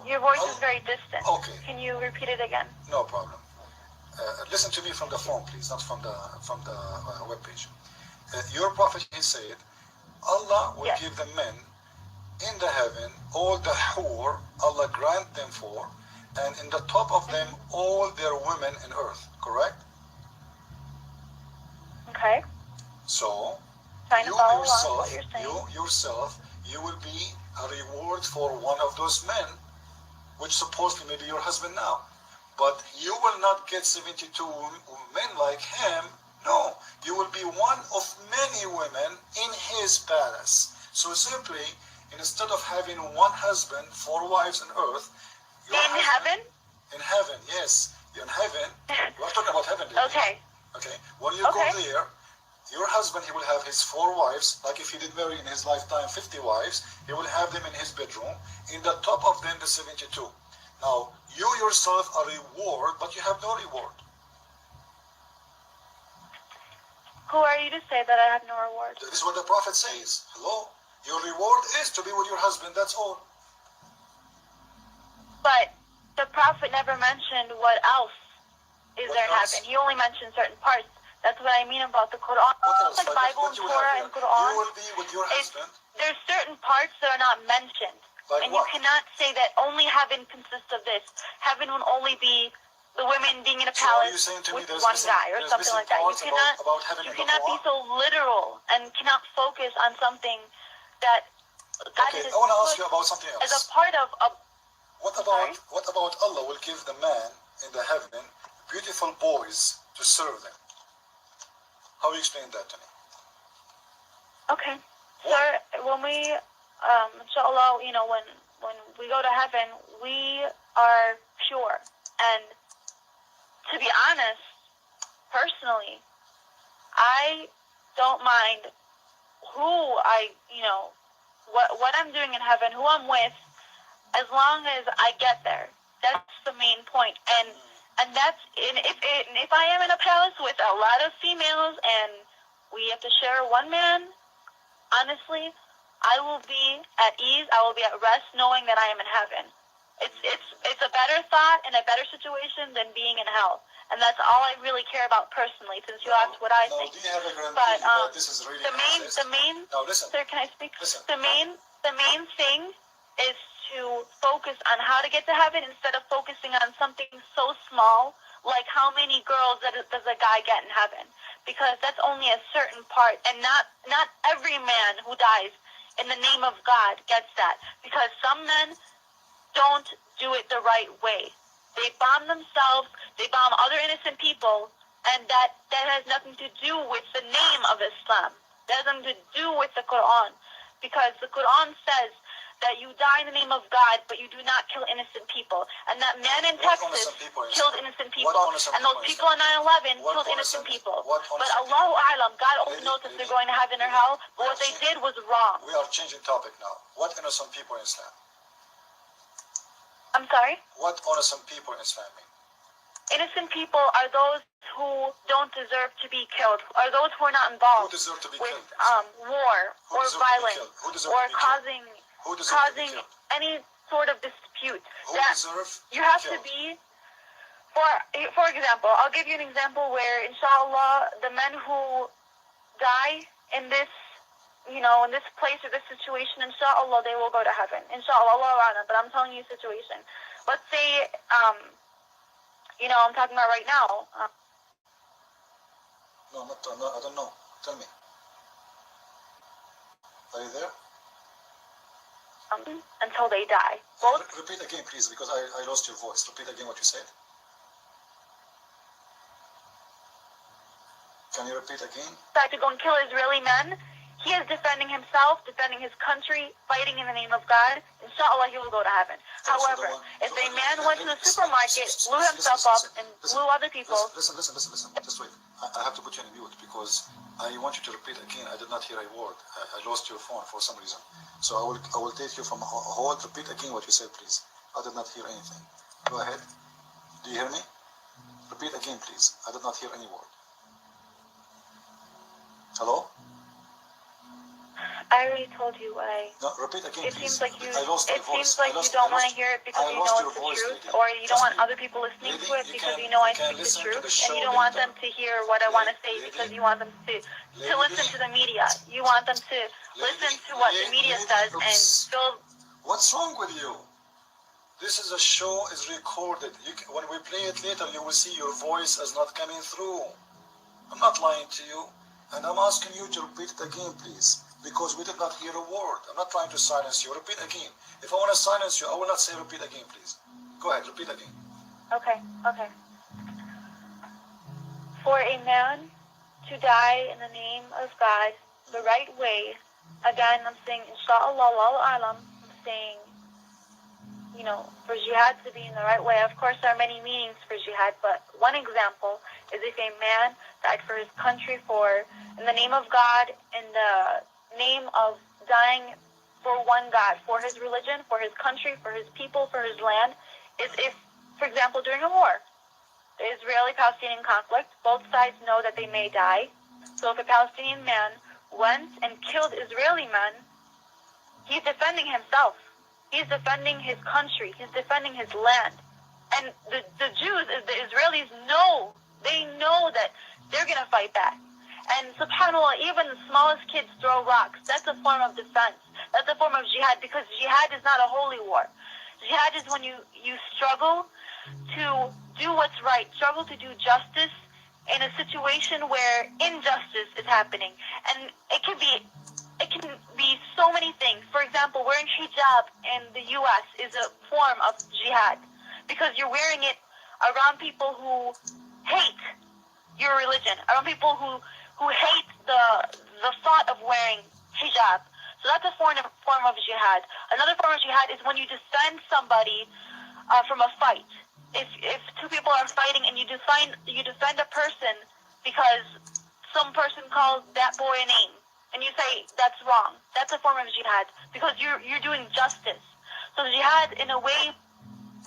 Your voice is very distant. Okay. Can you repeat it again? No problem. Listen to me from the phone, please, not from the webpage. Your prophet, he said, Allah will give the men in the heaven all the hur Allah grant them for, and in the top of them all their women in earth. Correct? Okay. So Trying to you follow along what you're saying. you will be a reward for one of those men, which supposedly may be your husband now. But you will not get 72 men like him. No, you will be one of many women in his palace. So simply, instead of having one husband, 4 wives on earth, In heaven? In heaven, yes. In heaven. We're talking about heaven. Okay. Okay. When you go there, your husband, he will have his 4 wives, like if he did marry in his lifetime 50 wives, he will have them in his bedroom. In the top of them, the 72. Now, you yourself are reward, but you have no reward. Who are you to say that I have no reward? This is what the Prophet says. Hello? Your reward is to be with your husband, that's all. But the Prophet never mentioned what else is What there in else? heaven. He only mentioned certain parts. That's what I mean about the Quran. What else? Like Bible and what you will have Torah here? and Quran. You will be with your husband. There's certain parts that are not mentioned. Like and what? you cannot say that only heaven consists of this. Heaven will only be the women being in a So are you palace saying to me with there's one missing- guy or there's something missing like that. You parts cannot, about heaven you in the cannot be Quran? so literal and cannot focus on something that God Okay, has I want to ask put you about something as a else. part of a. What Sorry? about Allah will give the man in the heaven beautiful boys to serve them? How do you explain that to me? Okay. Sir, when we, inshallah, when we go to heaven, we are pure. And to be honest, personally, I don't mind who what I'm doing in heaven, who I'm with, as long as I get there. That's the main point. And if I am in a palace with a lot of females and we have to share one man, honestly, I will be at ease. I will be at rest knowing that I am in heaven. It's a better thought and a better situation than being in hell. And that's all I really care about personally, since you asked what I think. Do you have a guarantee But that this is really the main Now listen. sir, can I speak? Listen. The main thing is to focus on how to get to heaven instead of focusing on something so small like how many girls does a guy get in heaven, because that's only a certain part, and not every man who dies in the name of God gets that, because some men don't do it the right way. They bomb themselves, they bomb other innocent people, and that has nothing to do with the name of Islam. That has nothing to do with the Quran, because the Quran says that you die in the name of God, but you do not kill innocent people. And that man in Texas killed innocent people. And those people on 9/11 killed innocent people. But Allahu A'lam, God only knows if they're going to heaven or hell, but what they did was wrong. We are changing topic now. What innocent people in Islam? I'm sorry? What innocent people in Islam mean? Innocent people are those who don't deserve to be killed, are those who are not involved Who deserve to be with killed? war Who or deserve to be violence killed? Who deserve or to be killed? causing Who deserve to be killed? any sort of dispute. Who That deserve you have killed? to be, for example, I'll give you an example where, inshallah, the men who die in this, in this place or this situation, inshallah, they will go to heaven. Inshallah, Allah, but I'm telling you a situation. Let's say, I'm talking about right now. No, I don't know. Tell me. Are you there? Until they die. Both. Repeat again, please, because I lost your voice. Repeat again what you said. Can you repeat again? Tried to go and kill Israeli men. He is defending himself, defending his country, fighting in the name of God. Inshallah, he will go to heaven. However, if a man went to the supermarket, blew himself up, and blew other people... Listen. Just wait. I have to put you on mute because I want you to repeat again. I did not hear a word. I lost your phone for some reason. So I will take you from a hold. Repeat again what you said, please. I did not hear anything. Go ahead. Do you hear me? Repeat again, please. I did not hear any word. Hello? I already told you what I... No, repeat again, It please. seems like you. I lost my It voice. seems like you don't want to hear it because you know it's the truth, or you don't want other people listening to it because you know I speak the truth, and you don't want them to hear what I want to say because you want them to listen to the media. You want them to listen to what the media says and feel. What's wrong with you? This is a show is recorded. When we play it later, you will see your voice is not coming through. I'm not lying to you. And I'm asking you to repeat it again, please, because we did not hear a word. I'm not trying to silence you. Repeat again. If I want to silence you, I will not say repeat again, please. Go ahead, repeat again. Okay. For a man to die in the name of God the right way, again, I'm saying, inshallah, Allahu alam, I'm saying, for jihad to be in the right way. Of course, there are many meanings for jihad, but one example is if a man died for his country in the name of God, in the name of dying for one God, for his religion, for his country, for his people, for his land, is if, for example, during a war, the Israeli-Palestinian conflict, both sides know that they may die. So if a Palestinian man went and killed Israeli men, he's defending himself. He's defending his country. He's defending his land. And the Jews, the Israelis know, they know that they're going to fight back. And subhanAllah, even the smallest kids throw rocks. That's a form of defense. That's a form of jihad, because jihad is not a holy war. Jihad is when you struggle to do what's right, struggle to do justice in a situation where injustice is happening. And it can be so many things. For example, wearing hijab in the U.S. is a form of jihad, because you're wearing it around people who hate your religion, around people who hate the thought of wearing hijab. So that's a form of jihad. Another form of jihad is when you defend somebody from a fight. If two people are fighting and you defend a person because some person calls that boy a name, and you say that's wrong, that's a form of jihad, because you're doing justice. So jihad, in a way,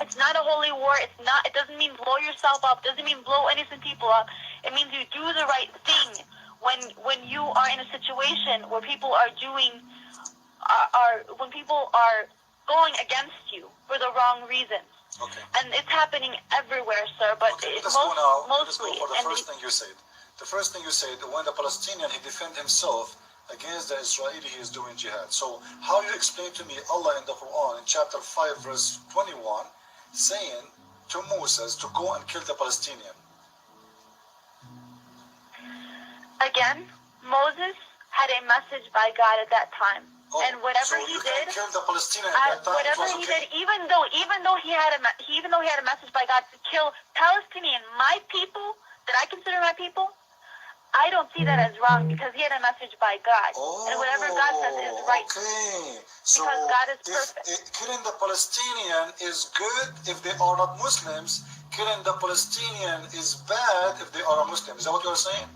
it's not a holy war. It doesn't mean blow yourself up. Doesn't mean blow innocent people up. It means you do the right thing when you are in a situation where people are when people are going against you for the wrong reasons. Okay. And it's happening everywhere, sir. But okay, it's mostly. For the first thing you said. The first thing you said, when the Palestinian, he defend himself against the Israeli, he is doing jihad. So how you explain to me Allah in the Quran in chapter 5 verse 21 saying to Moses to go and kill the Palestinian? Again, Moses had a message by God at that time. And whatever he did, kill the Palestinian at that time, whatever he did, even though he had a message by God to kill Palestinian, my people that I consider my people, I don't see that as wrong, because he had a message by God. And whatever God says is right. Okay. So because God is perfect. If killing the Palestinian is good if they are not Muslims, killing the Palestinian is bad if they are a Muslim. Is that what you're saying?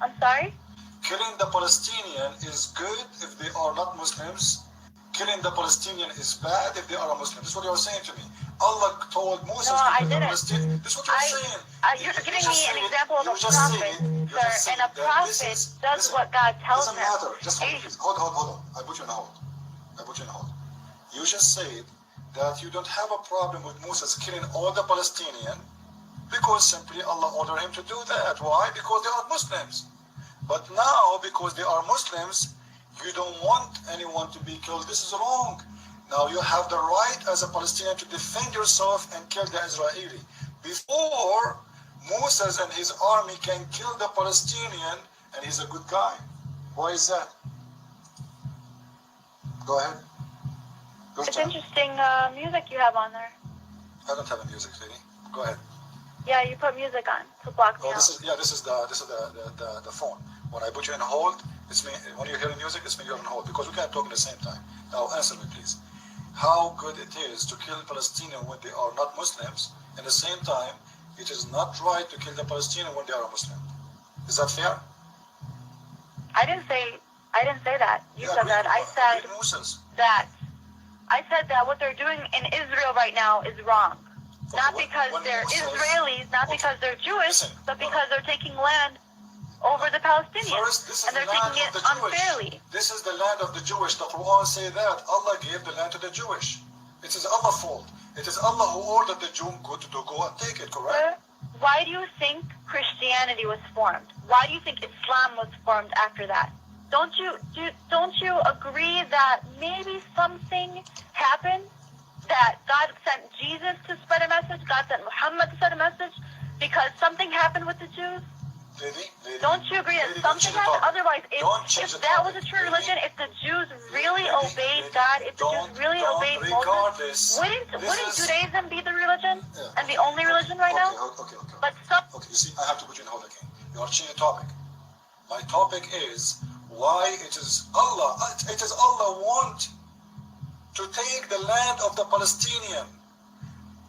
I'm sorry? Killing the Palestinian is good if they are not Muslims. Killing the Palestinian is bad if they are a Muslim. This is what you're saying to me. Allah told Moses to kill the Palestinian. This is what you're saying. You're giving me an example of a prophet, sir, and a prophet does what God tells him. Doesn't matter. Just hold on. I put you on hold. You just said that you don't have a problem with Moses killing all the Palestinian because simply Allah ordered him to do that. Why? Because they are Muslims. But now, because they are Muslims, you don't want anyone to be killed. This is wrong. Now you have the right as a Palestinian to defend yourself and kill the Israeli. Before, Moses and his army can kill the Palestinian, and he's a good guy. Why is that? Go ahead. It's interesting music you have on there. I don't have a music, lady. Go ahead. Yeah, you put music on to block me out. This is the phone. When I put you in hold, it's me. When you hear music, it's me. You're on hold because we can't talk at the same time. Now answer me, please. How good it is to kill Palestinians when they are not Muslims. At the same time, it is not right to kill the Palestinians when they are Muslim. Is that fair? I didn't say that. You said that. I said that what they're doing in Israel right now is wrong. Not because they're Israelis, not because they're Jewish, but because they're taking land over the Palestinians. And they're taking it unfairly. This is the land of the Jewish. The Quran say that. Allah gave the land to the Jewish. It is Allah's fault. It is Allah who ordered the Jew to go and take it, correct? Sir, why do you think Christianity was formed? Why do you think Islam was formed after that? Don't you agree that maybe something happened? That God sent Jesus to spread a message, God sent Muhammad to spread a message, because something happened with the Jews? Lady, Don't you agree that something happened? Otherwise, if that was a true religion, if the Jews really obeyed God, if the Jews really obeyed Moses, wouldn't Judaism be the religion and the only religion right now? Okay. But some. Okay, you see, I have to put you in hold again. You are changing the topic. My topic is why it is Allah want to take the land of the Palestinian.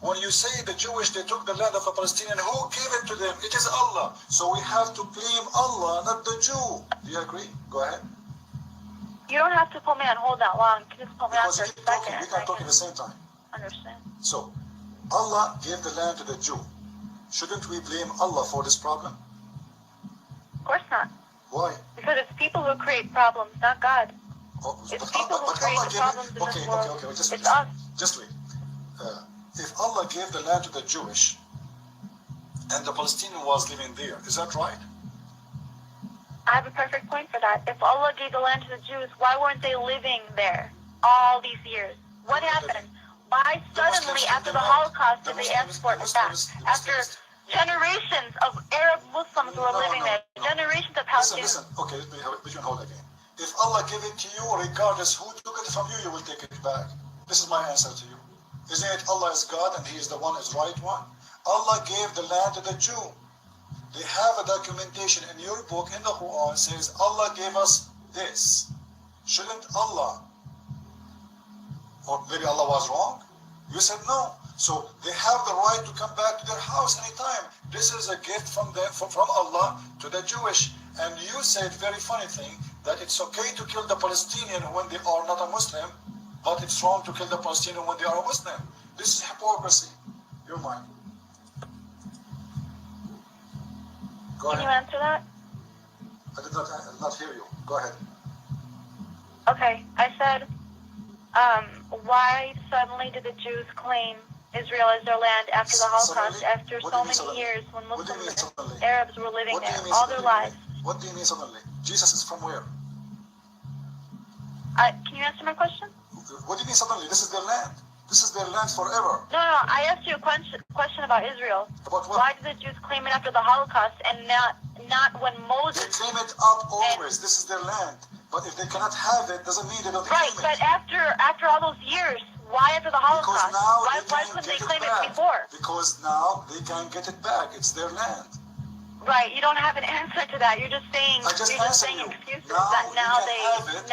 When you say the Jewish, they took the land of the Palestinian, who gave it to them? It is Allah. So we have to blame Allah, not the Jew. Do you agree? Go ahead. You don't have to put me on hold that long. You can just put me on Because for you a keep talking, second. we can talk at the same time. Understand. So, Allah gave the land to the Jew. Shouldn't we blame Allah for this problem? Of course not. Why? Because it's people who create problems, not God. Oh, It's people who create the problems in this world. Okay, it's us. Just wait. If Allah gave the land to the Jewish and the Palestinian was living there, is that right? I have a perfect point for that. If Allah gave the land to the Jews, why weren't they living there all these years? What happened? Why suddenly, after the Holocaust, did they ask for it back? After generations of Arab Muslims were living there, generations of Palestinians. Listen. Okay, let me put you on hold again. If Allah gave it to you, regardless who took it from you, you will take it back. This is my answer to you. Isn't it Allah is God and He is the one is right one? Allah gave the land to the Jew. They have a documentation in your book, in the Quran, says Allah gave us this. Shouldn't Allah, or maybe Allah was wrong? You said no. So they have the right to come back to their house anytime. This is a gift from Allah to the Jewish. And you said very funny thing, that it's okay to kill the Palestinian when they are not a Muslim, but it's wrong to kill the Palestinian when they are a Muslim. This is hypocrisy. You're mine. Go Can ahead. you answer that? I did not hear you. Go ahead. Okay, I said, why suddenly did the Jews claim Israel as their land after the Holocaust, Suddenly? after What so do you mean many years when What do you mean Muslims suddenly? and Arabs were living What do there you mean all their suddenly? lives? What do you mean suddenly? Jesus is from where? Can you answer my question? What do you mean suddenly? This is their land. This is their land forever. No, I asked you a question about Israel. About what? Why did the Jews claim it after the Holocaust and not when They Moses? claim it up always. This is their land. But if they cannot have it, doesn't mean they don't Right, claim it. but after all those years, why after the Because Holocaust? now Why they couldn't can they get claim it it back. before? Because now they can get it back. It's their land. Right, you don't have an answer to that. You're just saying I just you're just answered saying you. excuses Now that now you they can have it.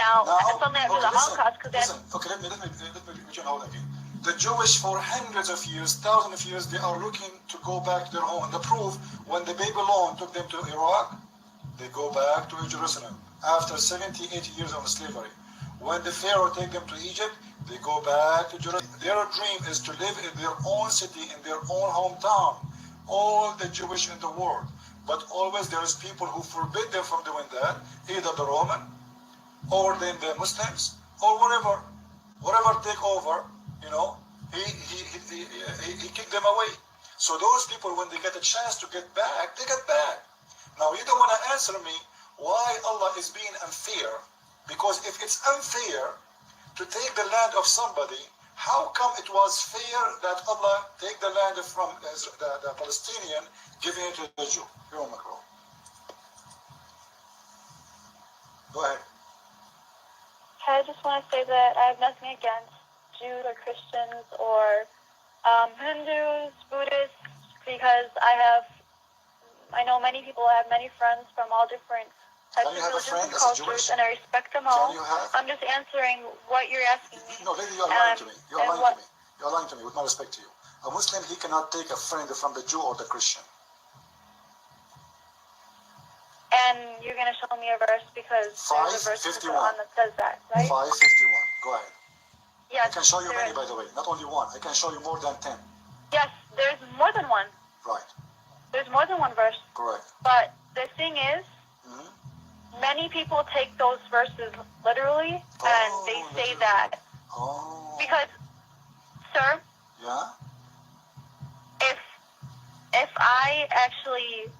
suddenly after the Holocaust because then Okay, let me put you on hold again. The Jewish for hundreds of years, thousands of years, they are looking to go back to their home. The proof, when the Babylon took them to Iraq, they go back to Jerusalem after 70, 80 years of slavery. When the Pharaoh take them to Egypt, they go back to Jerusalem. Their dream is to live in their own city, in their own hometown. All the Jewish in the world. But always there is people who forbid them from doing that, either the Roman, or then the Muslims, or whatever take over, he kicked them away. So those people, when they get a chance to get back, they get back. Now you don't want to answer me why Allah is being unfair, because if it's unfair to take the land of somebody, how come it was fair that Allah take the land from the Palestinian, giving it to the Jew? You're Macron. Go ahead. I just want to say that I have nothing against Jews or Christians or Hindus, Buddhists, because I know many people, I have many friends from all different types of religions and cultures, and I respect them all. I'm just answering what you're asking me. No, lady, you're lying to me. You're lying to me. You're lying to me, with my respect to you. A Muslim, he cannot take a friend from the Jew or the Christian. And you're going to show me a verse because there's a verse in the Quran that says that, right? 551. Go ahead. Yes, I can show you many, by the way. Not only one. I can show you more than 10. Yes, there's more than one. Right. There's more than one verse. Correct. But the thing is, many people take those verses literally, and they say that. Because, sir, yeah? if I actually,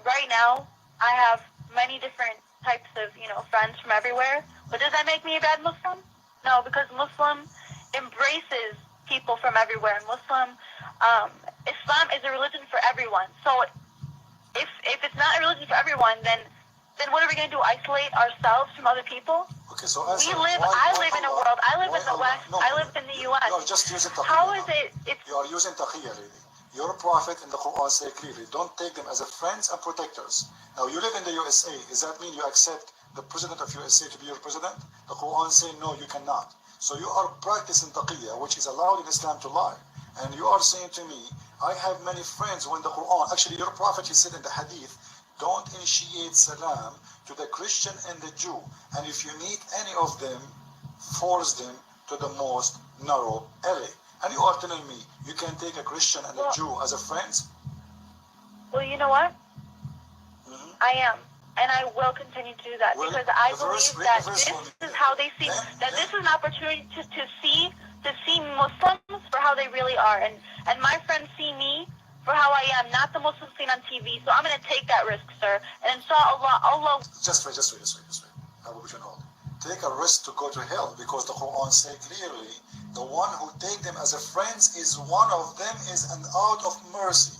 right now, I have many different types of, friends from everywhere, but does that make me a bad Muslim? No, because Muslim embraces people from everywhere. Islam is a religion for everyone. So if not a religion for everyone, then what are we going to do? Isolate ourselves from other people? Okay, so I live in a world. I live in the West. I live in the U.S. You are just using taqiyya. How is it? You are using taqiyya, lady. Your prophet in the Quran say clearly, don't take them as a friends and protectors. Now you live in the USA. Does that mean you accept the president of USA to be your president? The Quran say no, you cannot. So you are practicing taqiyya, which is allowed in Islam to lie. And you are saying to me, I have many friends when the Quran, actually your prophet, he said in the hadith, don't initiate salam to the Christian and the Jew. And if you meet any of them, force them to the most narrow alley. And you are telling me you can take a Christian and a Jew as a friends? Well, you know what? Mm-hmm. I am. And I will continue to do that because I believe that this is how they see, that this is an opportunity to see Muslims for how they really are. And my friends see me for how I am, not the Muslims seen on TV. So I'm going to take that risk, sir. And inshallah, Allah... Just wait. I will begin hold. Take a risk to go to hell because the Quran say clearly, the one who take them as a friends is one of them is an out of mercy.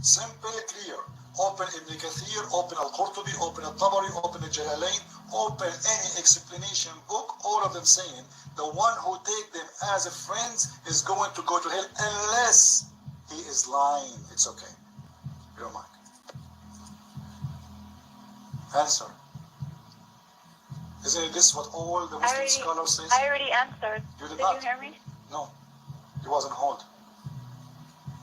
Simple, clear. Open Ibn Kathir, open Al-Qurtubi, open Al-Tabari, open Al-Jalalain, open any explanation book, all of them saying the one who take them as a friends is going to go to hell unless he is lying. It's okay. You don't mind. Answer. Isn't this what all the Muslim scholars say? I already answered. You did you hear me? No. He wasn't hold.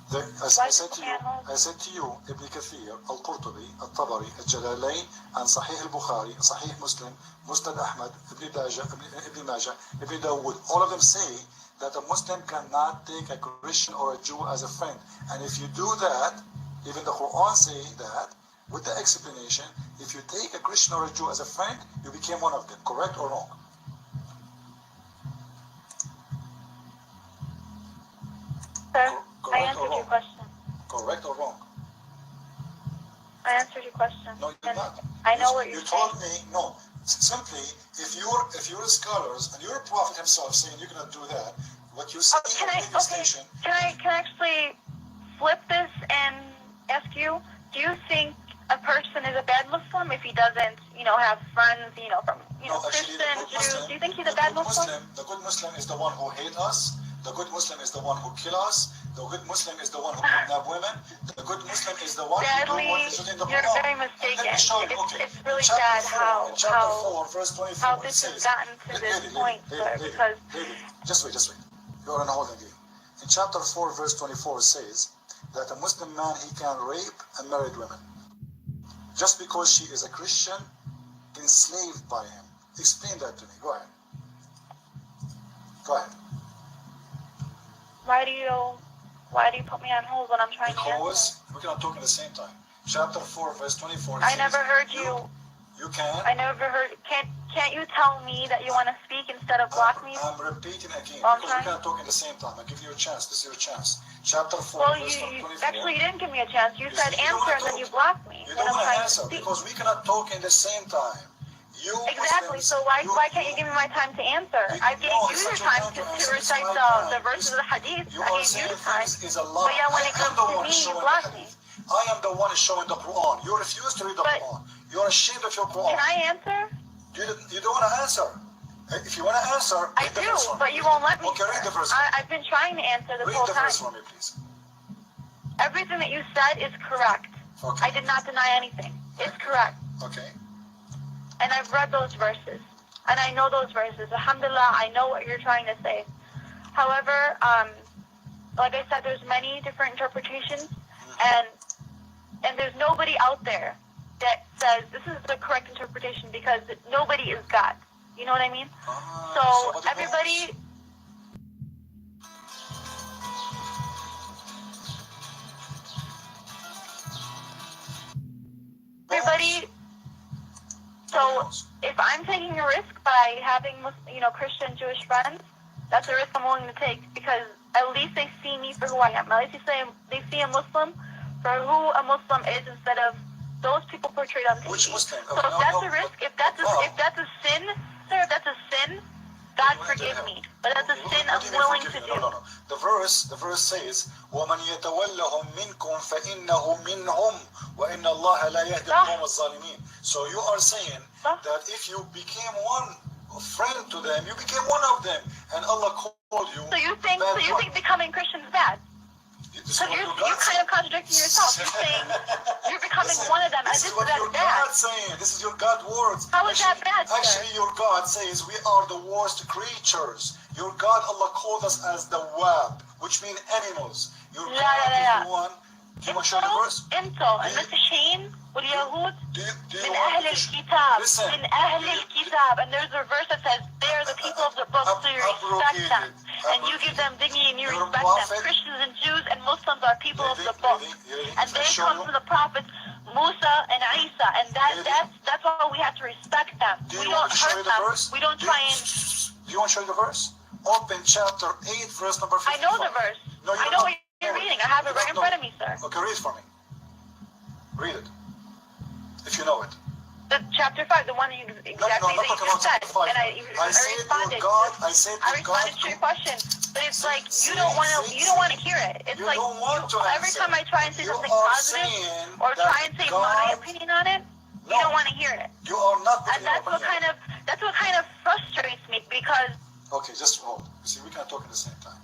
I said to you, Ibn Kathir, Al-Qurtubi, Al-Tabari, Al-Jalalain, and Sahih Al-Bukhari, Sahih Muslim, Musnad Ahmad, Ibn Majah, Ibn Dawood, all of them say that a Muslim cannot take a Christian or a Jew as a friend. And if you do that, even the Quran say that, with the explanation, if you take a Christian or a Jew as a friend, you became one of them. Correct or wrong? Sir, I answered your question. Correct or wrong? I answered your question. No, you did not. I know what you're saying. You told me, no. Simply, if you're scholars and you're a prophet himself saying you cannot do that, what you say Can I actually flip this and ask you, do you think a person is a bad Muslim if he doesn't, have friends, from, Christian, Jews? Do you think he's a bad Muslim? The good Muslim is the one who hates us. The good Muslim is the one who kills us. The good Muslim is the one who kidnaps women. The good Muslim is the one who is in the Quran. You're very mistaken. It's really sad how this has gotten to this point, sir, because... Just wait. You're on hold again. In chapter 4, verse 24, it says that a Muslim man, he can rape unmarried women. Just because she is a Christian, enslaved by him. Explain that to me. Go ahead. Why do you put me on hold when I'm trying to answer? Because we cannot talk at the same time. Chapter 4, verse 24. I never heard you. You can. I never heard. Can't you tell me that you want to speak instead of block me? I'm repeating again because we cannot talk at the same time. I give you a chance. This is your chance. Chapter 4, verse 24. Actually, you didn't give me a chance. You said answer and then you blocked me. You don't want to answer because we cannot talk at the same time. Exactly. So why can't you give me my time to answer? I gave you the time to recite the verses of the hadith. I gave you the time. But yeah, when it comes to me, you block me. I am the one showing the Quran. You refuse to read the Quran. You are ashamed of your Quran. Can I answer? You don't want to answer. If you want to answer, I do, but you won't let me. Okay, read the verse. I've been trying to answer this whole time. Read the verse for me, please. Everything that you said is correct. Okay. I did not deny anything. It's correct. Okay. And I've read those verses. And I know those verses. Alhamdulillah, I know what you're trying to say. However, like I said, there's many different interpretations. And there's nobody out there that says this is the correct interpretation because nobody is God. You know what I mean? So everybody... So if I'm taking a risk by having, Christian, Jewish friends, that's a risk I'm willing to take because at least they see me for who I am. At least they see a Muslim for who a Muslim is instead of those people portrayed on TV. Which Muslim? So if that's a risk, if that's a sin, sir, if that's a sin, God forgive me. But that's a sin I'm willing to do. The verse verse says, وَمَنْ يَتَوَلَّهُمْ مِنْكُمْ فَإِنَّهُ مِنْهُمْ وَإِنَّ اللَّهَ لَا يَهْدِي الْقَوْمَ الظَّالِمِينَ. So you are saying that if you became one friend to them, you became one of them, and Allah called you. So you think becoming Christian is bad? So you're kind of contradicting yourself. You're saying you're becoming one of them, and this is bad. This is your God words. How is that bad, sir? Actually, your God says we are the worst creatures. Your God, Allah, called us as the wab, which means animals. Your God is the one. Do you want to show the verse? انتوا المسيحيين واليهود من أهل الكتاب من أهل الكتاب, and there's a verse that says they are the people of the book, so you respect them and you give them dignity and you respect them. Christians and Jews and Muslims are people of the book, and they come from the prophets Musa and Isa, and that's why we have to respect them. We don't hurt them. We don't try and. Do you want to show you the verse? Open chapter 8, verse number 55. I know the verse. I know what you're reading. I have it right in front of me, sir. Okay, read for me. Read it. If you know it. The chapter 5, the one that you exactly that you just said. And I responded. I responded to your question. But it's like you don't want to hear it. It's like every time I try and say something positive or try and say my opinion on it, you don't want to hear it. You are not. And that's what kind of frustrates me because. Okay, just hold. See, we cannot talk at the same time.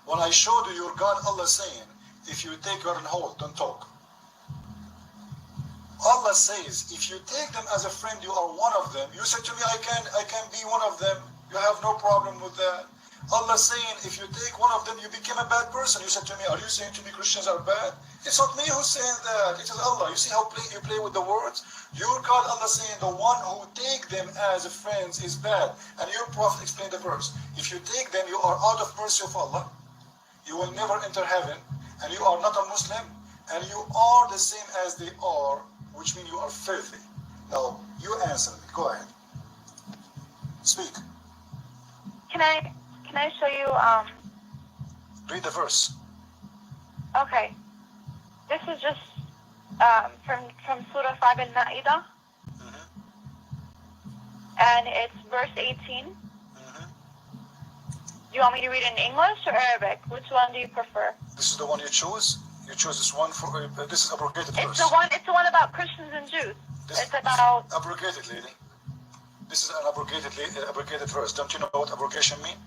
When I showed you your God, Allah saying, if you take her and hold, don't talk. Allah says, if you take them as a friend, you are one of them. You said to me, I can be one of them. You have no problem with that. Allah saying, if you take one of them, you became a bad person. You said to me, are you saying to me Christians are bad? It's not me who's saying that. It is Allah. You see how you play with the words? Your God, Allah saying, the one who take them as friends is bad. And your Prophet explained the verse. If you take them, you are out of mercy of Allah. You will never enter heaven. And you are not a Muslim. And you are the same as they are, which means you are filthy. Now, you answer me. Go ahead. Speak. Can I show you, Read the verse. Okay. This is just, from Surah 5 al-Ma'idah. And it's verse 18. Do you want me to read it in English or Arabic? Which one do you prefer? This is the one you choose? You choose this one for, this is abrogated verse. It's the one about Christians and Jews. It's about... Abrogated, lady. This is an abrogated verse. Don't you know what abrogation means?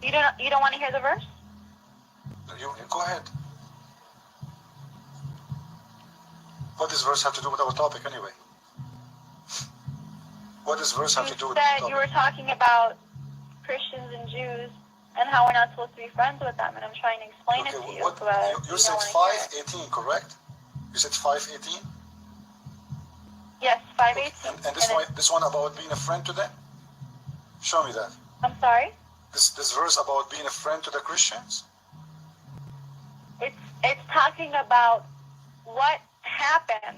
You don't want to hear the verse? You go ahead. What does verse have to do with our topic anyway? What does verse have to do with the topic? You were talking about Christians and Jews and how we're not supposed to be friends with them, and I'm trying to explain it to you. You said 5:18, correct? You said 5:18? Yes, 5:18. And this one about being a friend to them? Show me that. I'm sorry? This verse about being a friend to the Christians? It's talking about what happened.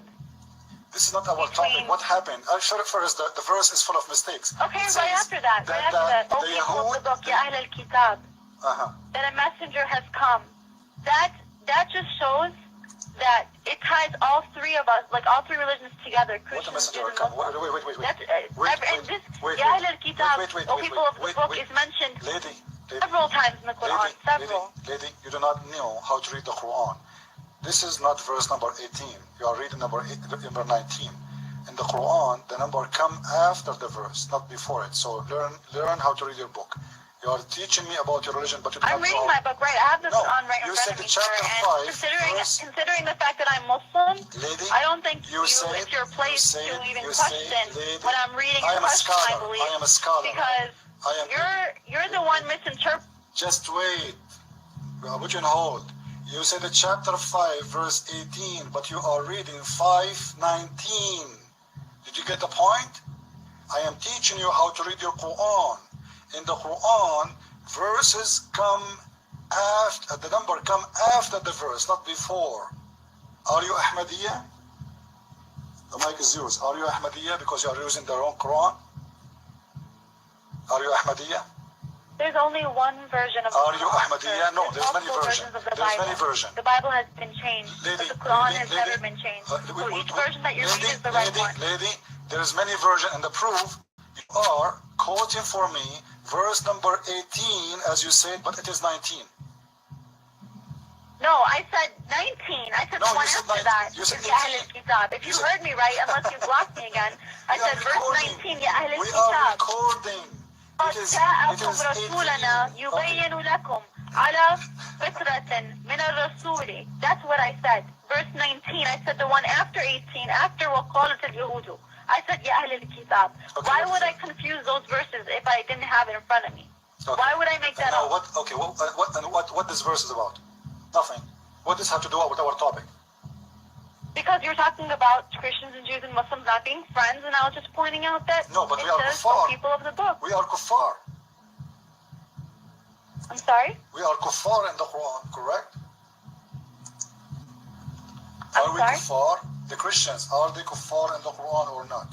This is not our topic. What happened? I'll show it first. The verse is full of mistakes. Okay, right after that. Oh, people of the book, Ya Ahl al-Kitab. That a messenger has come. That just shows that it ties all three of us, like all three religions together. Christians, Jews, and Muslims. Wait. Ya Ahl al-Kitab, O people of the book, is mentioned several times in the Quran. Lady, you do not know how to read the Quran. This is not verse number 18. You are reading number 19. In the Quran, the number come after the verse, not before it. So learn how to read your book. You are teaching me about your religion, but you I'm reading my book, right? I have this on right in front of me, sir. And considering the fact that I'm Muslim, I don't think it's your place to even question when I'm reading and question my beliefs. I am a scholar. Because you're the one misinterpreting. Just wait. I'll put you on hold. You said the chapter 5, verse 18, but you are reading 5:19. Did you get the point? I am teaching you how to read your Quran. In the Quran, verses come after, the number come after the verse, not before. Are you Ahmadiyya? The mic is yours. Are you Ahmadiyya because you are using the wrong Quran? Are you Ahmadiyya? There's only one version of the Quran. Are you Ahmadiyya? No, there's many versions. There's many versions. The Bible has been changed, but the Quran has never been changed. So each version that you're reading is the right one. Lady, there's many versions, and the proof, you are quoting for me verse number 18, as you said, but it is 19. No, I said 19. I said No, the one you said after 19. that. You said Ya Ahl 18. al-Kitab. If you You said- heard me right, unless you blocked me again, I We are said verse recording. 19, Ya Ahl We are al-Kitab. recording. قد It جاءكم is رسولنا 18. يبين لكم على فترة من الرسول. That's what I said. Verse 19, I said the one after 18, after وقالت اليهود. I said يا أهل الكتاب. Why would I confuse those verses if I didn't have it in front of me? Okay. Why would I make that Now up? what? Okay. What this verse is about? Nothing. What does this have to do with our topic? Because you're talking about Christians and Jews and Muslims not being friends, and I was just pointing out that No, but it we are says kuffar. the people of the book. We are kuffar. I'm sorry? We are kuffar in the Quran, correct? I'm Are we sorry? kuffar? The Christians, are they kuffar in the Quran or not?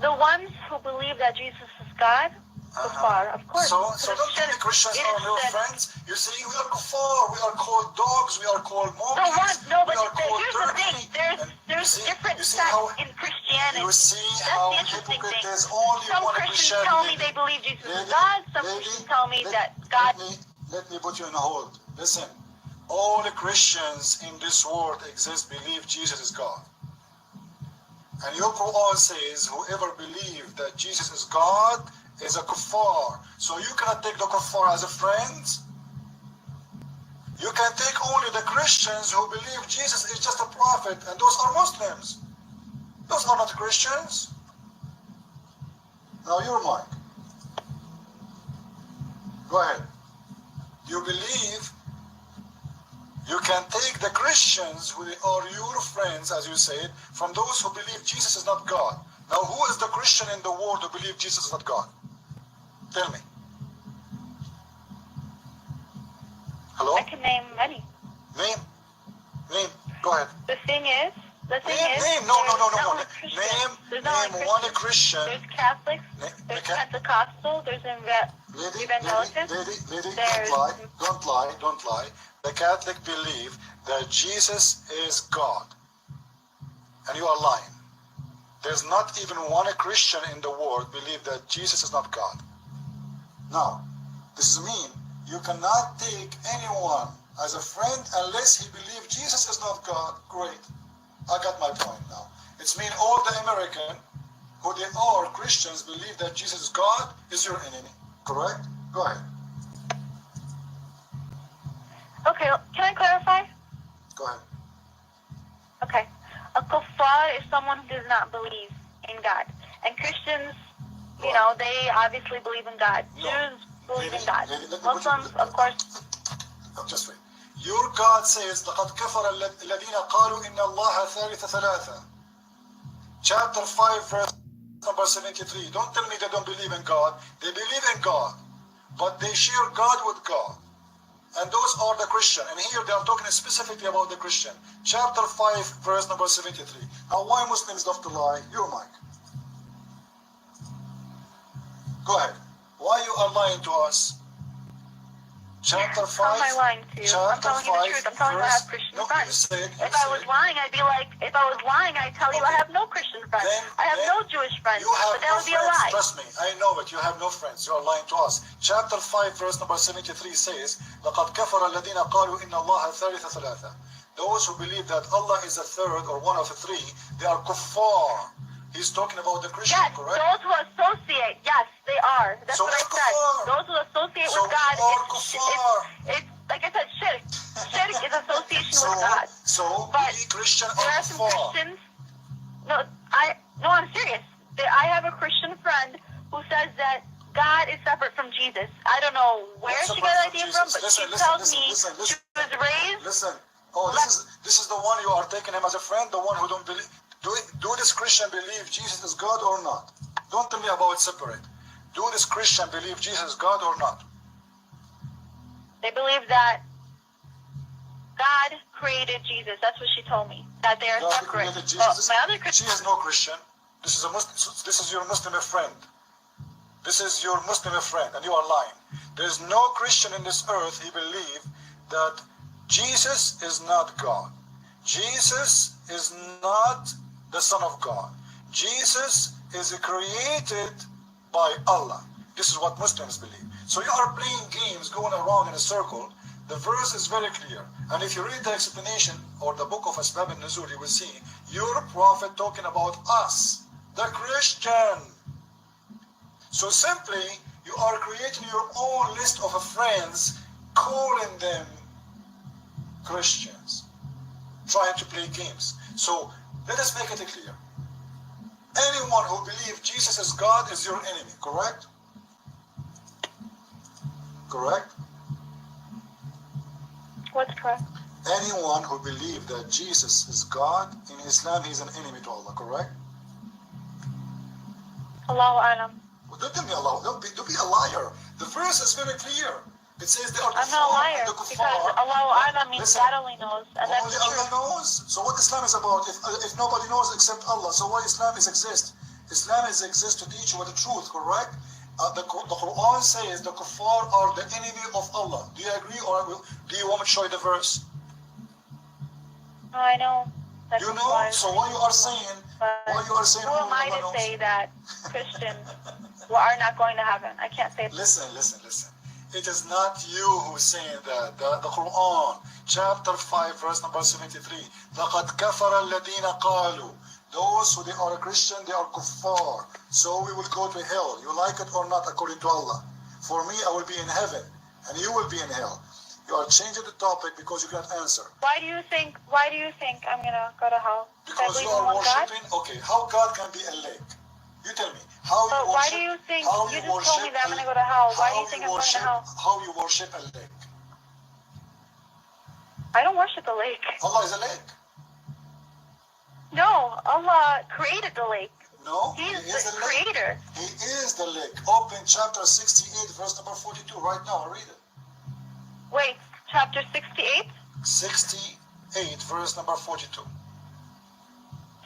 The ones who believe that Jesus is God, kuffar, of course. So Because don't tell me shirk. Christians It are is your sin. friends. You see, we are kuffar. We are called dogs. We are called The monkeys. one, no, but we are called here's the thing. dirty. There's And different you see sects how- in Christianity. You see That's how the interesting hypocrite thing. is only Some one Christians Christian. tell me they believe Jesus is Lady, God. Some lady, Christians tell me let- that God. Let me put you in a hold. Listen, all the Christians in this world exist believe Jesus is God. And your Quran says whoever believes that Jesus is God is a kuffar. So you cannot take the kuffar as a friend. You can take only the Christians who believe Jesus is just a prophet, and those are Muslims. Those are not Christians. Now your mic. Go ahead. You believe you can take the Christians who are your friends, as you said, from those who believe Jesus is not God. Now who is the Christian in the world who believe Jesus is not God? Tell me. Hello? I can name many. Name. Go ahead. The thing is, Name. there's No. not only Christians. Name There's not only one Christians. Christian. There's Catholics. There's Pentecostal. There's evangelicals. Lady, There's- don't lie. The Catholic believe that Jesus is God. And you are lying. There's not even one Christian in the world believe that Jesus is not God. Now, this means you cannot take anyone as a friend unless he believes Jesus is not God. Great. I got my point now. It's mean all the American who they are Christians believe that Jesus is God is your enemy. Correct? Go ahead. Okay, can I clarify? Go ahead. Okay. A kuffar is someone who does not believe in God. And Christians, you know, they obviously believe in God. No. Jews believe in God. Let me put you- Muslims, of course. Just wait. Your God says, لَقَدْ كَفَرَ الَّذِينَ قَالُوا إِنَّ اللَّهَ ثَالِثَ ثَلَاثَةٍ. Chapter 5, verse number 73. Don't tell me they don't believe in God. They believe in God. But they share God with God. And those are the Christian. And here they are talking specifically about the Christian. Chapter 5, verse number 73. Now why Muslims love to lie? Your mic. Go ahead. Why you are lying to us? Chapter 5. How am I lying to you? I'm telling you the truth. I'm telling you I have Christian friends. If I was lying, I'd be like, if I was lying, I'd tell you I have no Christian friends. I have no Jewish friends. You have But that no would be a friends. lie. Trust me, I know it. You have no friends. You are lying to us. Chapter 5, verse number 73 says, لَقَدْ كَفَرَ الَّذِينَ قَالُوا إِنَّ اللَّهَ ثَالِثَ ثَلَاثَةٍ. Those who believe that Allah is a third or one of the three, they are kuffar. He's talking about the Christian, Yes, correct? those who associate, yes, they are. That's So what I they're said. kuffar. Those who associate So with God, we are kuffar. it's like I said, shirk. Shirk is association with God. So But we Christian there are are some kuffar. Christians. No, I'm serious. I have a Christian friend who says that God is separate from Jesus. I don't know where What's she separate got that from idea Jesus? from, but Listen, she tells listen, me listen, she listen. was raised. Listen. Oh, this is the one you are taking him as a friend, the one who don't believe. Do this Christian believe Jesus is God or not? Don't tell me about separate. Do this Christian believe Jesus is God or not? They believe that God created Jesus. That's what she told me. That they are God separate. created Well, Jesus. my other Christian. She is no Christian. This is a Muslim. This is your Muslim friend. This is your Muslim friend, and you are lying. There is no Christian in this earth he believe that Jesus is not God. Jesus is not the Son of God. Jesus is created by Allah. This is what Muslims believe. So you are playing games, going around in a circle. The verse is very clear. And if you read the explanation or the book of Asbab al-Nuzul, you will see your prophet talking about us, the Christian. So simply, you are creating your own list of friends, calling them Christians, trying to play games. So let us make it clear. Anyone who believes Jesus is God is your enemy, correct? Correct? What's correct? Anyone who believes that Jesus is God, in Islam, he's an enemy to Allah, correct? Allahu Alam. Well, don't tell me Allah, don't be a liar. The verse is very clear. It says they are I'm not a liar, because Allahu Alam means God only knows, and that's only the Allah truth. knows. So what Islam is about, if nobody knows except Allah, so why Islam is exist? Islam is exist to teach you the truth, correct? The Quran says the kuffar are the enemy of Allah. Do you agree, or do you want me to show you the verse? No, I know. That You know, so what you are saying, who am I to say that Christians are not going to heaven? I can't say that. Listen. It is not you who's saying that. The Quran, chapter 5, verse number 73. لَقَدْ كَفَرَ الَّذِينَ قَالُوا. Those who they are Christian, they are kuffar. So we will go to hell. You like it or not, according to Allah. For me, I will be in heaven, and you will be in hell. You are changing the topic because you cannot answer. Why do you think I'm gonna go to hell? Because you are worshipping. Okay, how God can be a lake? You tell me. How you worship? Why do you think you just told me that I'm gonna go to hell? Why do you think I'm going to hell? How you worship a lake? I don't worship the lake. Allah is a lake. No, Allah created the lake. No, He is the the creator. He is the lake. Open chapter 68, verse number 42. Right now, read it. Wait, chapter 68? 68, verse number 42.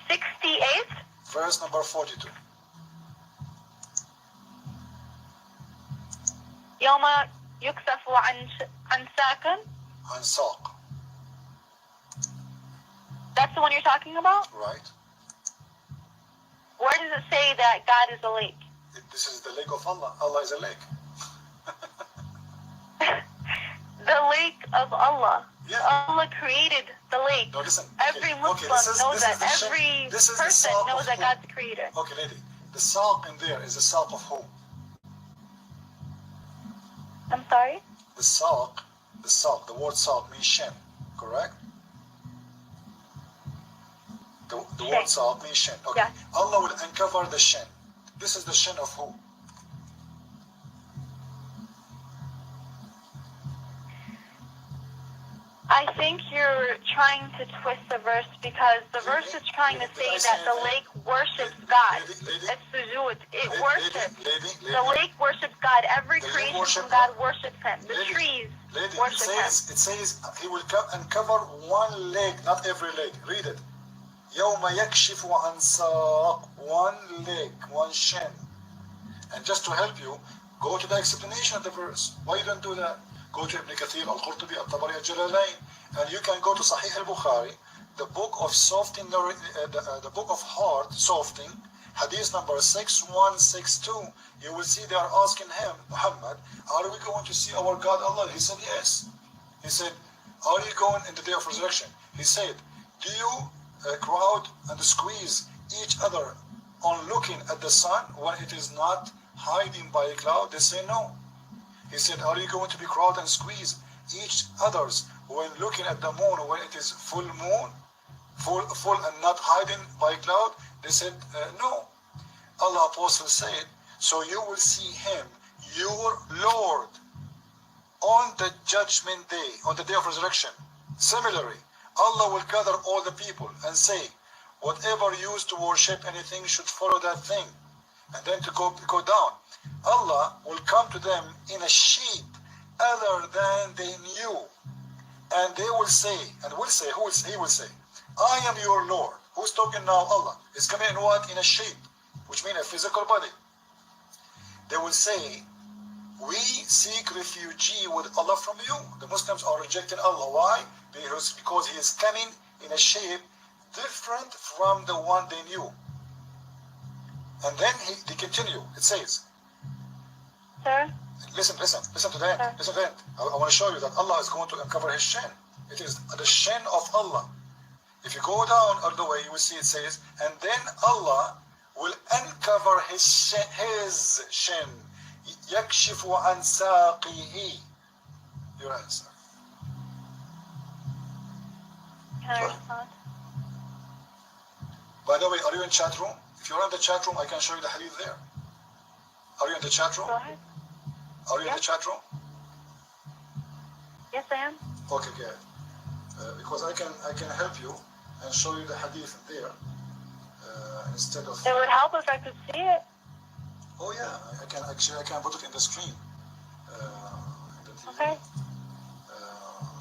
68? Verse number 42. يوم يكسف عن ساق. عن ساق. That's the one you're talking about? Right. Where does it say that God is a lake? This is the lake of Allah. Allah is a lake. The lake of Allah. Yeah. Allah created the lake. No, listen. Every Muslim knows that. Every person knows that God's the creator. Okay, lady. The saq in there is the saq of who? I'm sorry? The word saq means shin, correct? The word saq means shin. Okay. Yeah. Allah will uncover the shin. This is the shin of who? I think you're trying to twist the verse because the verse is trying to say that the lake worships God. It's sujood. It worships. The lake worships God. Every creation from God worships Him. The trees worship Him. It says He will uncover one leg, not every leg. Read it. يوم يكشف عن ساق. One leg, one shin. And just to help you, go to the explanation of the verse. Why you don't do that? Go to Ibn Kathir, Al-Qurtubi, Al-Tabari, Al-Jalalain, and you can go to Sahih al-Bukhari, the book of softening, the book of heart softening, hadith number 6162. You will see they are asking him, Muhammad, are we going to see our God Allah? He said, yes. He said, are you going in the day of resurrection? He said, do you crowd and squeeze each other on looking at the sun when it is not hiding by a cloud? They say no. He said, are you going to be crowd and squeeze each others when looking at the moon when it is full moon, full and not hiding by cloud? They said, no. Allah Apostle said, so you will see Him, your Lord, on the judgment day, on the day of resurrection. Similarly, Allah will gather all the people and say, whatever used to worship anything should follow that thing. And then to go down. Allah will come to them in a shape other than they knew. And they will say, He will say, I am your Lord. Who's talking now? Allah. It's coming in what? In a shape, which means a physical body. They will say, we seek refuge with Allah from you. The Muslims are rejecting Allah. Why? Because He is coming in a shape different from the one they knew. And then they continue. It says, Sir? Listen to the end. Sir? Listen to the end. I want to show you that Allah is going to uncover his shin. It is the shin of Allah. If you go down all the way, you will see it says, and then Allah will uncover his shin. يكشف عن ساقه. Your answer. Can I respond? By the way, are you in chat room? If you're in the chat room, I can show you the hadith there. Are you in the chat room? Go ahead. Are you in the chat room? Yes, I am. Okay, good. Because I can help you and show you the hadith there instead of. It would help if I could see it. Oh yeah, I can put it in the screen. In the TV. Okay.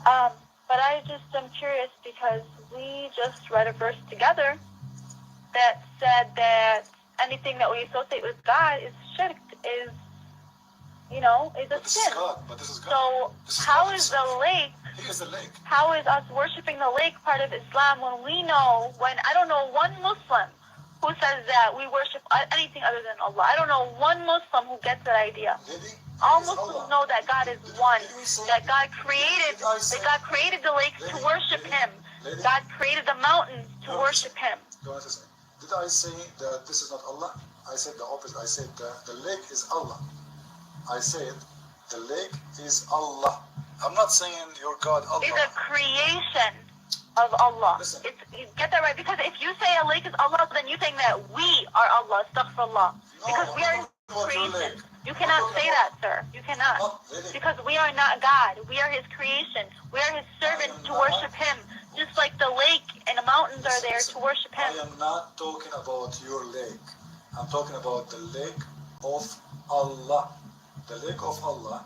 But I just am curious because we just read a verse together that said that anything that we associate with God is shirk, is a sin. But this is God. So how is the lake? He is the lake. How is us worshiping the lake part of Islam when I don't know one Muslim who says that we worship anything other than Allah? I don't know one Muslim who gets that idea. All Muslims know that God is one, that God created the lakes to worship Him. God created the mountains to worship Him. Did I say that this is not Allah? I said the opposite. I said the lake is Allah. I said the lake is Allah. I'm not saying your God Allah. It's a creation of Allah. Listen. You get that right? Because if you say a lake is Allah, then you think that we are Allah, astaghfirullah. Because we are His creation. You cannot say that, sir. You cannot. Because we are not God. We are His creation. We are His servants to worship Him. Just like the lake and the mountains are there to worship Him. I am not talking about your lake. I'm talking about the lake of Allah. The lake of Allah.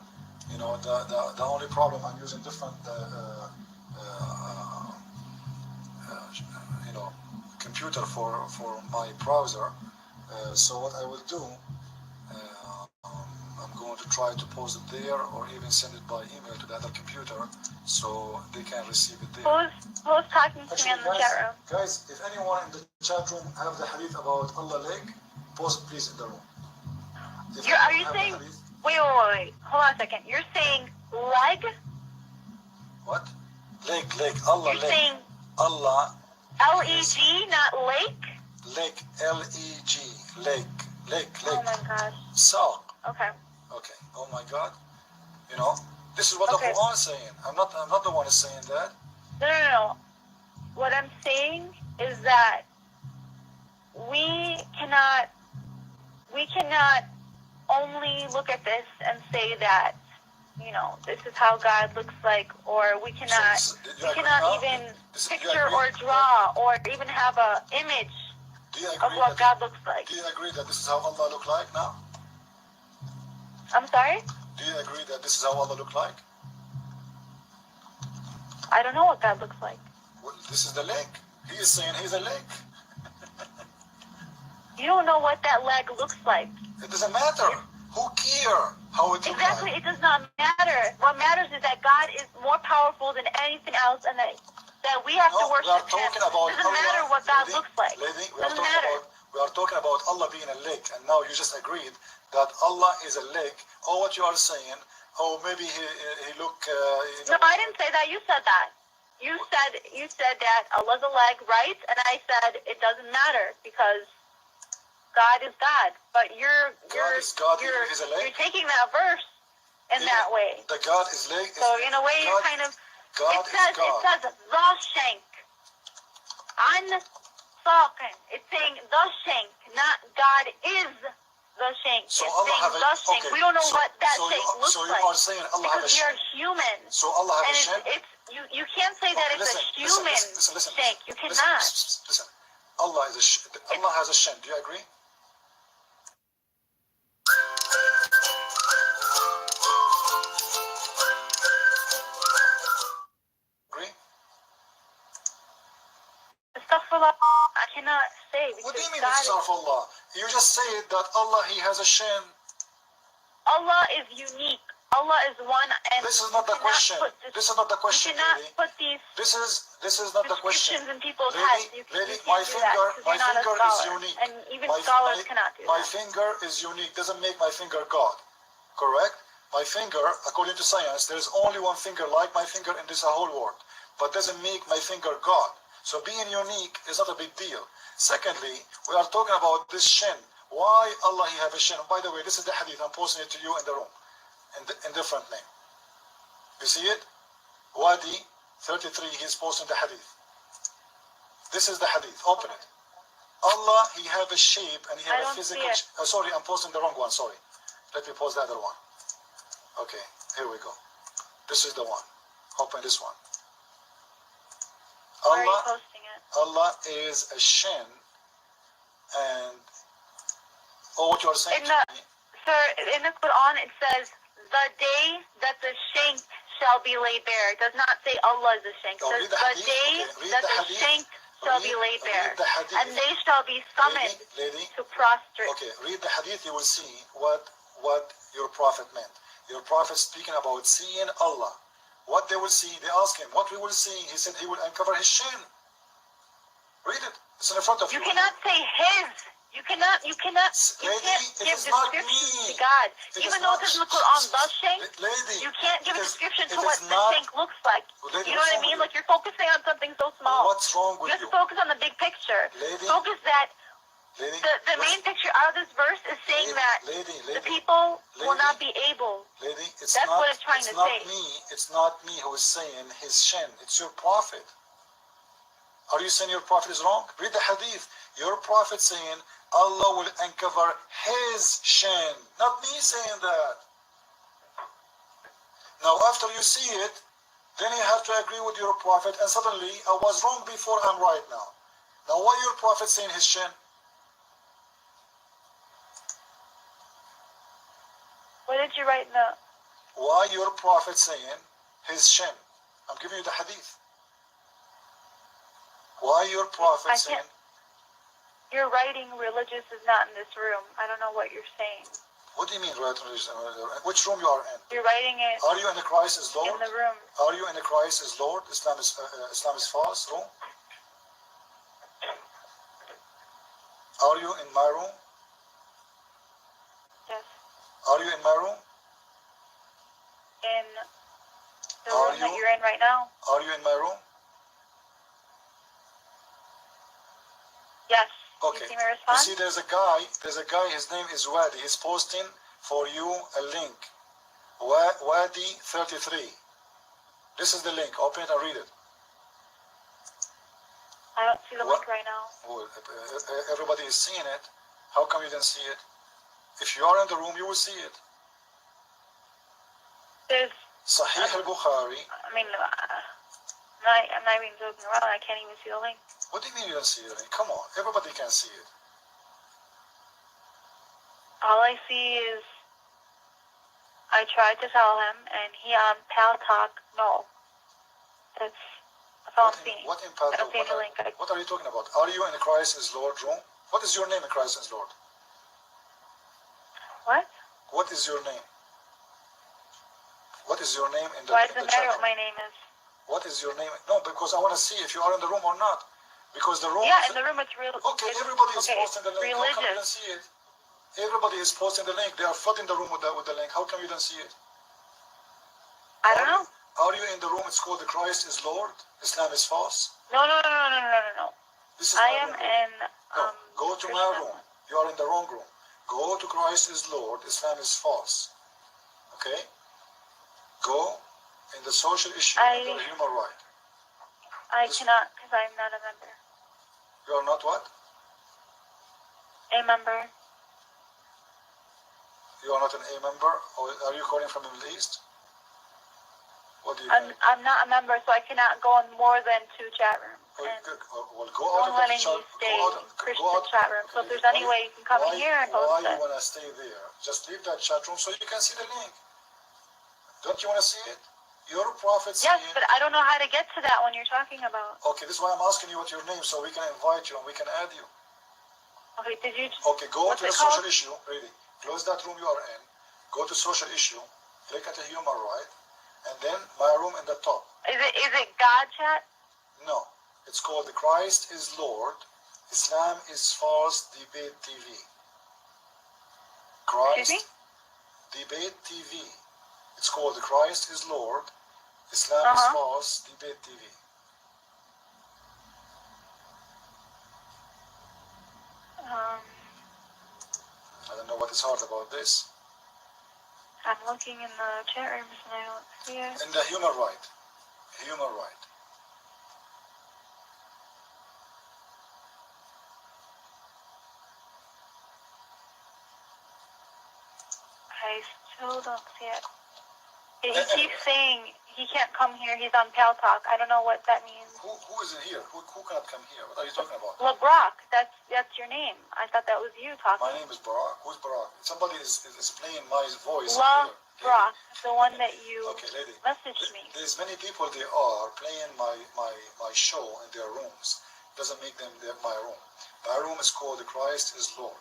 The only problem, I'm using different computer for my browser. So what I will do, I'm going to try to post it there or even send it by email to the other computer so they can receive it there. Who's talking to me in the chat room? Guys, if anyone in the chat room have the hadith about Allah lake, post it please in the room. Are you saying? Wait. Hold on a second. You're saying leg? What? Lake. Allah You're lake. saying Allah. L-E-G, not lake? Lake. L-E-G. Lake. Oh my gosh. Saq. Okay. Oh my God. This is what the Quran is saying. I'm not the one who's saying that. No. What I'm saying is that we cannot only look at this and say that, this is how God looks like, or we cannot even picture or draw or even have an image of what God looks like. Do you agree that this is how Allah look like now? I'm sorry? Do you agree that this is how Allah look like? I don't know what God looks like. Well, this is the lake. He is saying he's a lake. You don't know what that leg looks like. It doesn't matter. Who cares how it looks Exactly, like? it does not matter. What matters is that God is more powerful than anything else, and that we have to worship Him. It doesn't matter what God looks like. Doesn't matter. We are talking about Allah being a lake, and now you just agreed that Allah is a lake. Or what you are saying, maybe he look. No, I didn't say that. You said that. You said that Allah's a leg, right? And I said it doesn't matter because God is God. But you're taking that verse in that way. The God is lake. So in a way, you're kind of. God it says the shank. An saqin. It's saying the shank, not God is the shank. So it's Allah saying the shank. We don't know what that shank looks like. So you are saying Allah have a because we shank. are human. So Allah have a shank. You can't say that it's a human shank. You cannot. Listen. Allah has a shank. Do you agree? Astaghfirullah, I cannot say. What do you mean astaghfirullah? You just said that Allah, He has a shin. Allah is unique. Allah is one, and this is not the question. This is not the question. You cannot put these. This is not the question. In people's heads. My finger is unique. And even scholars cannot do my that. finger is unique. Doesn't make my finger God. Correct? My finger, according to science, there is only one finger like my finger in this whole world, but doesn't make my finger God. So being unique is not a big deal. Secondly, we are talking about this shin. Why Allah he have a shin? By the way, this is the hadith. I'm posting it to you in the room, in different name. You see it? Wadi 33. He's posting the hadith. This is the hadith. Open it. Allah he have a shape and he have a physical. Sorry, I'm posting the wrong one. Sorry. Let me post the other one. Okay, here we go. This is the one. Open this one. Where are you posting it? Allah is a shin, and what you are saying Sir, in the Quran it says the day that the shank shall be laid bare. It does not say Allah is the shank. It says the day that the shank shall be laid bare, and they shall be summoned to prostrate. Okay, read the hadith. You will see what your prophet meant. Your prophet speaking about seeing Allah. What they will see, they ask him, what we will see? He said he will uncover his shin. Read it. It's in front of you. You cannot say his. You can't give descriptions to God. Even though it is in the Quran, the shank, you can't give a description to what the shank looks like. You know what I mean? Like you're focusing on something so small. What's wrong with you? You have to focus on the big picture. Focus that the main picture out of this verse is saying that the people will not be able. That's what it's trying to say. It's not me who is saying his shin. It's your prophet. Are you saying your prophet is wrong? Read the hadith. Your prophet saying Allah will uncover his shin. Not me saying that. Now after you see it, then you have to agree with your prophet, and suddenly I was wrong before, I'm right now. Now why your prophet saying his shin? What did you write in the... Why your prophet saying his shin? I'm giving you the hadith. Why your prophet saying... Your writing religious is not in this room. I don't know what you're saying. What do you mean, religious? Which room you are in? You're writing it... Are you in the Christ is Lord? In the room. Are you in the Christ is Lord? Islam is false room? Are you in my room? Yes. Are you in my room? In the room that you're in right now? Are you in my room? Yes. Okay. You see my response? You see, there's a guy, his name is Wadi. He's posting for you a link. Wadi 33. This is the link. Open it and read it. I don't see the link right now. Well, everybody is seeing it. How come you didn't see it? If you are in the room, you will see it. There's... Sahih al-Bukhari. I mean, I'm not even joking around. I can't even see the link. What do you mean you don't see it? Come on, everybody can see it. All I see is I tried to tell him, and he on Pal Talk, no. That's all I'm seeing. What in Pal Talk? What are you talking about? Are you in the Christ is Lord room? What is your name in Christ is Lord? What? What is your name? What is your name in the Why does it matter what my name is? What is your name? No, because I want to see if you are in the room or not. Because the room... Yeah, in the room it's real... Okay, everybody is posting the link. How come you don't see it? Everybody is posting the link. They are flooding the room with the link. How come you don't see it? I don't know. Are you in the room? It's called the Christ is Lord. Islam is false. No. This is I am in... No, go to my room. You are in the wrong room. Go to Christ is Lord. Islam is false. Okay? Go in the social issue and the human right. I cannot, because I'm not a member. You are not what? A member. You are not an A member? Or are you calling from the Middle East? What do you mean? I'm not a member, so I cannot go in more than 2 chat rooms. Well, go out of the Christian chat room. So if there's any way you can come in here and post it. Why you want to stay there? Just leave that chat room so you can see the link. Don't you want to see it? Your prophet Yes, but I don't know how to get to that one you're talking about. Okay, this is why I'm asking you what your name, so we can invite you and we can add you. Okay, did you... Okay, go to the social issue, really. Close that room you are in. Go to social issue. Click at the human right. And then my room in the top. Is it God chat? No. It's called the Christ is Lord. Islam is False Debate TV. Christ. Excuse me? Debate TV. It's called Christ is Lord, Islam is False, Debate TV. I don't know what is hard about this. I'm looking in the chat rooms and I don't see it. And the human right. Human right. I still don't see it. He keeps saying he can't come here. He's on Pal Talk. I don't know what that means. Who isn't here? Who cannot come here? What are you talking about? LeBrock. That's your name. I thought that was you talking. My name is Barack. Who's Barack? Somebody is playing my voice. LeBrock, the one that you messaged me. There's many people. They are playing my show in their rooms. Doesn't make them my room. My room is called Christ is Lord.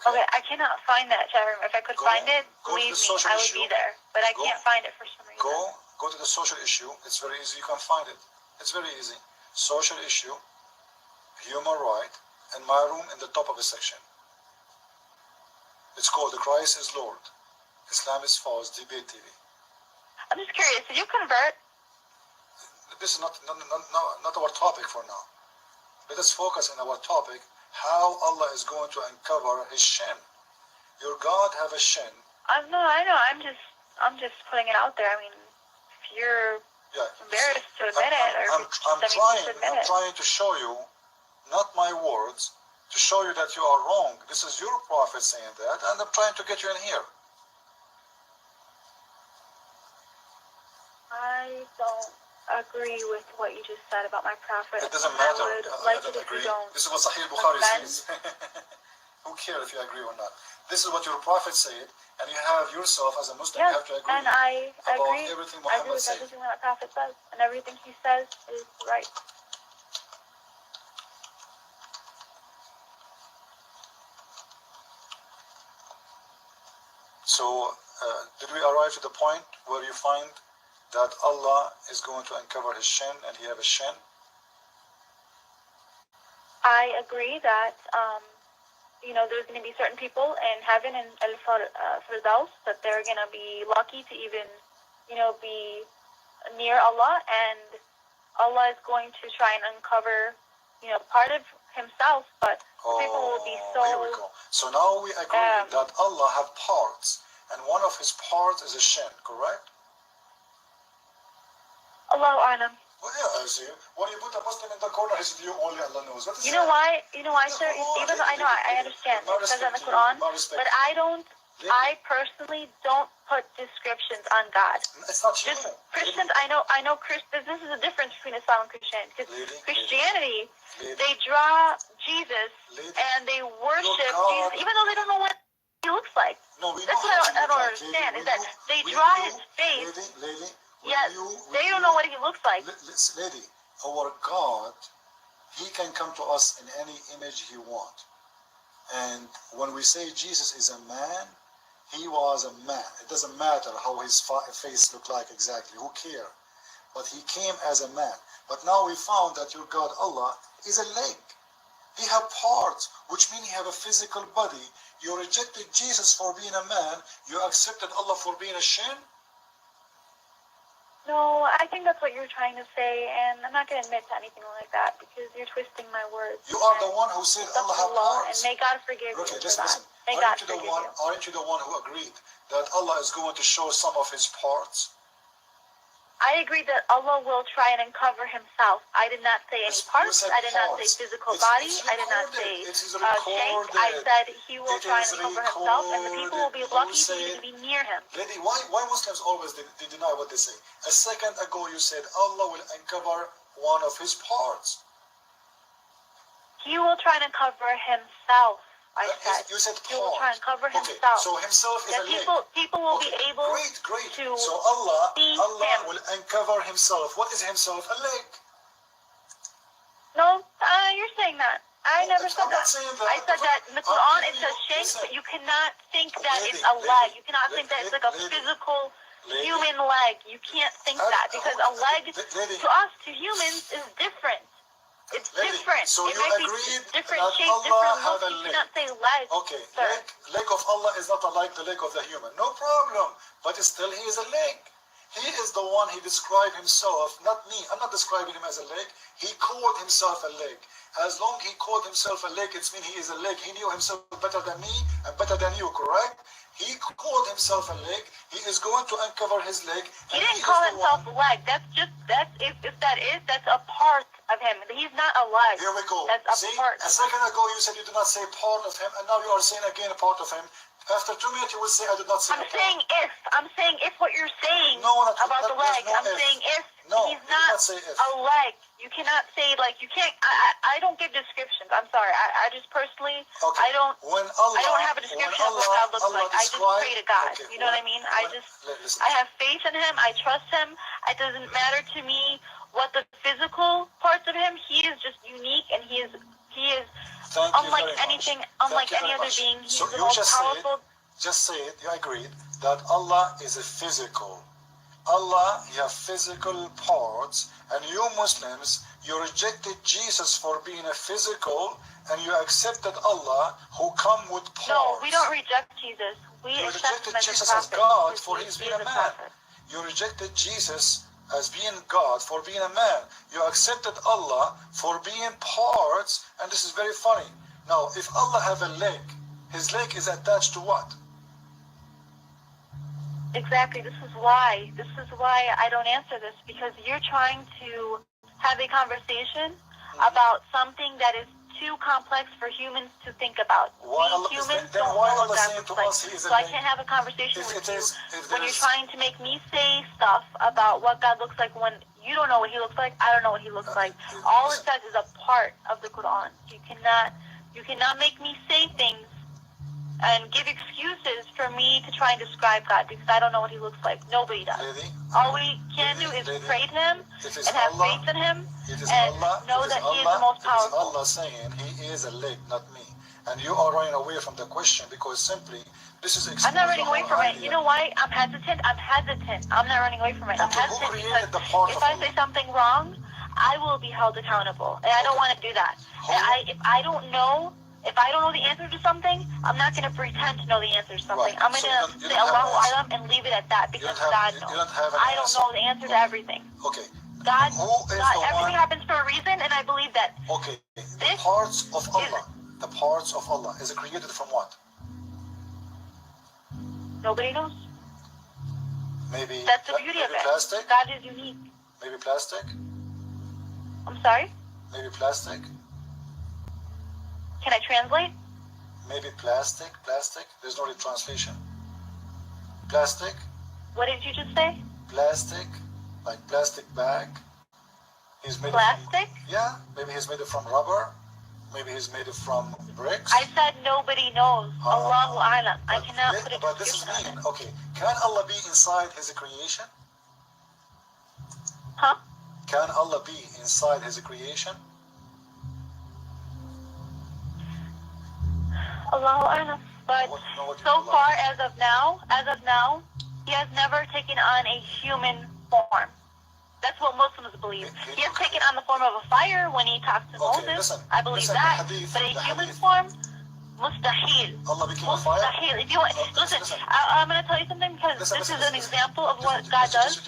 Okay, I cannot find that chat room. If I could find it, believe me, I would be there. But I can't find it for some reason. Go to the social issue. It's very easy. You can find it. It's very easy. Social issue, human right, and my room in the top of the section. It's called The Christ is Lord, Islam is False, Debate TV. I'm just curious. Did you convert? This is not our topic for now. Let us focus on our topic. How Allah is going to uncover His shin. Your God have a shin. No, I know. I'm just putting it out there. I mean, if you're embarrassed to admit it, or I'm trying to show you, not my words, to show you that you are wrong. This is your prophet saying that, and I'm trying to get you in here. I don't agree with what you just said about my prophet. It doesn't matter. I would like it if you don't. This is what Sahih Bukhari says. Who cares if you agree or not? This is what your prophet said, and you have yourself as a Muslim, you have to agree. And I agree. Everything I agree Muhammad with said. everything that prophet says, and everything he says is right. So, did we arrive to the point where you find that Allah is going to uncover His shin, and He have a shin? I agree that there's going to be certain people in heaven and Firdaus that they're going to be lucky to even be near Allah, and Allah is going to try and uncover part of Himself, but people will be so. Here we go. So now we agree that Allah have parts, and one of His parts is a shin, correct? Allahu A'lam. Well, yeah, I see. When you put a Muslim in the corner, he said, "You only Allah knows." What is You know why, sir? Even though I understand it says in the Quran, but I personally don't put descriptions on God. It's not you. Christians, I know Christians. This is the difference between Islam and Christianity. Because Christianity, they draw Jesus and they worship Jesus, even though they don't know what He looks like. No, we That's what I don't understand. Is that they draw His face. Yes, they don't know what He looks like. Lady, our God, He can come to us in any image He wants. And when we say Jesus is a man, He was a man. It doesn't matter how His face looked like exactly. Who cares? But He came as a man. But now we found that your God, Allah, is a leg. He have parts, which means He have a physical body. You rejected Jesus for being a man. You accepted Allah for being a shin? No, I think that's what you're trying to say, and I'm not going to admit to anything like that because you're twisting my words. You are the one who said Allah have parts. And may God forgive you for listen. May God forgive you. Aren't you the one who agreed that Allah is going to show some of His parts? I agree that Allah will try and uncover Himself. I did not say any parts. I did not say physical body. I did not say shank. I said He will try and uncover Himself, and the people will be lucky to even be near Him. Lady, why Muslims always they deny what they say? A second ago you said Allah will uncover one of His parts. He will try and uncover Himself. I said. You said He will try and cover Himself. Okay, so Himself is a leg. People will be able great. to So Allah Him. will uncover Himself. What is Himself? A leg. No, you're saying that. I never said that. I said that in the Quran it says shank, but you cannot think that it's a leg. You cannot think that it's like a physical human leg. You can't think that because a leg to us, to humans, is different. It's Lady, different. so it you might agreed be different that shape, Allah different have look. a You leg. cannot say leg. Okay, sir. leg of Allah is not like the leg of the human. No problem. But still he is a leg. He is the one, he described himself, not me. I'm not describing him as a leg. He called himself a leg. As long he called himself a leg, it means he is a leg. He knew himself better than me and better than you, correct? He called himself a leg. He is going to uncover his leg. He didn't call himself a leg. That's if that is, that's a part of him. He's not a leg. Here we go. That's a See, part. a second ago you said you did not say part of him, and now you are saying again a part of him. After 2 minutes you will say I did not say I'm a part. saying if. I'm saying if what you're saying No, about the leg. no I'm if. saying if No, he's you did not not say if. a leg. You cannot say like you can't. I don't give descriptions. I'm sorry. I just personally Okay. I don't have a description of what God looks like. I just pray to God. Okay, You know what I mean? listen. I have faith in him. I trust him. It doesn't matter to me what the physical parts of him. He is just unique, and he is Thank you unlike very much. anything, Thank unlike you any very other much. being. He's So the you most just powerful. Just say it, you agreed that Allah is a physical. Allah, you have physical parts, and you Muslims, you rejected Jesus for being a physical, and you accepted Allah who come with parts. No, we don't reject Jesus. We You accept rejected him as Jesus a as prophet. God for his being He's a man. prophet. You rejected Jesus as being God for being a man. You accepted Allah for being parts, and this is very funny. Now, if Allah have a leg, his leg is attached to what? Exactly. This is why I don't answer this, because you're trying to have a conversation about something that is too complex for humans to think about. Why Allah, Humans then don't why know what Allah God saying looks to like. us he is a So I leg? can't have a conversation If with it you is, if when there you're is, trying to make me say stuff about what God looks like when you don't know what he looks like. I don't know what he looks like. All it says is a part of the Quran. You cannot make me say things and give excuses for me to try and describe God, because I don't know what he looks like. Nobody does. lady, All we can do is lady, pray to him it is and have Allah, faith in him it is and Allah, know it is that he is Allah, the most it is powerful. Allah saying he is a leg, not me. And you are running away from the question because simply this is I'm not running away from it. idea. You know why? I'm hesitant. I'm not running away from it. I'm Okay, who hesitant created because the part if of I Allah? say something wrong, I will be held accountable, and I don't want to do that. And if I don't know the answer to something, I'm not going to pretend to know the answer to something. Right. I'm going So to you say don't have Allahu an answer. Alam and leave it at that, because God knows. You don't have an I don't answer. know the answer to everything. Okay. God, Who is the everything one? happens for a reason, and I believe that. Okay. The This parts of Allah. The parts of Allah is created from what? Nobody knows. Maybe. That's the beauty of maybe it. plastic. God is unique. Maybe plastic. I'm sorry? Maybe plastic. Can I translate? Maybe plastic. Plastic. There's no translation. Plastic. What did you just say? Plastic. Like plastic bag. He's made Plastic? Yeah. Maybe he's made it from rubber. Maybe he's made it from bricks. I said nobody knows. Allahu Alam. I cannot put a But this is description on mean. it. Okay. Can Allah be inside his creation? Huh? Can Allah be inside his creation? Allahu Alam. But so far, as of now, he has never taken on a human form. That's what Muslims believe. He has taken on the form of a fire when he talks to Moses. I believe that. But a human form, mustahil. Allah became a fire? Mustahil. If you want, listen, I'm going to tell you something, because this is an example of what God does.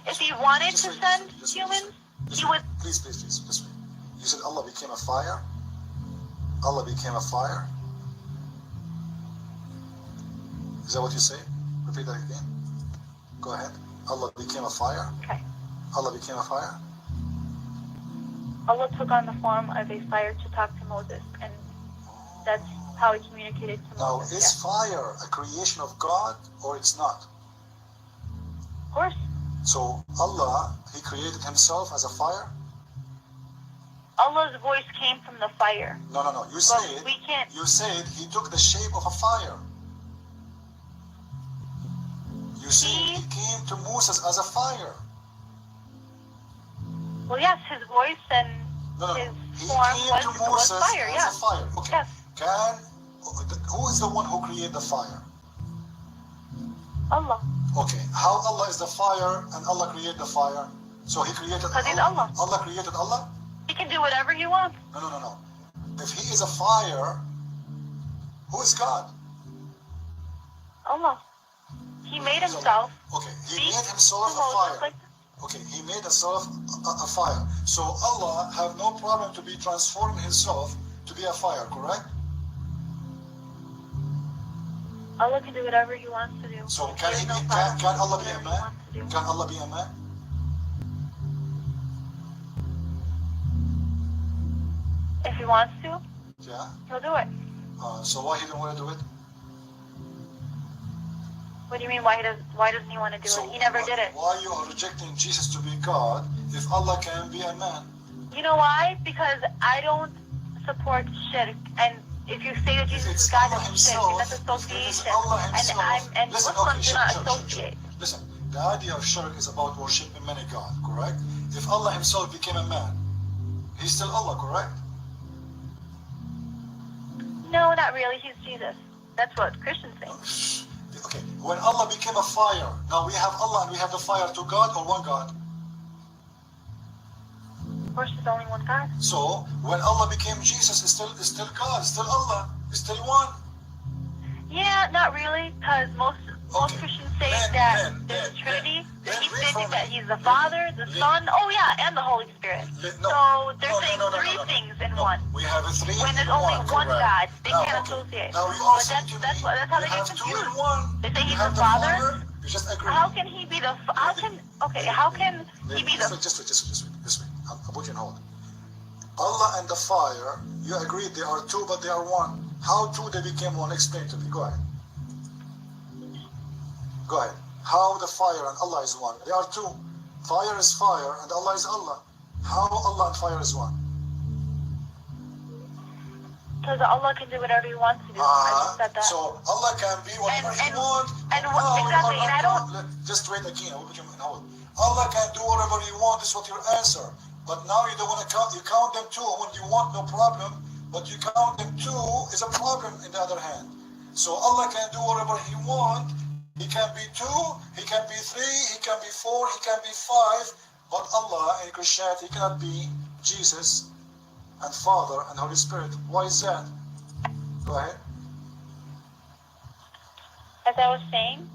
If he wanted to send humans, he would. Please, this way. You said Allah became a fire? Allah became a fire? Is that what you say? Repeat that again. Go ahead. Allah became a fire? Okay. Allah became a fire? Allah took on the form of a fire to talk to Moses, and that's how he communicated to Now, Moses. is fire a creation of God or it's not? Of course. So Allah, he created himself as a fire? Allah's voice came from the fire. No. You said we can't. You said he took the shape of a fire. You said he came to Moses as a fire. Well, yes, his voice and his form was fire. As Yes. a fire. Okay. Yes. Who is the one who created the fire? Allah. Okay. How Allah is the fire and Allah created the fire? So he created Because he's Allah. Allah created Allah? He can do whatever he wants. No. If he is a fire, who is God? Allah. He made himself. Okay, he made himself a fire. Okay, he made himself a fire. So Allah have no problem to be transforming himself to be a fire, correct? Allah can do whatever he wants to do. So can Allah be a man? Can Allah be a man? If he wants to, Yeah. he'll do it. So why he don't want to do it? What do you mean? Why doesn't he want to do it? He never did it. Why you are rejecting Jesus to be God if Allah can be a man? You know why? Because I don't support shirk, and if you say that Jesus is God, that's shirk, that's association. And Muslims do not associate. Listen, the idea of shirk is about worshiping many gods, correct? If Allah himself became a man, he's still Allah, correct? No, not really. He's Jesus. That's what Christians think. Okay, when Allah became a fire, now we have Allah and we have the fire, two God or one God? Of course, there's only one God. So when Allah became Jesus, it's still God, it's still Allah, it's still one. Yeah, not really, because most Christians say that there's a Trinity. He's saying that he's the Father, the Son, and the Holy Spirit. So they're saying three things in one. We have a three when there's in only one God, they can't associate. Now you But also that's how they get confused. They say he's have the the Father. You just agree. How can he be the? How can he be the? Just wait. I'll put you on hold. Allah and the fire, you agreed they are two, but they are one. How two they became one? Explain to me. Go ahead. Go ahead. How the fire and Allah is one? They are two. Fire is fire and Allah is Allah. How Allah and fire is one? Because Allah can do whatever He wants to do. I just said that. So Allah can be whatever He wants. Exactly. And I don't. Just wait again. I'll put you on hold. Allah can do whatever He wants. This is what your answer. But now you don't want to count. You count them two when you want, no problem. But you count them two is a problem. In the other hand, so Allah can do whatever He wants. He can be two, He can be three, He can be four, He can be five, but Allah in Christianity cannot be Jesus and Father and Holy Spirit. Why is that? Go ahead. As I was saying,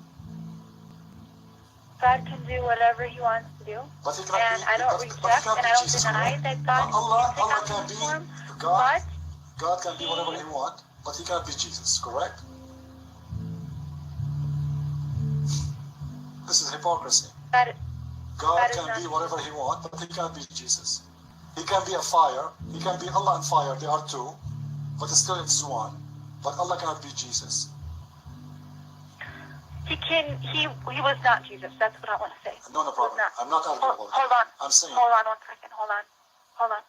God can do whatever He wants to do, and I don't reject and I don't deny that God can be God. God can be whatever He wants, but He can't be Jesus. Correct? This is hypocrisy. God can be whatever He wants, but He can't be Jesus. He can be a fire. He can be Allah and fire. They are two, but still it's one. But Allah cannot be Jesus. He was not Jesus. That's what I want to say. No problem. I'm not arguing about that. Hold on. I'm saying. Hold on 1 second. Hold on.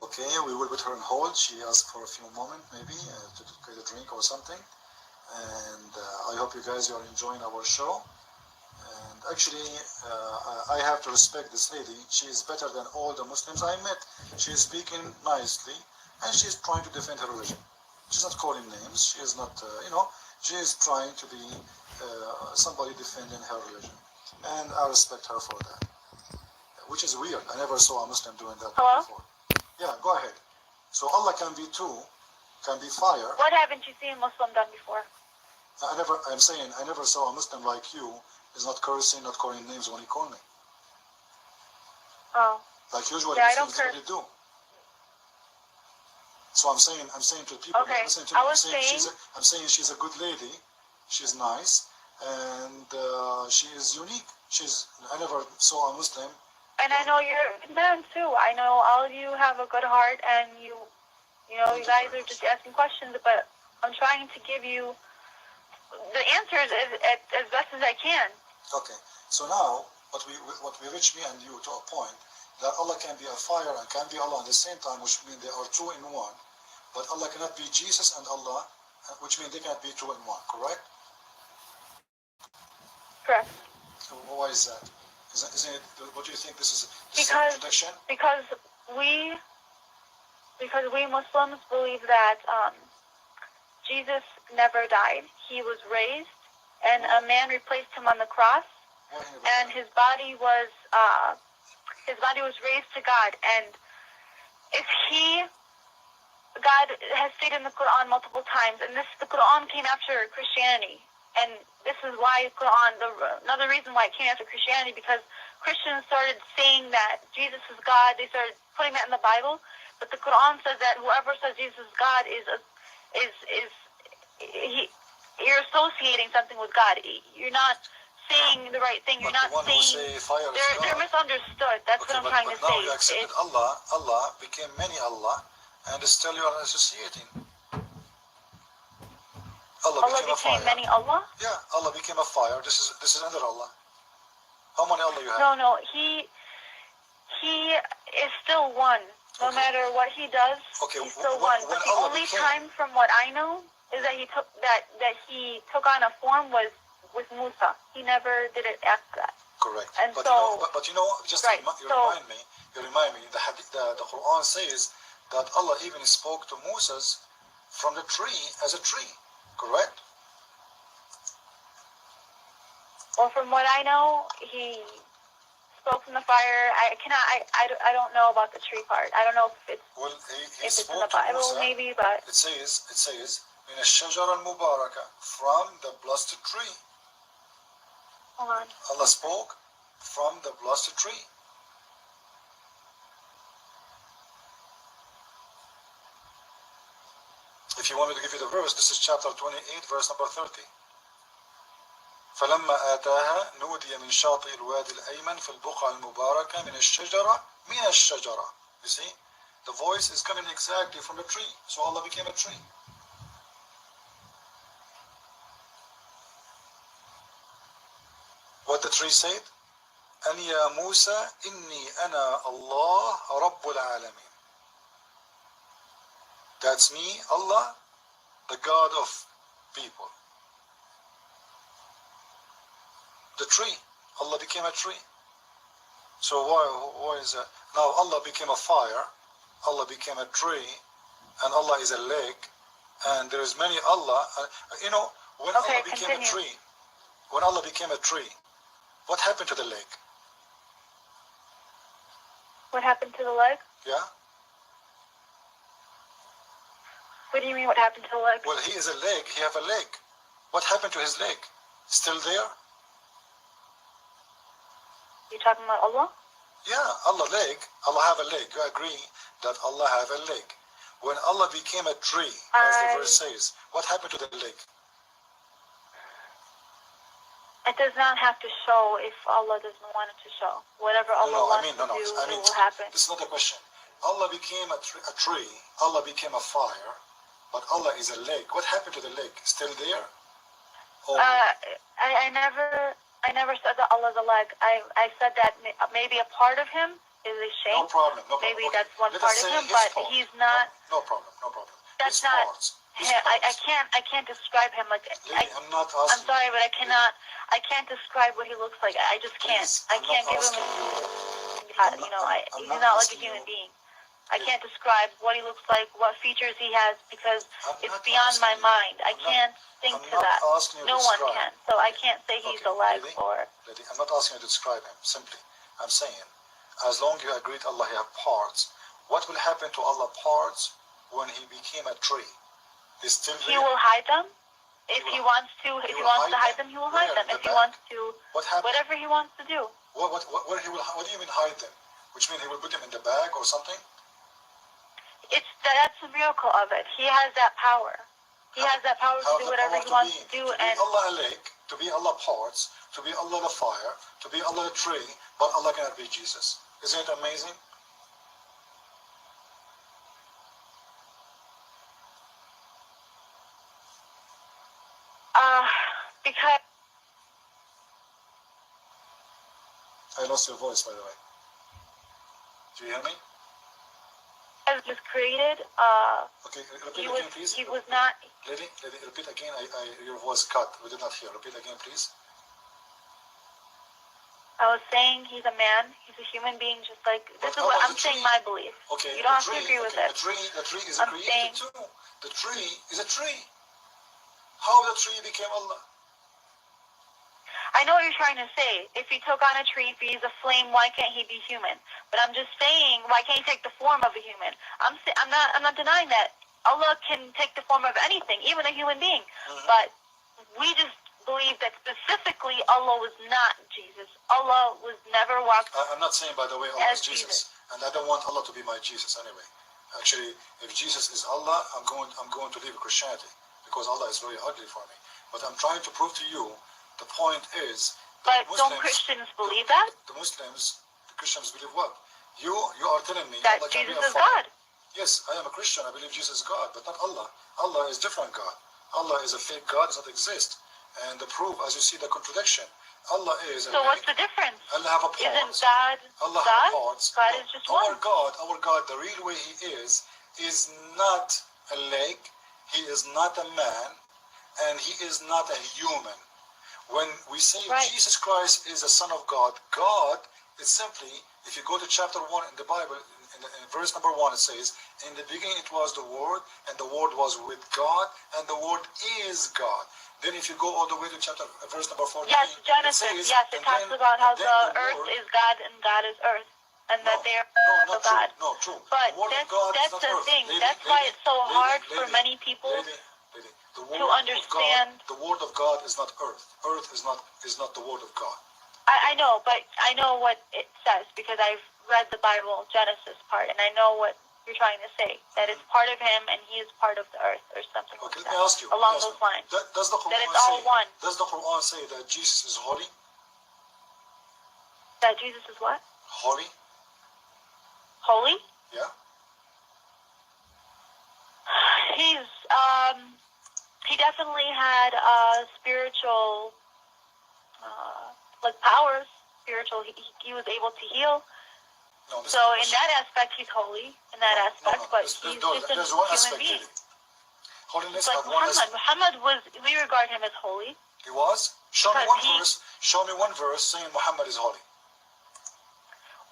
Okay, we will put her on hold. She asked for a few moments, maybe, to get a drink or something. And I hope you guys are enjoying our show. And actually, I have to respect this lady. She is better than all the Muslims I met. She is speaking nicely, and she is trying to defend her religion. She's not calling names. She is not, she is trying to be somebody defending her religion. And I respect her for that. Which is weird. I never saw a Muslim doing that before. Yeah, go ahead. So Allah can be two, can be fire. What haven't you seen Muslim done before? I'm saying I never saw a Muslim like you is not cursing, not calling names when he called me. Oh. Like usually Muslims usually do. So I'm saying to the people, okay. listen to me, I'm saying she's a good lady, she's nice, and she is unique. I never saw a Muslim. And I know you're a good man too. I know all of you have a good heart, and you guys are just asking questions, but I'm trying to give you the answers as best as I can. Okay. So now, what we reach me and you to a point that Allah can be a fire and can be Allah at the same time, which means they are two in one. But Allah cannot be Jesus and Allah, which means they cannot be two in one. Correct? Correct. So why is that? Isn't it? What do you think? This is a contradiction? Because we Muslims believe that Jesus never died. He was raised, and a man replaced him on the cross, and his body was raised to God. And if God has stated in the Quran multiple times, and the Quran came after Christianity, and this is why another reason why it came after Christianity, because Christians started saying that Jesus is God. They started putting that in the Bible, but the Quran says that whoever says Jesus is God you're associating something with God. You're not saying the right thing. You're not saying. They're misunderstood. That's what I'm trying to say. Now you accepted Allah became many Allah, and still you are associating. Allah became many Allah? Yeah, Allah became a fire. This is another Allah. How many Allah you have? No. He is still one. No matter what he does, he's still one. But the only time, from what I know, is that he took on a form was with Musa. He never did it after that. Correct. And but so, you know, just right, you remind me. The Quran says that Allah even spoke to Moses from the tree as a tree. Correct. Well, from what I know, he spoke from the fire. I don't know about the tree part. I don't know if it's in the Bible, Musa, maybe, but it says من الشجرة المباركة, from the blessed tree. Hold on. Allah spoke from the blessed tree. If you want me to give you the verse, this is chapter 28, verse number 30. فلما آتاها نودي من شاطئ الوادي الأيمن في البقعة المباركة من الشجرة. You see, the voice is coming exactly from the tree. So Allah became a tree. What the tree said? أن يا موسى إني أنا الله رب العالمين. That's me, Allah, the God of people. The tree. Allah became a tree. So why is that? Now Allah became a fire, Allah became a tree, and Allah is a lake, and there is many Allah. You know, when Allah became a tree, what happened to the lake? What happened to the leg? Yeah. What do you mean, what happened to the leg? Well, he is a leg. He have a leg. What happened to his leg? Still there? You talking about Allah? Yeah, Allah leg. Allah have a leg. You agree that Allah have a leg. When Allah became a tree, as the verse says, what happened to the leg? It does not have to show if Allah doesn't want it to show. Whatever Allah wants to do, it will happen. This is not the question. Allah became a tree. Allah became a fire. But Allah is a leg. What happened to the leg? Still there? I never said that Allah's a leg. I said that maybe a part of him is a shape. No problem. Maybe that's one part of him, but he's not. No problem. That's not. I can't describe him like. I'm not asking. I'm sorry, but I can't describe what he looks like. I just can't. I can't give him. He's not like a human being. I can't describe what he looks like, what features he has, because it's beyond my mind. I can't think to that. No one can. So I can't say he's a leg or. I'm not asking you to describe him. Simply, I'm saying, as long as you agree that Allah have parts, what will happen to Allah parts when he became a tree? He's still there. He will hide them. If he wants to, if he wants to hide them, he will hide them. If he wants to, whatever he wants to do. What do you mean hide them? Which means he will put them in the bag or something? That's the miracle of it. He has that power. He has that power to do whatever he wants to do. To be Allah a lake, to be Allah parts, to be Allah the fire, to be Allah the tree, but Allah cannot be Jesus. Isn't it amazing? Because I lost your voice, by the way. Do you hear me? was created. Okay, repeat again, please. He was not. Lady, repeat again. Your voice cut. We did not hear. Repeat again, please. I was saying he's a man. He's a human being, just like this is what I'm saying. My belief. Okay. You don't have to agree with it. The tree is created too. The tree is a tree. How the tree became Allah? I I know what you're trying to say. If he took on a tree, if he's a flame, why can't he be human? But I'm just saying, why can't he take the form of a human? I'm not denying that Allah can take the form of anything, even a human being. But we just believe that specifically Allah was not Jesus. Allah was never walked. I'm not saying, by the way, Allah is Jesus, and I don't want Allah to be my Jesus anyway. Actually, if Jesus is Allah, I'm going to leave Christianity because Allah is very ugly for me. But I'm trying to prove to you, the point is. But don't Christians believe that? The Christians believe what? You are telling me that Allah Jesus is God. Yes, I am a Christian. I believe Jesus is God, but not Allah. Allah is different God. Allah is a fake God. Does not exist. And the proof, as you see, the contradiction. Allah is. So what's the difference? Allah have a part. Isn't God Allah God? have parts. God is just one. Our God, the real way He is not a leg. He is not a man, and He is not a human. When we say Jesus Christ is the Son of God, God is simply, if you go to chapter 1 in the Bible, in verse number 1, it says, in the beginning it was the Word, and the Word was with God, and the Word is God. Then if you go all the way to verse number 14, yes, Genesis, it talks about how the earth is God and God is earth, and that they are God. No, true. But that's the thing. That's why it's so hard for many people to understand. The Word of God is not earth. Earth is not the Word of God. I know, but I know what it says because I've read the Bible, Genesis part, and I know what you're trying to say, that it's part of Him and He is part of the earth or something like that. Let me ask you, along those lines. Does the Quran that it's all one. Does the Quran say that Jesus is holy? That Jesus is what? Holy. Holy? Yeah. He definitely had spiritual like powers. Spiritual. He was able to heal. No, so in that aspect, he's holy. In that aspect, but he's just a human being. Holiness like Muhammad was. We regard him as holy. He was. Show me one verse. Show me one verse saying Muhammad is holy.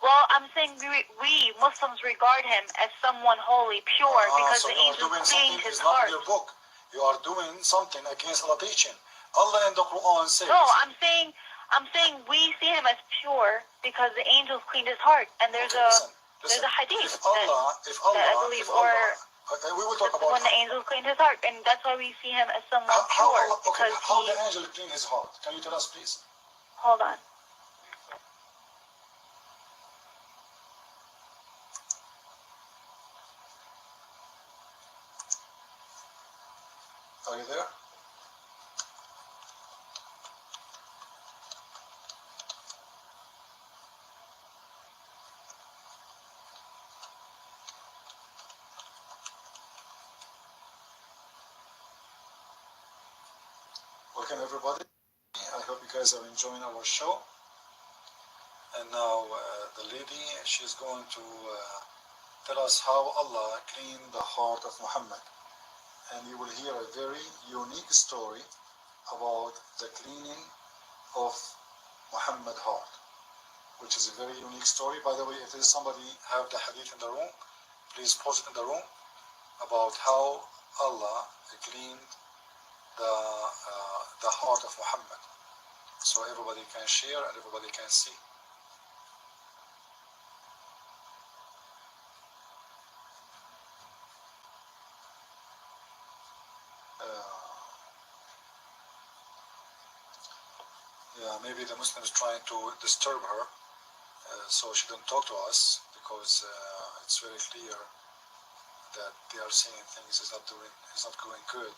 Well, I'm saying we Muslims regard him as someone holy, pure, because the angels cleaned his heart. In your book. You are doing something against Allah teaching. Allah in the Quran says. No, I'm saying we see him as pure because the angels cleaned his heart, and there's there's a hadith if Allah, that I believe, we will talk about when the angels cleaned his heart, and that's why we see him as someone how pure. the angel cleaned his heart? Can you tell us, please? Hold on. Are you there? Welcome everybody. I hope you guys are enjoying our show. And now the lady, she's going to tell us how Allah cleaned the heart of Muhammad. And you will hear a very unique story about the cleaning of Muhammad's heart, which is a very unique story. By the way, if there's somebody have the hadith in the room, please post it in the room about how Allah cleaned the heart of Muhammad, so everybody can share and everybody can see. Yeah, maybe the Muslims trying to disturb her, so she don't talk to us, because it's very clear that they are saying things is not going good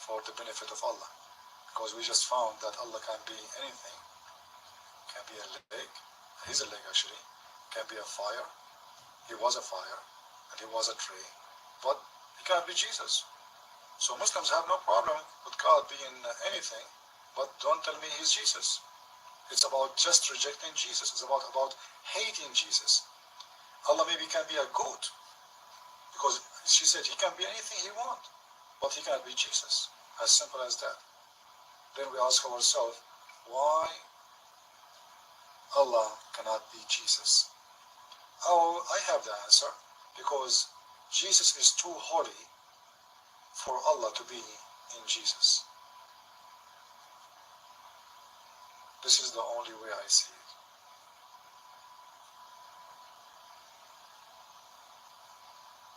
for the benefit of Allah. Because we just found that Allah can be anything, can be a leg, he's a leg actually, can be a fire, he was a fire, and he was a tree, but he can't be Jesus. So Muslims have no problem with God being anything, but don't tell me he's Jesus. It's about just rejecting Jesus. It's about hating Jesus. Allah maybe can be a goat, because she said he can be anything he wants, but he can't be Jesus. As simple as that. Then we ask ourselves, why Allah cannot be Jesus? Oh, I have the answer. Because Jesus is too holy for Allah to be in Jesus. This is the only way I see it.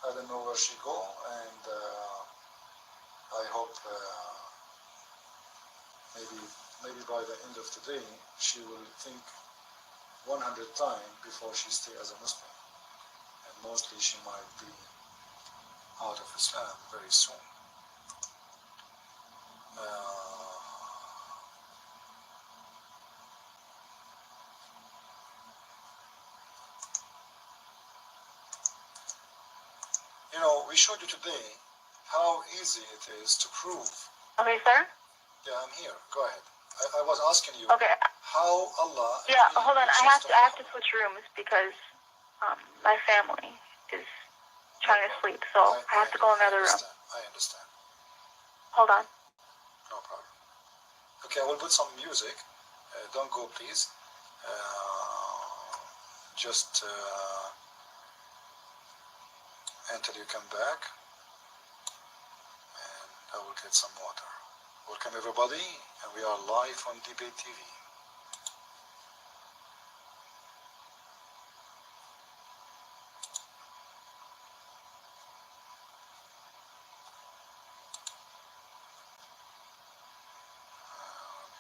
I don't know where she go, and I hope maybe by the end of today she will think 100 times before she stay as a Muslim, and mostly she might be out of Islam very soon. You know, we showed you today how easy it is to prove. Okay, sir? Yeah, I'm here. Go ahead. I was asking you Okay. how Allah. Yeah, hold on. I have to switch rooms because my family is trying to sleep, so I have to go in another room. I understand. Hold on. No problem. Okay, I will put some music. Don't go, please. Just until you come back, and I will get some water. Welcome everybody, and we are live on Debate TV.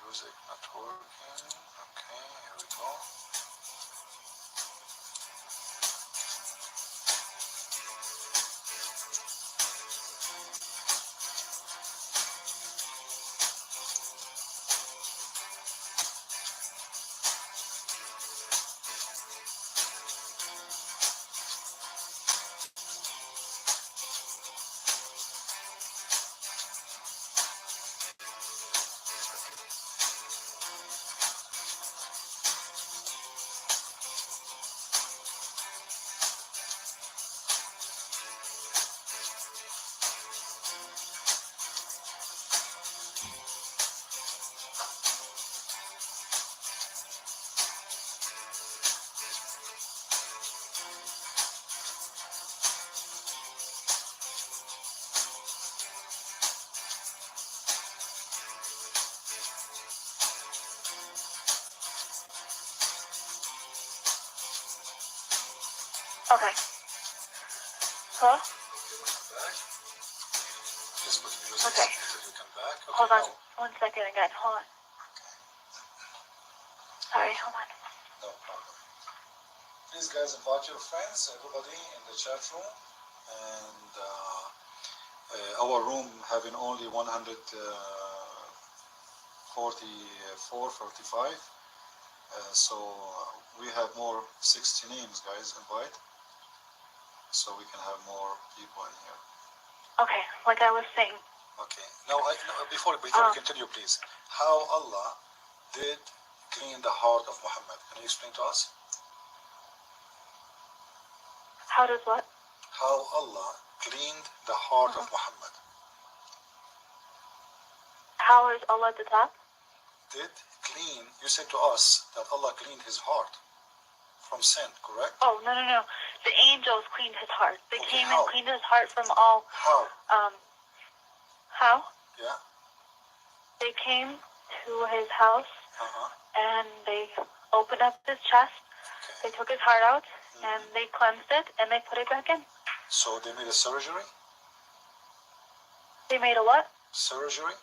Music not working. Okay, here we go. Okay. Hello? Just put music Okay. until you come back. Okay, Hold on. now. 1 second again. Hold on. Sorry, hold on. No problem. Please, guys, invite your friends, everybody in the chat room, and our room having only 144, 45. So we have more 60 names, guys, invite, so we can have more people in here. Okay, like I was saying. Okay. Now, before we continue, please, how Allah did clean the heart of Muhammad? Can you explain to us? How does what? How Allah cleaned the heart of Muhammad. How is Allah at the top? Did clean, you said to us that Allah cleaned his heart from sin, correct? Oh, no. The angels cleaned his heart. They came how? and cleaned his heart from all... How? How? Yeah. They came to his house Uh-huh. and they opened up his chest. Okay. They took his heart out and they cleansed it and they put it back in. So they made a surgery? They made a what? Surgery?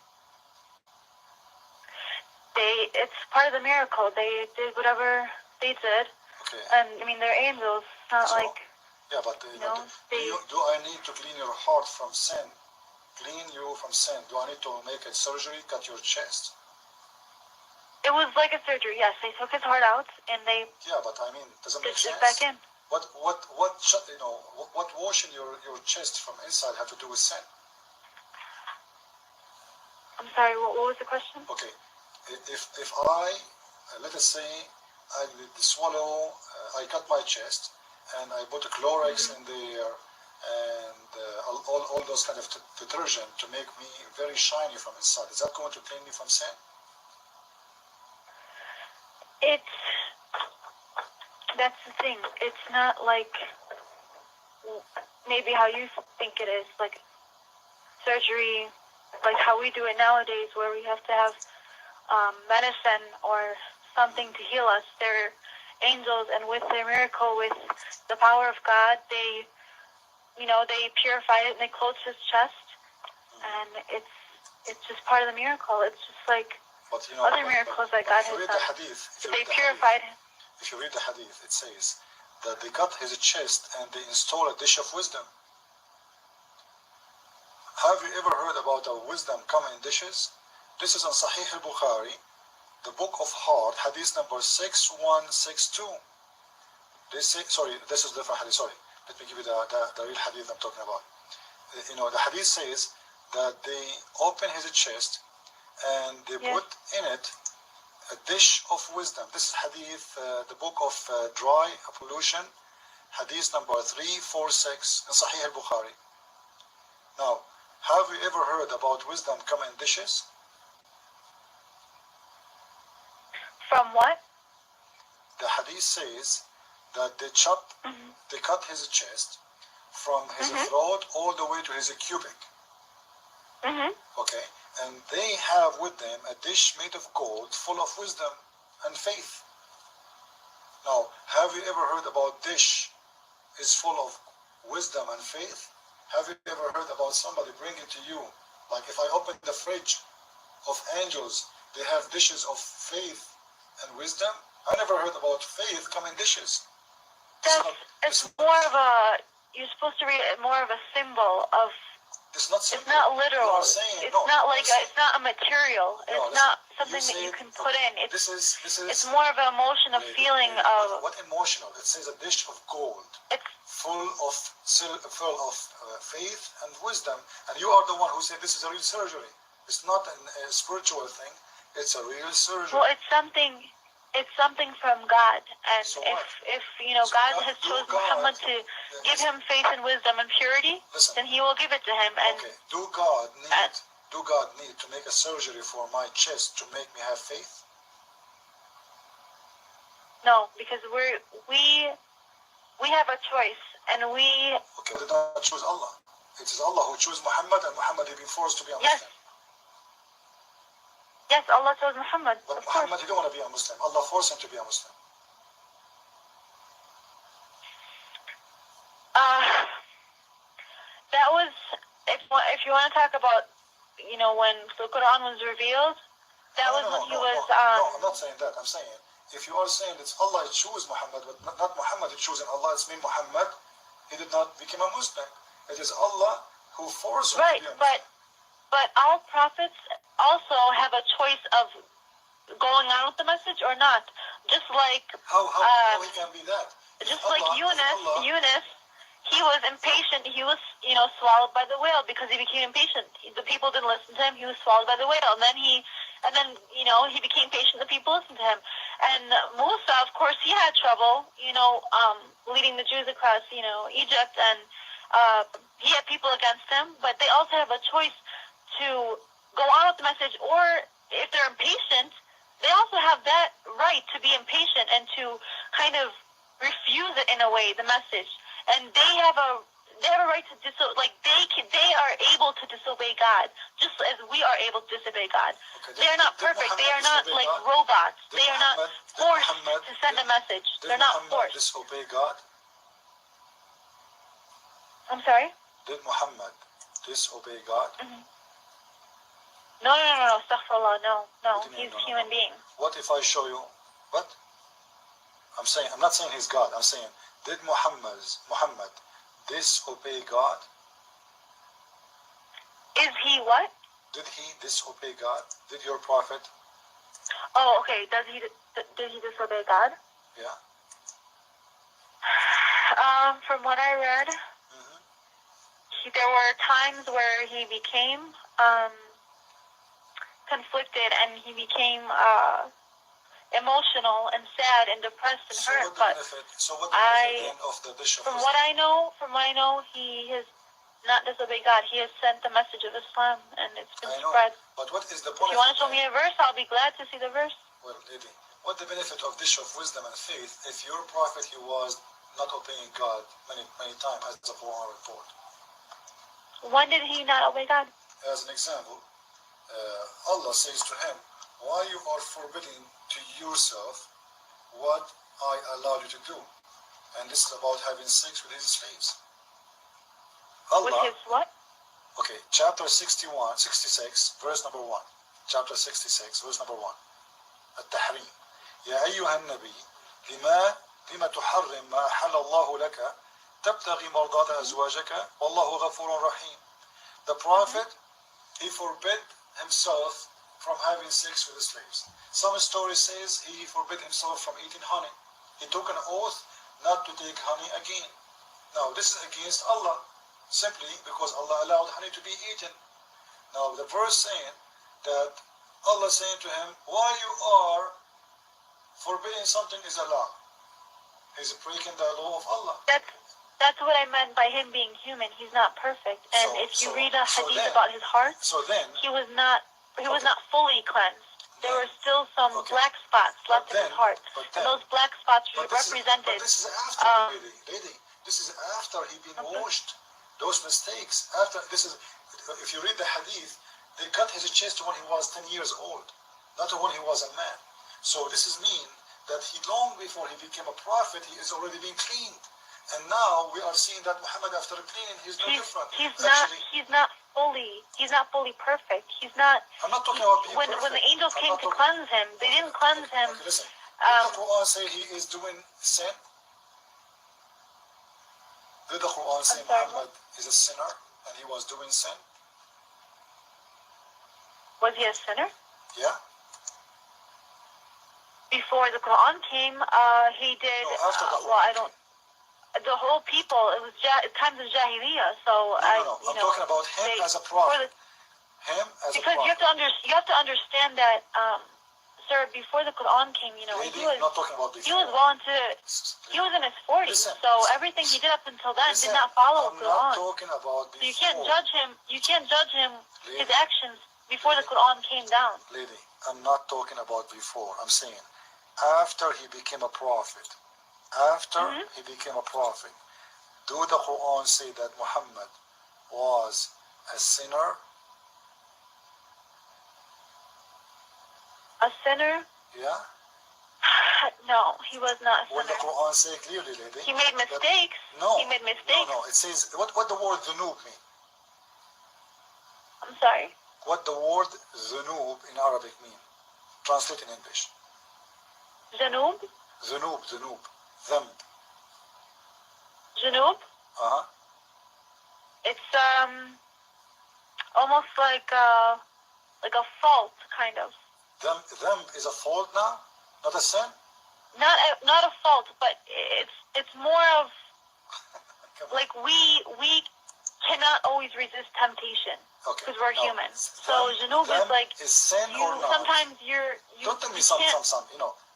It's part of the miracle. They did whatever they did. Okay. And I mean, they're angels. It's not like... Yeah, but You know, do I need to clean your heart from sin? Clean you from sin. Do I need to make a surgery, cut your chest? It was like a surgery, yes. They took his heart out and they Yeah, but I mean, doesn't make stitched sense. it back in. What washing your chest from inside have to do with sin? I'm sorry, what was the question? Okay, if I, let us say, I swallow, I cut my chest, and I put a Clorox in there, and all those kind of detergent to make me very shiny from inside. Is that going to clean me from sin? That's the thing. It's not like maybe how you think it is, like surgery, like how we do it nowadays, where we have to have medicine or something to heal us. They're angels, and with their miracle, with the power of God, they purified it and they closed his chest, and it's just part of the miracle. It's just like other miracles that God has done. They purified him. If you read the hadith, it says that they cut his chest and they install a dish of wisdom. Have you ever heard about a wisdom coming in dishes? This is on Sahih al-Bukhari, the book of heart, hadith number 6162. They say, sorry, this is different hadith, sorry. Let me give you the real hadith I'm talking about. The hadith says that they open his chest and they put in it a dish of wisdom. This is hadith, the book of dry pollution, hadith number 346 in Sahih al-Bukhari. Now, have you ever heard about wisdom coming in dishes? From what? The hadith says that they cut his chest from his throat all the way to his cubic. Okay, and they have with them a dish made of gold full of wisdom and faith. Now, have you ever heard about dish is full of wisdom and faith? Have you ever heard about somebody bringing to you, like if I open the fridge of angels, they have dishes of faith and wisdom? I never heard about faith coming dishes. It's more of a, you're supposed to read it more of a symbol of, it's not simple. It's not literal. Saying, it's not a material. It's not something that you can put in. It's more of an emotion, a feeling of. What emotional? It says a dish of gold, full of faith and wisdom, and you are the one who said this is a real surgery. It's not a spiritual thing. It's a real surgery. Well, it's something from God, and so if God has chosen Muhammad to give him faith and wisdom and purity, then He will give it to him. And do God need to make a surgery for my chest to make me have faith? No, because we have a choice, and we. Okay, we did not choose Allah. It is Allah who chose Muhammad, and Muhammad has been forced to be a Muslim. Yes, Allah chose Muhammad. But Muhammad, he don't want to be a Muslim. Allah forced him to be a Muslim. That was, if you want to talk about, when the Quran was revealed, that was when he was. No, I'm not saying that. I'm saying if you are saying it's Allah who chose Muhammad, but not Muhammad who chosen Allah, it's me Muhammad. He did not become a Muslim. It is Allah who forced him to be a Muslim. But all prophets also have a choice of going on with the message or not. Just like how he can be that? Just like Yunus, he was impatient. He was, swallowed by the whale because he became impatient. The people didn't listen to him. He was swallowed by the whale, and then he became patient. The people listened to him. And Musa, of course, he had trouble, leading the Jews across, Egypt, and he had people against him. But they also have a choice to go on with the message, or if they're impatient, they also have that right to be impatient and to kind of refuse it in a way, the message. And they have a right to they are able to disobey God, just as we are able to disobey God. Okay, they are not perfect. They are not like robots. They are not forced to send a message. They're not forced. Disobey God? I'm sorry? Did Muhammad disobey God? No, astaghfirullah, no. He's a human being. What if I show you? What? I'm not saying he's God. I'm saying, did Muhammad disobey God? Is he what? Did he disobey God? Did your prophet? Oh, okay. Did he disobey God? Yeah. From what I read, there were times where he became conflicted, and he became emotional and sad and depressed and hurt. But from what I know, he has not disobeyed God. He has sent the message of Islam, and it's been spread. But what is the point? If you want to show me a verse, I'll be glad to see the verse. Well, lady, what's the benefit of dish of wisdom and faith if your prophet, he was not obeying God many times, as the Quran report? When did he not obey God? As an example, Allah says to him, why you are forbidding to yourself what I allowed you to do? And this is about having sex with his slaves. Allah, With his what? okay, chapter 61, 66, verse number 1. Chapter 66, verse number 1. التحريم. يا أيها النبي لما تحرم ما أحل الله لك تبتغي مرضات أزواجك والله غفور رحيم. The Prophet, he forbid himself from having sex with the slaves. Some story says he forbid himself from eating honey. He took an oath not to take honey again. Now this is against Allah, simply because Allah allowed honey to be eaten. Now the verse saying that Allah saying to him, why you are forbidding something is Allah. He's breaking the law of Allah. That's what I meant by him being human. He's not perfect. And if you read a hadith about his heart, he was not fully cleansed. There were still some black spots left in his heart. And those black spots represented. But this is after, lady. This is after he been washed. Those mistakes. After this is, if you read the hadith, they cut his chest when he was 10 years old, not when he was a man. So this is mean that he long before he became a prophet, he is already being cleaned. And now we are seeing that Muhammad, after cleaning, he's no different. He's not fully perfect. He's not. I'm not talking about being when the angels came to cleanse him, they didn't cleanse him. Okay, listen. Did the Quran say he is doing sin? Did the Quran say Muhammad is a sinner and he was doing sin? Was he a sinner? Yeah. Before the Quran came, he did. No, after the well, I don't. The whole people, it was times of Jahiliyyah, so No. I'm talking about him as a prophet. Because you have to understand that, sir, before the Quran came, Lady, he was not talking about he was he was in his 40s, so everything he did up until then did not follow the Quran. I'm not talking about before. So you can't judge him. You can't judge him his actions before the Quran came down. Lady, I'm not talking about before. I'm saying after he became a prophet. After he became a prophet, do the Quran say that Muhammad was a sinner? A sinner? Yeah. No, he was not a sinner. What the Quran say clearly, lady? He made mistakes. No. He made mistakes. No. It says what the word dhunub mean? I'm sorry. What the word dhunub in Arabic mean? Translate in English. Zanub? Dhunub. Dhanb. Janub? It's almost like a fault, kind of. Dhanb is a fault now, not a sin. Not a fault, but it's more of like we cannot always resist temptation because we're humans. So Janub is like sin or not? Sometimes Don't tell me some.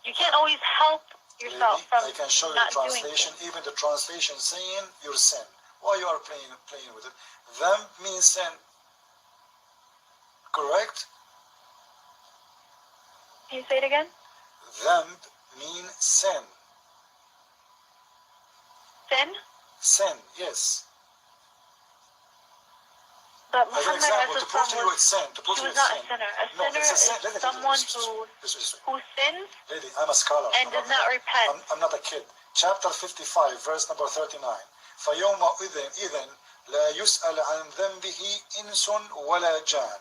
You can't always help yourself from I can show you the translation, even the translation saying your sin. Why you are playing with it? Them means sin. Correct? Can you say it again? Them mean sin. Sin? Sin, yes. But As an Muhammad example, to prove to you it's sin. He was not a sinner. A sinner is someone who sins Lady, I'm a scholar. and does not repent. I'm not a kid. Chapter 55, verse number 39. فَيَوْمَئِذٍ لَا يُسْأَلْ عَنْ ذَنْبِهِ إِنسٌ وَلَا جَانٌ.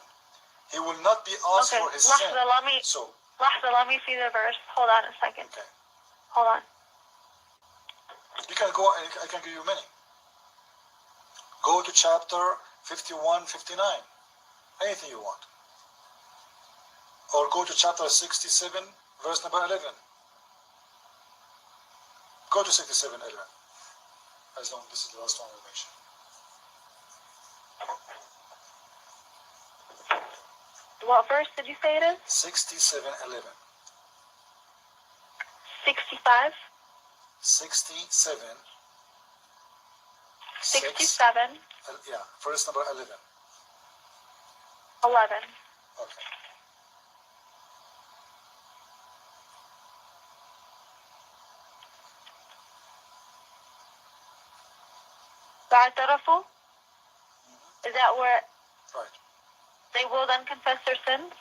He will not be asked for his sin. Let me see the verse. Hold on a second. Okay. Hold on. You can go, I can give you many. Go to chapter 51, 59. Anything you want. Or go to chapter 67, verse number 11. Go to 67, 11. As long as this is the last one we'll mention. What verse did you say it is? 67, 11. 65? 67. 67. Yeah, verse number 11. 11. Okay. فاعترفوا? Is that where Right. they will then confess their sins?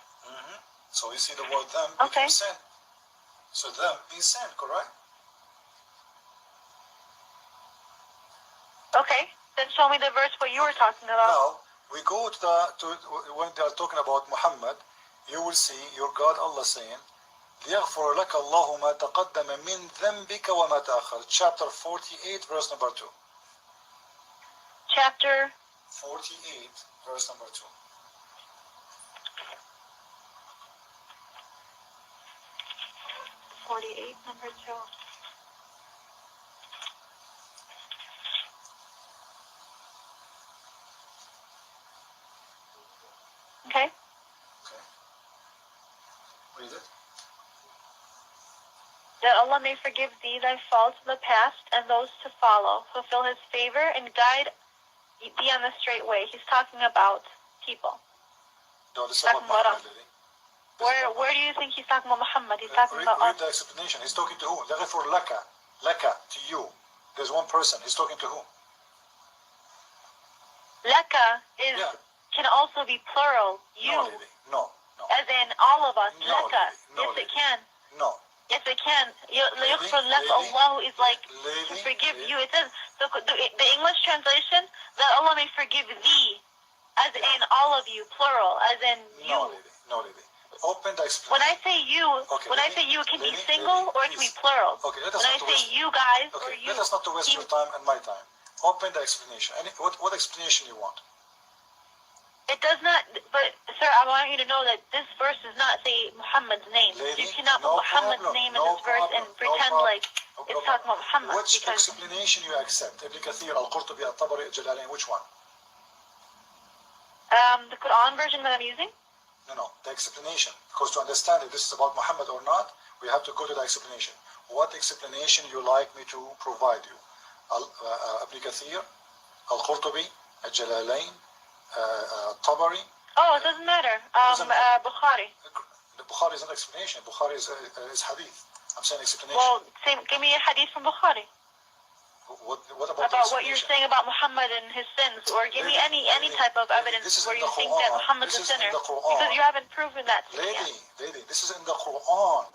So you see the word them Okay. became sin. So them means sin, correct? Okay. Then show me the verse what you were talking about. Now we go to when they are talking about Muhammad, you will see your God Allah saying, ليغفر لك الله ما تقدم من ذنبك وما تأخر. Chapter 48, verse number 2. Chapter 48, verse number 2. 48, number 2. Okay. Okay. Read it. That Allah may forgive thee thy faults of the past and those to follow, fulfill his favor, and guide thee on the straight way. He's talking about people. No, this is Talking about about Muhammad, Lily. Where do you think he's talking about Muhammad? He's talking about read us. the explanation. He's talking to who? لغفر لك. Laka, to you. There's one person. He's talking to who? Leka is Yeah. can also be plural. You, No, Lily. No. as in all of us. No, Leka. Lily. No, Yes, Lily. it can. No. Yes, it can. Lady, يغفر لك lady, Allah is like to lady, forgive lady. you. It says the English translation that Allah may forgive thee, as in all of you, plural, as in you. No, Lily. No, Lily. Open the explanation. When I say you, Okay, when I lady, say you, it can be lady, single lady, or it can be please. plural. Okay, let us When I not say waste. you guys or Okay, you, let us not to waste your time and my time. Open the explanation. What explanation you want? it does not. But sir, I want you to know that this verse does not say Muhammad's name. Lady, You cannot no put Muhammad's problem, name in no this verse and problem, no pretend problem. like it's talking about Muhammad. Which Because explanation you accept? Ibn Kathir, Al-Qurtubi, Al-Tabari, Jalalain, which one? the Quran version that I'm using. No, the explanation. Because to understand if this is about Muhammad or not, we have to go to the explanation. What explanation you like me to provide you? Ibn Kathir, Al-Qurtubi, Al-Jalalain, Tabari. Oh, it doesn't matter. Doesn't matter. Bukhari. The Bukhari is an explanation. Bukhari is hadith. I'm saying explanation. Well, give me a hadith from Bukhari What about what you're saying about Muhammad and his sins, or give me any type of evidence where you think that Muhammad's a sinner, because you haven't proven that to me yet. Lady, this is in the Quran.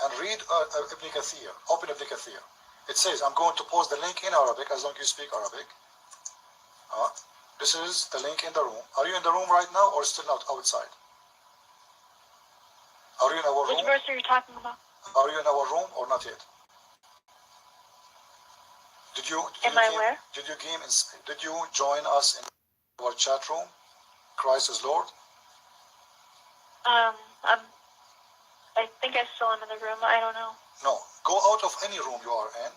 And read Ibn Kathir. Open Ibn Kathir. It says, I'm going to post the link in Arabic as long as you speak Arabic. This is the link in the room. Are you in the room right now or still outside? Are you in our room? Which verse are you talking about? Are you in our room or not yet? Did you join us in our chat room? Christ is Lord? I think I still am in the room. I don't know. No. Go out of any room you are in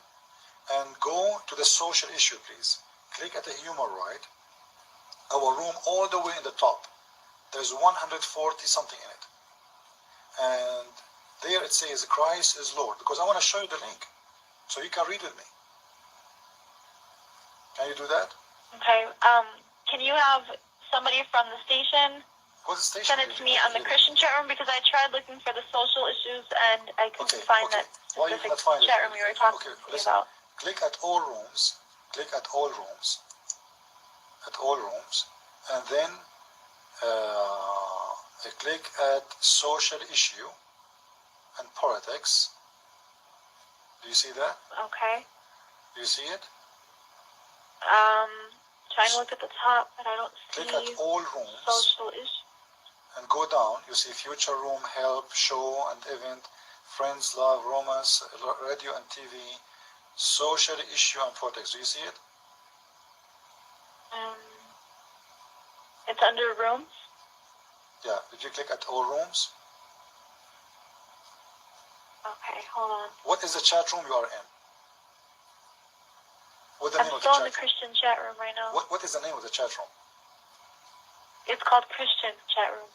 and go to the social issue, please. Click at the human right. Our room all the way in the top. There's 140 something in it. And there it says Christ is Lord. Because I want to show you the link. So you can read with me. Can you do that? Okay. Can you have somebody from the station send it to me on the Christian chat room, because I tried looking for the social issues and I couldn't find that specific chat room you were talking to me about. Click at all rooms. Click at all rooms. At all rooms. And then click at social issue and politics. Do you see that? Okay. Do you see it? Trying to look at the top, but I don't see click at all rooms social issues. and go down. You see future room, help, show and event, friends, love, romance, radio and TV, social issue and politics. Do you see it? It's under rooms. Yeah. Did you click at all rooms? Okay, hold on. What is the chat room you are in? What's the I'm name of still the in the chat room? Christian chat room right now. What is the name of the chat room? It's called Christian chat room.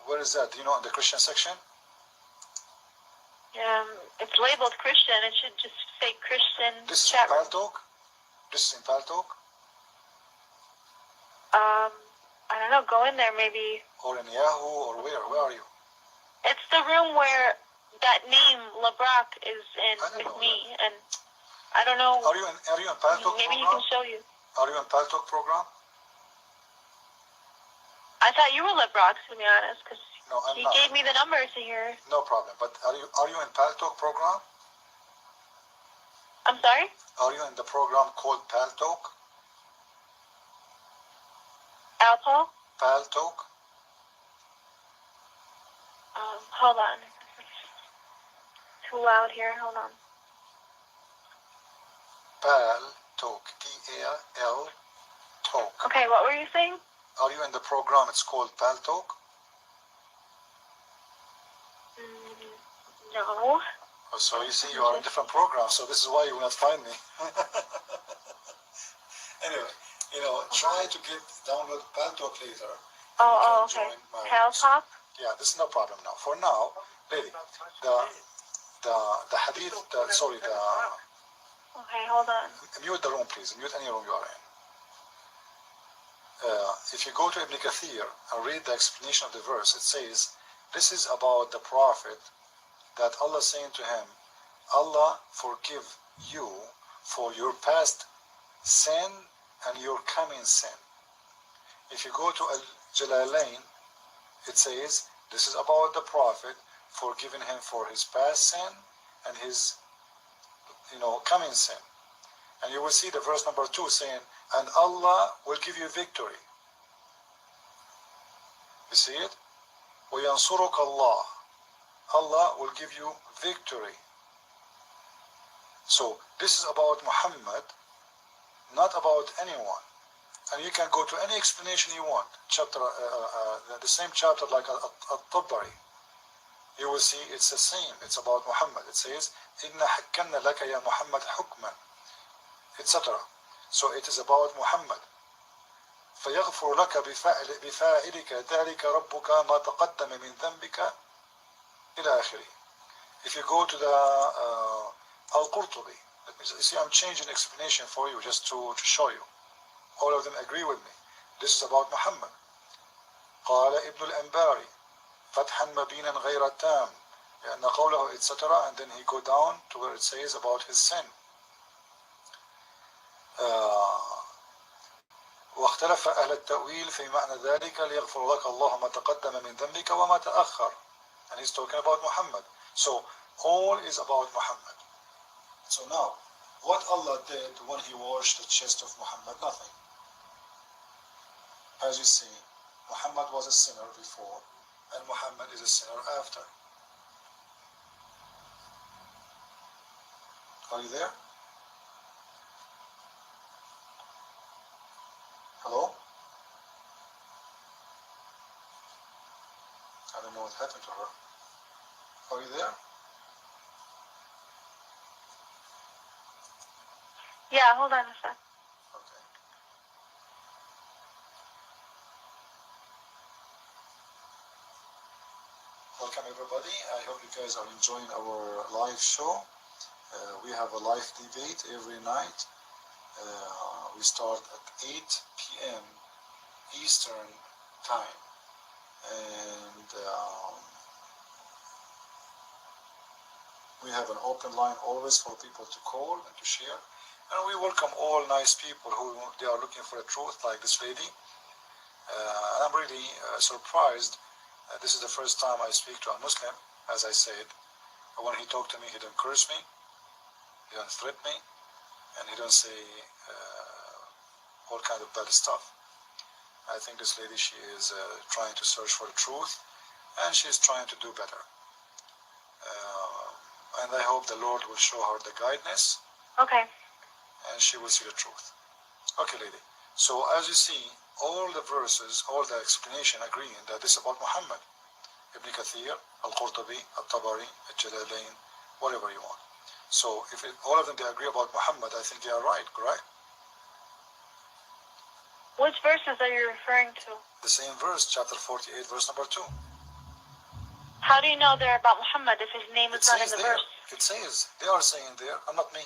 Where is that? Do you know, in the Christian section? It's labeled Christian. It should just say Christian This is chat in room. Paltalk? This is in Paltalk? I don't know. Go in there maybe. Or in Yahoo? Or where? Where are you? It's the room where that name LeBrock is in I don't with know me, and I don't know. Are you in Paltalk Maybe he program? can show you. Are you in Paltalk program? I thought you were LeBrock, to be honest, because No, I'm He not. gave me the number to here. No problem. But are you in Paltalk program? I'm sorry? Are you in the program called Paltalk? Alpo? Paltalk? Hold on. Too loud here. Hold on. Paltalk. P-A-L Talk. Okay, what were you saying? Are you in the program? It's called Paltalk. No. Oh, so you see, you are in different programs. So this is why you will not find me. Anyway, try to download Paltalk later. Oh, okay. Paltalk? Yeah, this is no problem now. For now, lady, the hadith, Okay, hold on. mute the room, please. Mute any room you are in. If you go to Ibn Kathir and read the explanation of the verse, it says, this is about the prophet that Allah is saying to him, Allah forgive you for your past sin and your coming sin. If you go to Al-Jalalain, it says, this is about the prophet forgiving him for his past sin and his coming sin. And you will see the verse number 2 saying, and Allah will give you victory. You see it? وَيَنْصُرُكَ اللَّهُ. Allah will give you victory. So this is about Muhammad, not about anyone. And you can go to any explanation you want. Chapter, the same chapter like At-Tabari. You will see it's the same. It's about Muhammad. It says, إِنَّ حَكَّنَّ لَكَ يَا مُحَمَّدْ حُكْمًا, etc. So it is about Muhammad. فَيَغْفُرُ لَكَ بِفَاعِلِكَ ذَلِكَ رَبُّكَ مَا تَقَدَّمَ مِنْ ذَنْبِكَ إلى آخره. If you go to the Al-Qurtubi, you see I'm changing explanation for you just to show you. All of them agree with me. This is about Muhammad. قال ابن الأنباري فتحا مبينا غير تام لأن قوله etc. And then he go down to where it says about his sin. واختلف أهل التأويل في معنى ذلك ليغفر لك الله ما تقدم من ذنبك وما تأخر. And he's talking about Muhammad. So all is about Muhammad. So now, what Allah did when he washed the chest of Muhammad? Nothing. As you see, Muhammad was a sinner before, and Muhammad is a sinner after. Are you there? Hello? I don't know what happened to her. Are you there? Yeah, hold on a sec. Okay. Welcome everybody. I hope you guys are enjoying our live show. We have a live debate every night. We start at 8 p.m. Eastern time. And we have an open line always for people to call and to share. And we welcome all nice people who they are looking for the truth, like this lady. I'm really surprised. This is the first time I speak to a Muslim, as I said. When he talked to me, he didn't curse me, he didn't threaten me, and he didn't say all kind of bad stuff. I think this lady, she is trying to search for the truth, and she is trying to do better. And I hope the Lord will show her the guidance. Okay. And she will see the truth. Okay, lady. So as you see, all the verses, all the explanation agreeing that this is about Muhammad. Ibn Kathir, Al-Qurtubi, Al-Tabari, Al-Jalalain, whatever you want. So if all of them they agree about Muhammad, I think they are right, correct? Which verses are you referring to? The same verse, chapter 48, verse number 2. How do you know they're about Muhammad if his name is not in the there. verse? It says, they are saying there, and not me.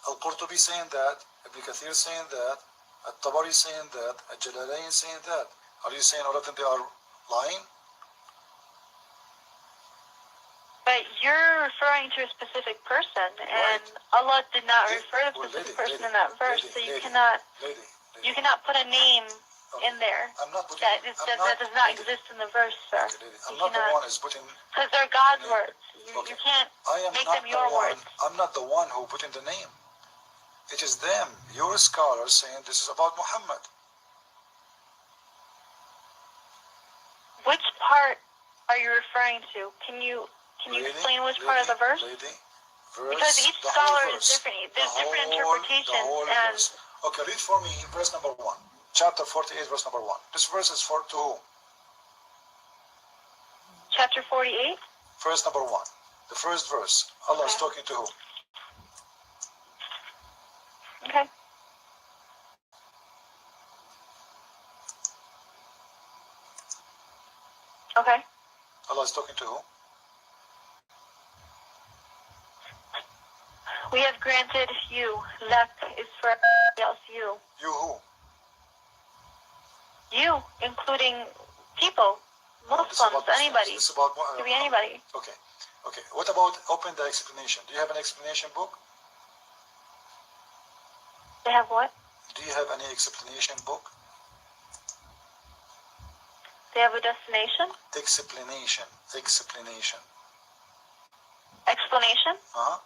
Al-Qurtubi saying that, Ibn Kathir saying that, Al-Tabari saying that, Al-Jalalain saying that. Are you saying all of them they are lying? But you're referring to a specific person, and Allah did not refer to a specific person in that verse, so you cannot put a name in there I'm not putting. that does not exist in the verse, sir. I'm not the one who's putting. Because they're God's words. You can't I am make not them your the one. words. I'm not the one who put in the name. It is them, your scholars, saying this is about Muhammad. Which part are you referring to? Can you explain which part of the verse? Because each scholar is different. There's different interpretations. And okay, read for me verse number 1. Chapter 48, verse number 1. This verse is for to who? Chapter 48? Verse number 1. The first verse. Allah is talking to who? Okay. Okay. Allah is talking to who? We have granted you. Lak is for everybody else. You. You who? You, including people, Muslims, anybody. This is about Could be anybody. Okay. Okay. What about open the explanation? Do you have an explanation book? They have what? Do you have any explanation book? They have a destination? Explanation. Explanation. Explanation? Uh-huh.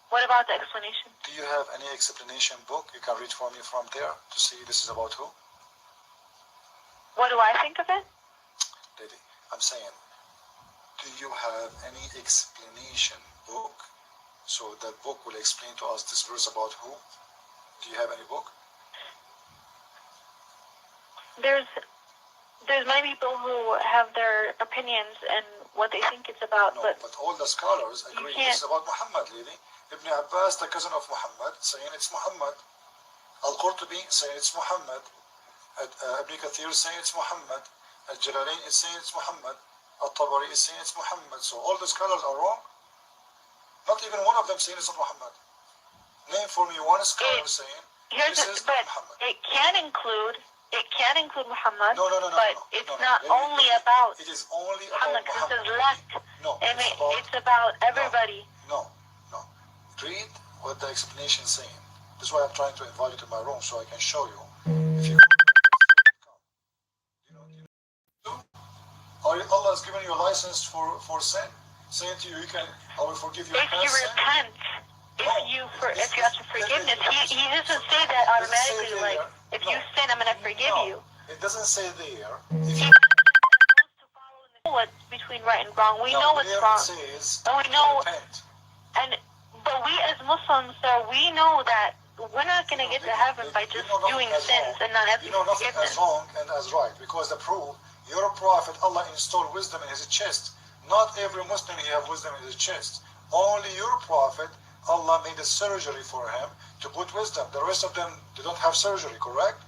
What about the explanation? Do you have any explanation book you can read for me from there to see this is about who? What do I think of it? Lady, I'm saying, do you have any explanation book? So that book will explain to us this verse about who? Do you have any book? There's many people who have their opinions and what they think it's about, No, but all the scholars agree this is about Muhammad, lady. Ibn Abbas, the cousin of Muhammad, saying it's Muhammad. Al-Qurtubi saying it's Muhammad. Ibn Kathir saying it's Muhammad. Al-Jalalain is saying it's Muhammad. Al-Tabari is saying it's Muhammad. So all the scholars are wrong. Not even one of them saying it's not Muhammad. Name for me one scholar saying this is not Muhammad. It can include Muhammad. No, but it's not only about it is only Muhammad. about Because Muhammad. No, it's about everybody. No. Read what the explanation is saying. This is why I'm trying to invite you to my room so I can show you. If you Allah has given you a license for sin, saying to you, I will forgive you. If you repent, if you ask for forgiveness, he doesn't say that automatically. Like if you sin, I'm going to forgive you. It doesn't say there. He what's between right and wrong. We know what's wrong, and we know. But we as Muslims, sir, we know that we're not going to get to heaven by just doing sins and not having nothing forgiveness. as wrong and as right, because the proof, your prophet, Allah installed wisdom in his chest. Not every Muslim he have wisdom in his chest. Only your prophet, Allah made a surgery for him to put wisdom. The rest of them, they don't have surgery, correct?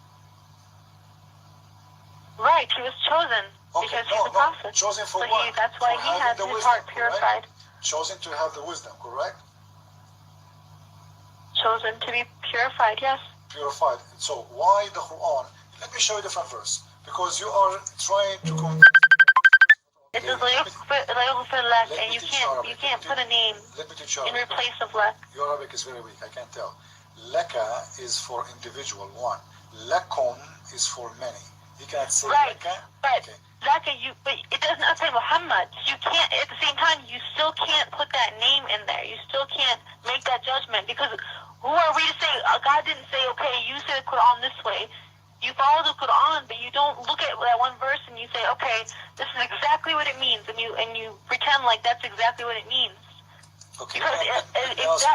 Right, he was chosen because he's a prophet. Chosen for So what? that's why he had his heart purified. Chosen to have the wisdom, correct? Chosen to be purified, yes. Purified. So why the Quran? Let me show you a different verse. Because you are trying to convince. It says lak, and you can't put a name in replace of lak. Your Arabic is very weak, I can't tell. Laka is for individual, one. Lakum is for many. You can't say laka. But laka, but it doesn't say Muhammad. You can't, at the same time, you still can't put that name in there. You still can't make that judgment, because who are we to say? God didn't say, okay, you say the Quran this way. You follow the Quran, but you don't look at that one verse and you say, okay, this is exactly what it means, and you pretend like that's exactly what it means. Okay. Because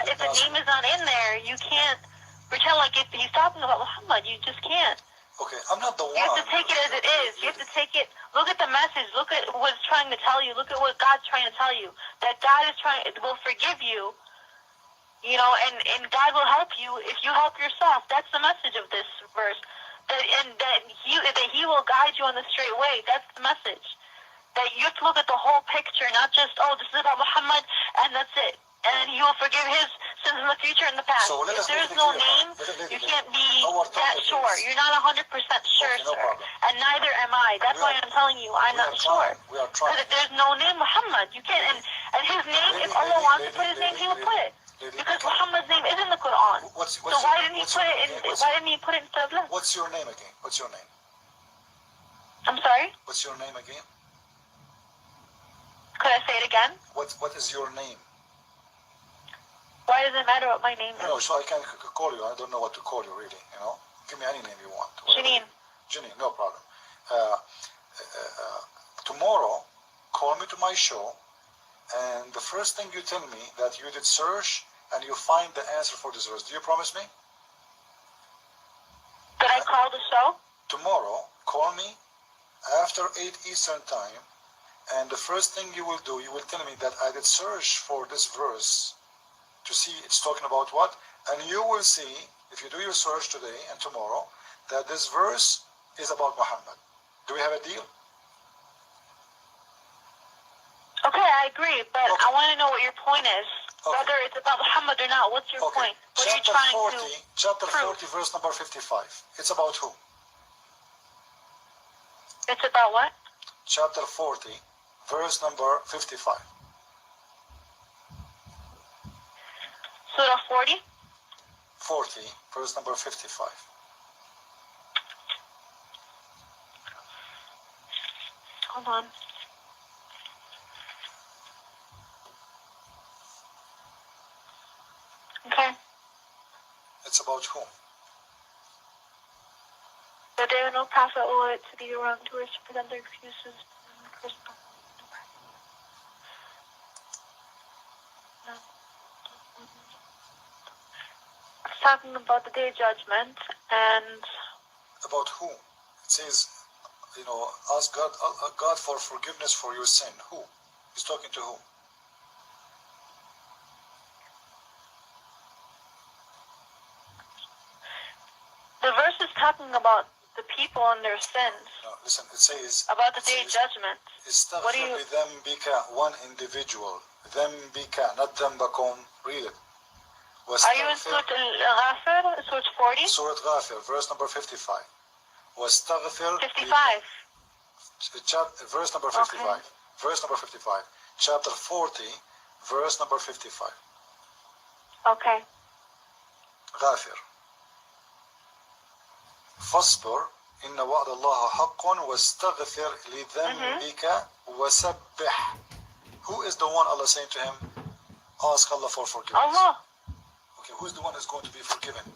if the name is not in there, you can't pretend like he's talking about Muhammad. You just can't. Okay, I'm not the one. You have to take it as it is. You have to take it. Look at the message. Look at what it's trying to tell you. Look at what God's trying to tell you. That God will forgive you. You know, and God will help you if you help yourself. That's the message of this verse. That He will guide you on the straight way. That's the message. That you have to look at the whole picture, not just, oh, this is about Muhammad, and that's it. And He will forgive his sins in the future and the past. So if there's no name, you can't be that sure. You're not 100% sure, sir. And neither am I. That's why I'm telling you, I'm not sure. Because if there's no name, Muhammad, you can't. And His name, if Allah wants to put His name, He will put it. Lady, Because okay. Muhammad's name is in the Quran. What's So why didn't he what's put your it in? name? Why didn't he put it instead of left? What's your name again? What's your name? I'm sorry. What's your name again? Could I say it again? What is your name? Why does it matter what my name No, is? so I can call you. I don't know what to call you really. You know, give me any name you want. Janine. Janine, no problem. Tomorrow, call me to my show, and the first thing you tell me that you did search and you find the answer for this verse. Do you promise me? Did I call the show? Tomorrow, call me after 8 Eastern time, and the first thing you will do, you will tell me that I did search for this verse to see it's talking about what, and you will see, if you do your search today and tomorrow, that this verse is about Muhammad. Do we have a deal? Okay, I agree, but Okay. I want to know what your point is. Okay. Whether it's about Muhammad or not, what's your Okay. point? What are you Chapter trying 40, to chapter prove? 40, verse number 55. It's about who? It's about what? Chapter 40, verse number 55. Surah 40? 40, verse number 55. Hold on. Okay. It's about who? The day when no prophet will it to be the wrongdoers to present their excuses. It's talking about the day of judgment and About who? It says, you know, ask God for forgiveness for your sin. Who? He's talking to who? the verse is talking about the people and their sins. No, listen, it says, About the day of judgment. What do استغفر you... لذنبك, one individual. ذنبك, not ذنبكم. Read it. Are you in Surah Al-Ghafir? Surah 40? Surah Ghafir, verse number 55. واستغفر 55. Verse number 55. Okay. Verse number 55. Chapter 40, verse number 55. Okay. غافر. فاصبر إن وعد الله حق واستغفر لذنبك وسبح. Who is the one Allah saying to him, ask Allah for forgiveness? Allah. Okay, who is the one who's going to be forgiven?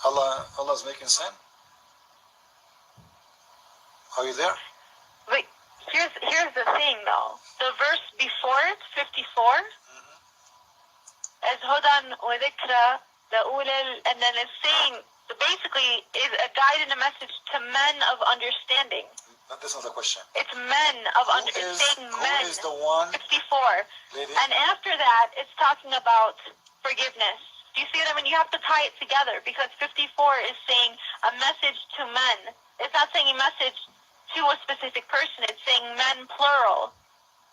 Allah is making sin? Are you there? Wait, here's the thing though. The verse before it, 54, is Hudan wa dhikra and then it's saying, basically, is a guide and a message to men of understanding. That's not the question. It's men of understanding. It's saying men. Who is the one? 54. Lady? And after that, it's talking about forgiveness. Do you see what I mean? You have to tie it together because 54 is saying a message to men. It's not saying a message to a specific person. It's saying men plural.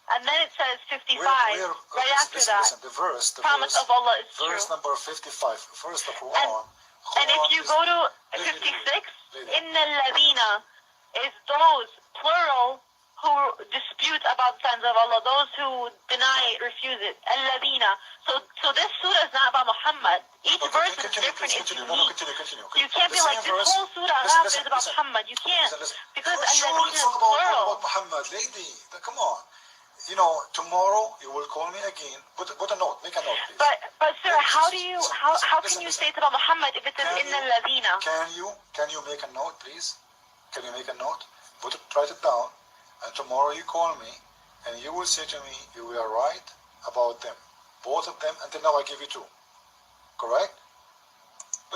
And then it says 55 right after that. Listen, the verse Promise of Allah is true. Verse number 55. First, the Quran. And if you go to 56, Inna alladhina is those, plural, who dispute about the signs of Allah, those who deny it, refuse it. Alladhina. So this surah is not about Muhammad. Each verse is different. It's unique. Continue. You can't be like, this whole surah is about Muhammad. You can't. Because alladhina is plural. About Muhammad, lady. Come on. You know, tomorrow you will call me again. Put a note. Make a note, please. But sir, how can you say it's about Muhammad if it says Inna alladhina? Can you make a note, please? Can you make a note? Write it down, and tomorrow you call me, and you will say to me, you were right about them, both of them. Until now, I give you 2. Correct?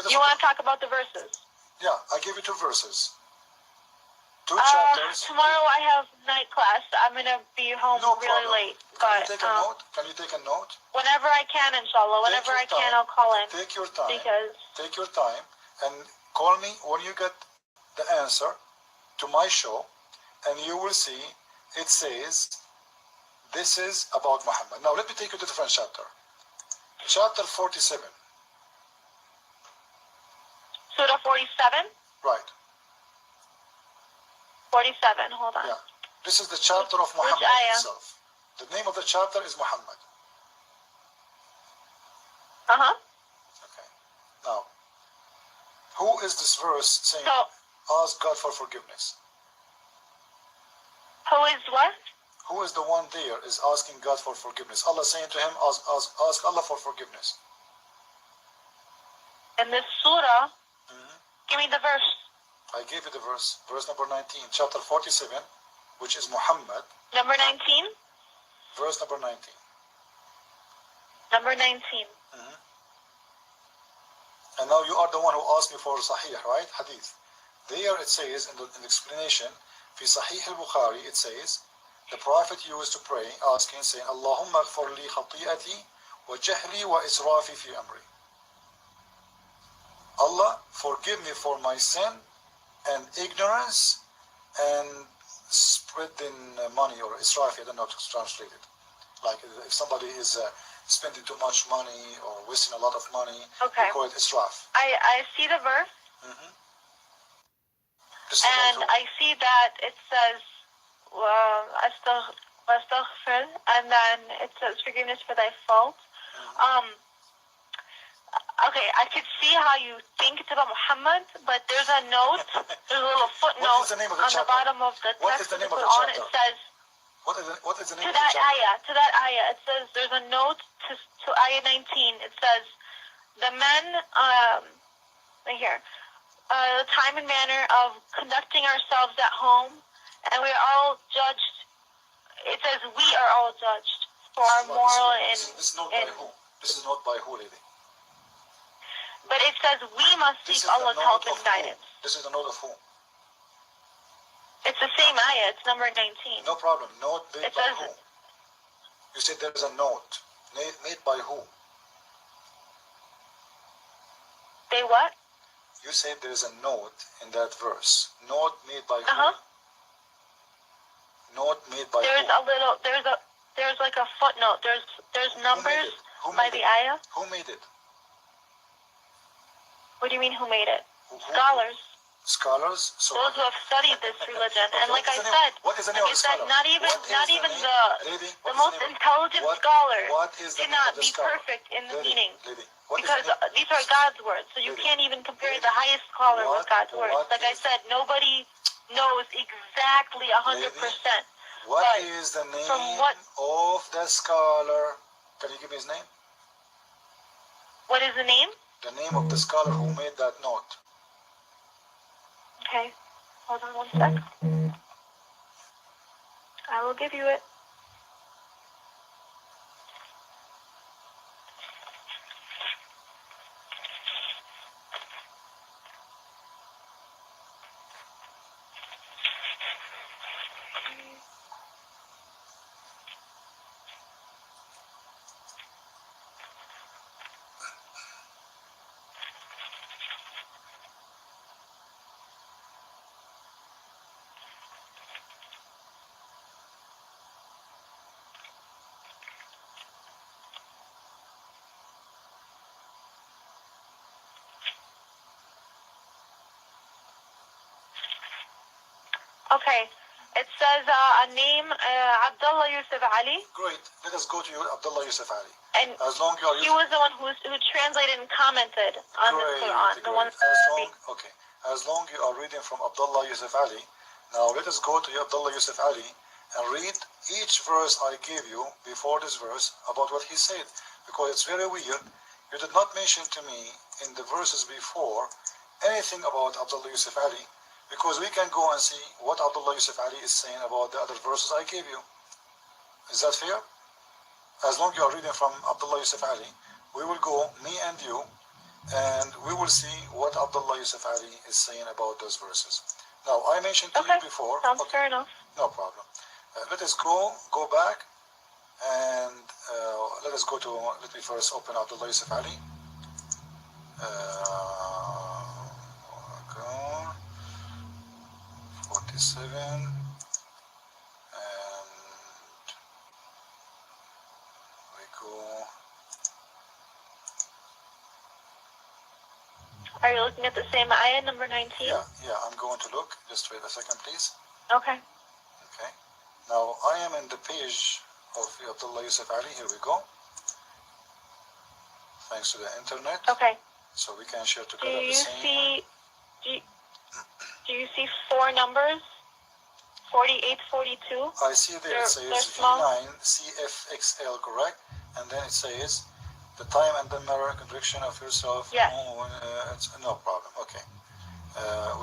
You want to talk about the verses? Yeah, I give you 2 verses. 2 chapters. Tomorrow I have night class. I'm gonna be home really late. Can you take a note? Can you take a note? Whenever I can, inshallah. Whenever I can, I'll call in. Take your time. Because take your time and call me when you get the answer to my show, and you will see it says this is about Muhammad. Now let me take you to the different chapter. Chapter 47. Surah 47? Right. 47, hold on. Yeah. This is the chapter of Muhammad itself. The name of the chapter is Muhammad. Uh-huh. Okay. Now, who is this verse saying, So, ask God for forgiveness? who is what? Who is the one there is asking God for forgiveness? Allah saying to him, ask Allah for forgiveness. In this surah, Mhm. give me the verse. I gave you the verse number 19, chapter 47, which is Muhammad, Number 19? verse number 19. Number 19. Mhm. And now you are the one who asked me for Sahih, right? Hadith. There it says in the explanation, في صحيح البخاري, it says, the Prophet used to pray, asking, saying, Allahumma اغفر لي خطيئتي وجهلي وإسرافي في أمري. Allah, forgive me for my sin and ignorance and spreading money, or israfi, I don't know how to translate it. Like if somebody is spending too much money or wasting a lot of money, Okay. we call it israf. I see the verse, Mm-hmm. and I see that it says, "Astaghfir," and then it says forgiveness for thy fault. Okay, I could see how you think it's about Muhammad, but there's a note, there's a little footnote on the bottom of the text of the Quran. It says, what is the name to of the chapter? that ayah, it says, there's a note to ayah 19. It says, the men, right here, the time and manner of conducting ourselves at home, and we are all judged. It says we are all judged for our moral and. This is not by who? This is not by who, lady? But it says we must seek Allah's help and guidance. This is the note of who? It's the same ayah. It's number 19. No problem. Note made by who? You said there is a note made by who? They what? You said there is a note in that verse. Note made by who? Note made by there's who? There's like a footnote. There's numbers by the ayah. Who made it? What do you mean who made it? Scholars. Scholars? So those who have studied this religion. Okay, and like I said, what is the name of the scholar? not even the most intelligent what scholar is the cannot name of the be scholar? perfect in the Lady, meaning. what Because these are God's words, so you Lady, can't even compare Lady, the highest scholar with God's words. what Like I said, nobody knows exactly 100%. What but is the name from what, of the scholar? Can you give me his name? What is the name? The name of the scholar who made that note. Okay, hold on 1 sec. I will give you it. Okay, it says a name, Abdullah Yusuf Ali. Great. Let us go to you, Abdullah Yusuf Ali. And as long as he was the one who translated and commented on the Quran. The one. As long you are reading from Abdullah Yusuf Ali, now let us go to you, Abdullah Yusuf Ali, and read each verse I gave you before this verse about what he said, because it's very weird. You did not mention to me in the verses before anything about Abdullah Yusuf Ali, because we can go and see what Abdullah Yusuf Ali is saying about the other verses I gave you. Is that fair? As long as you are reading from Abdullah Yusuf Ali, we will go, me and you, and we will see what Abdullah Yusuf Ali is saying about those verses. Now, I mentioned to you before. Sounds fair enough. No problem. Let us go back, and let us go to, let me first open Abdullah Yusuf Ali. 47, and we go. Are you looking at the same ayah, number 19? Yeah, I'm going to look. Just wait a second, please. Okay. Okay. Now, I am in the page of Abdullah Yusuf Ali. Here we go. thanks to the internet. Okay. So we can share Do together the you same. see? Do you see 4 numbers? 48, 42. I see there They're it says small. V9 CFXL, correct? And then it says the time and the mirror conviction of yourself. Yes. It's no problem. Okay.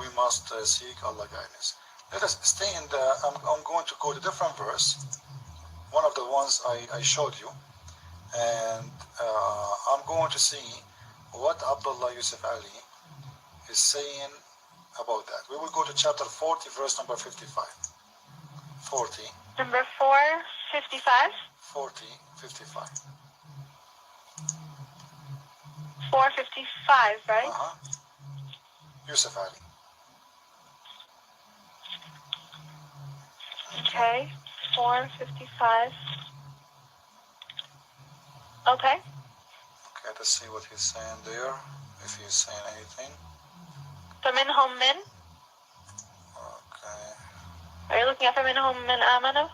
We must seek Allah guidance. Let us stay in the. I'm going to quote a different verse, one of the ones I showed you, and I'm going to see what Abdullah Yusuf Ali is saying about that. We will go to chapter 40, verse number 55. 40. Number 455. 40, 55. 455, right? Yusuf Ali. Okay. 455. Okay. Okay, let's see what he's saying there, if he's saying anything. فَمِنْهُمْ مِنْ. Okay. Are you looking at فَمِنْهُمْ مِنْ آمَنَ?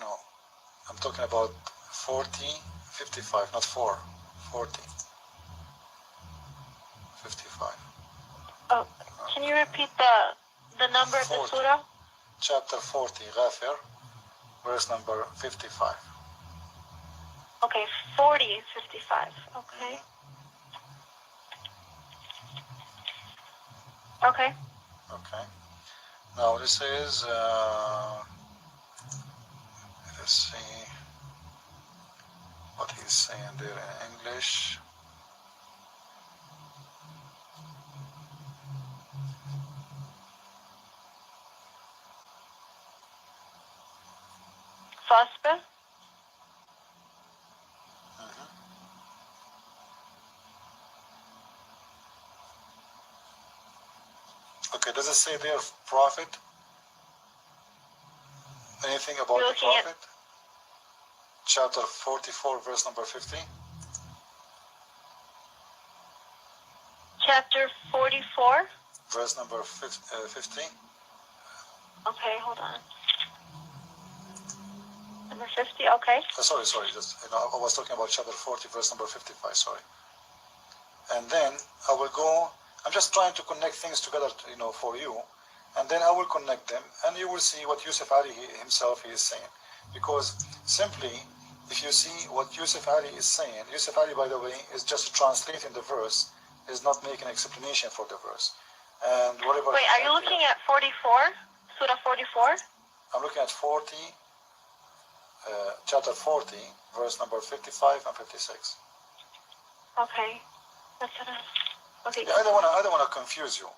No. I'm talking about 40, 55, not 4. 40. 55. Oh, can you repeat the number of the 40. surah? Chapter 40, Ghafir, verse number 55. Okay, 40, 55. Okay. Okay. Okay. Now this is, let's see what he's saying there in English. فَاصْبِرْ. Okay, does it say there prophet? Anything about You're the looking at- prophet? Chapter 44, verse number 50. Chapter 44. Verse number 50. Okay, hold on. Number 50, okay. Sorry, just, I was talking about chapter 40, verse number 55, sorry. And then I will go, I'm just trying to connect things together, for you, and then I will connect them, and you will see what Yusuf Ali himself is saying. Because simply, if you see what Yusuf Ali is saying, Yusuf Ali, by the way, is just translating the verse, is not making an explanation for the verse. And whatever. Wait, are you looking at 44? Surah 44? I'm looking at 40, chapter 40, verse number 55 and 56. Okay. That's what okay. Yeah, I don't want to confuse you.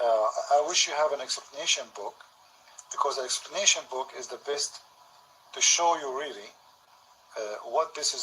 I wish you have an explanation book, because the explanation book is the best to show you really what this is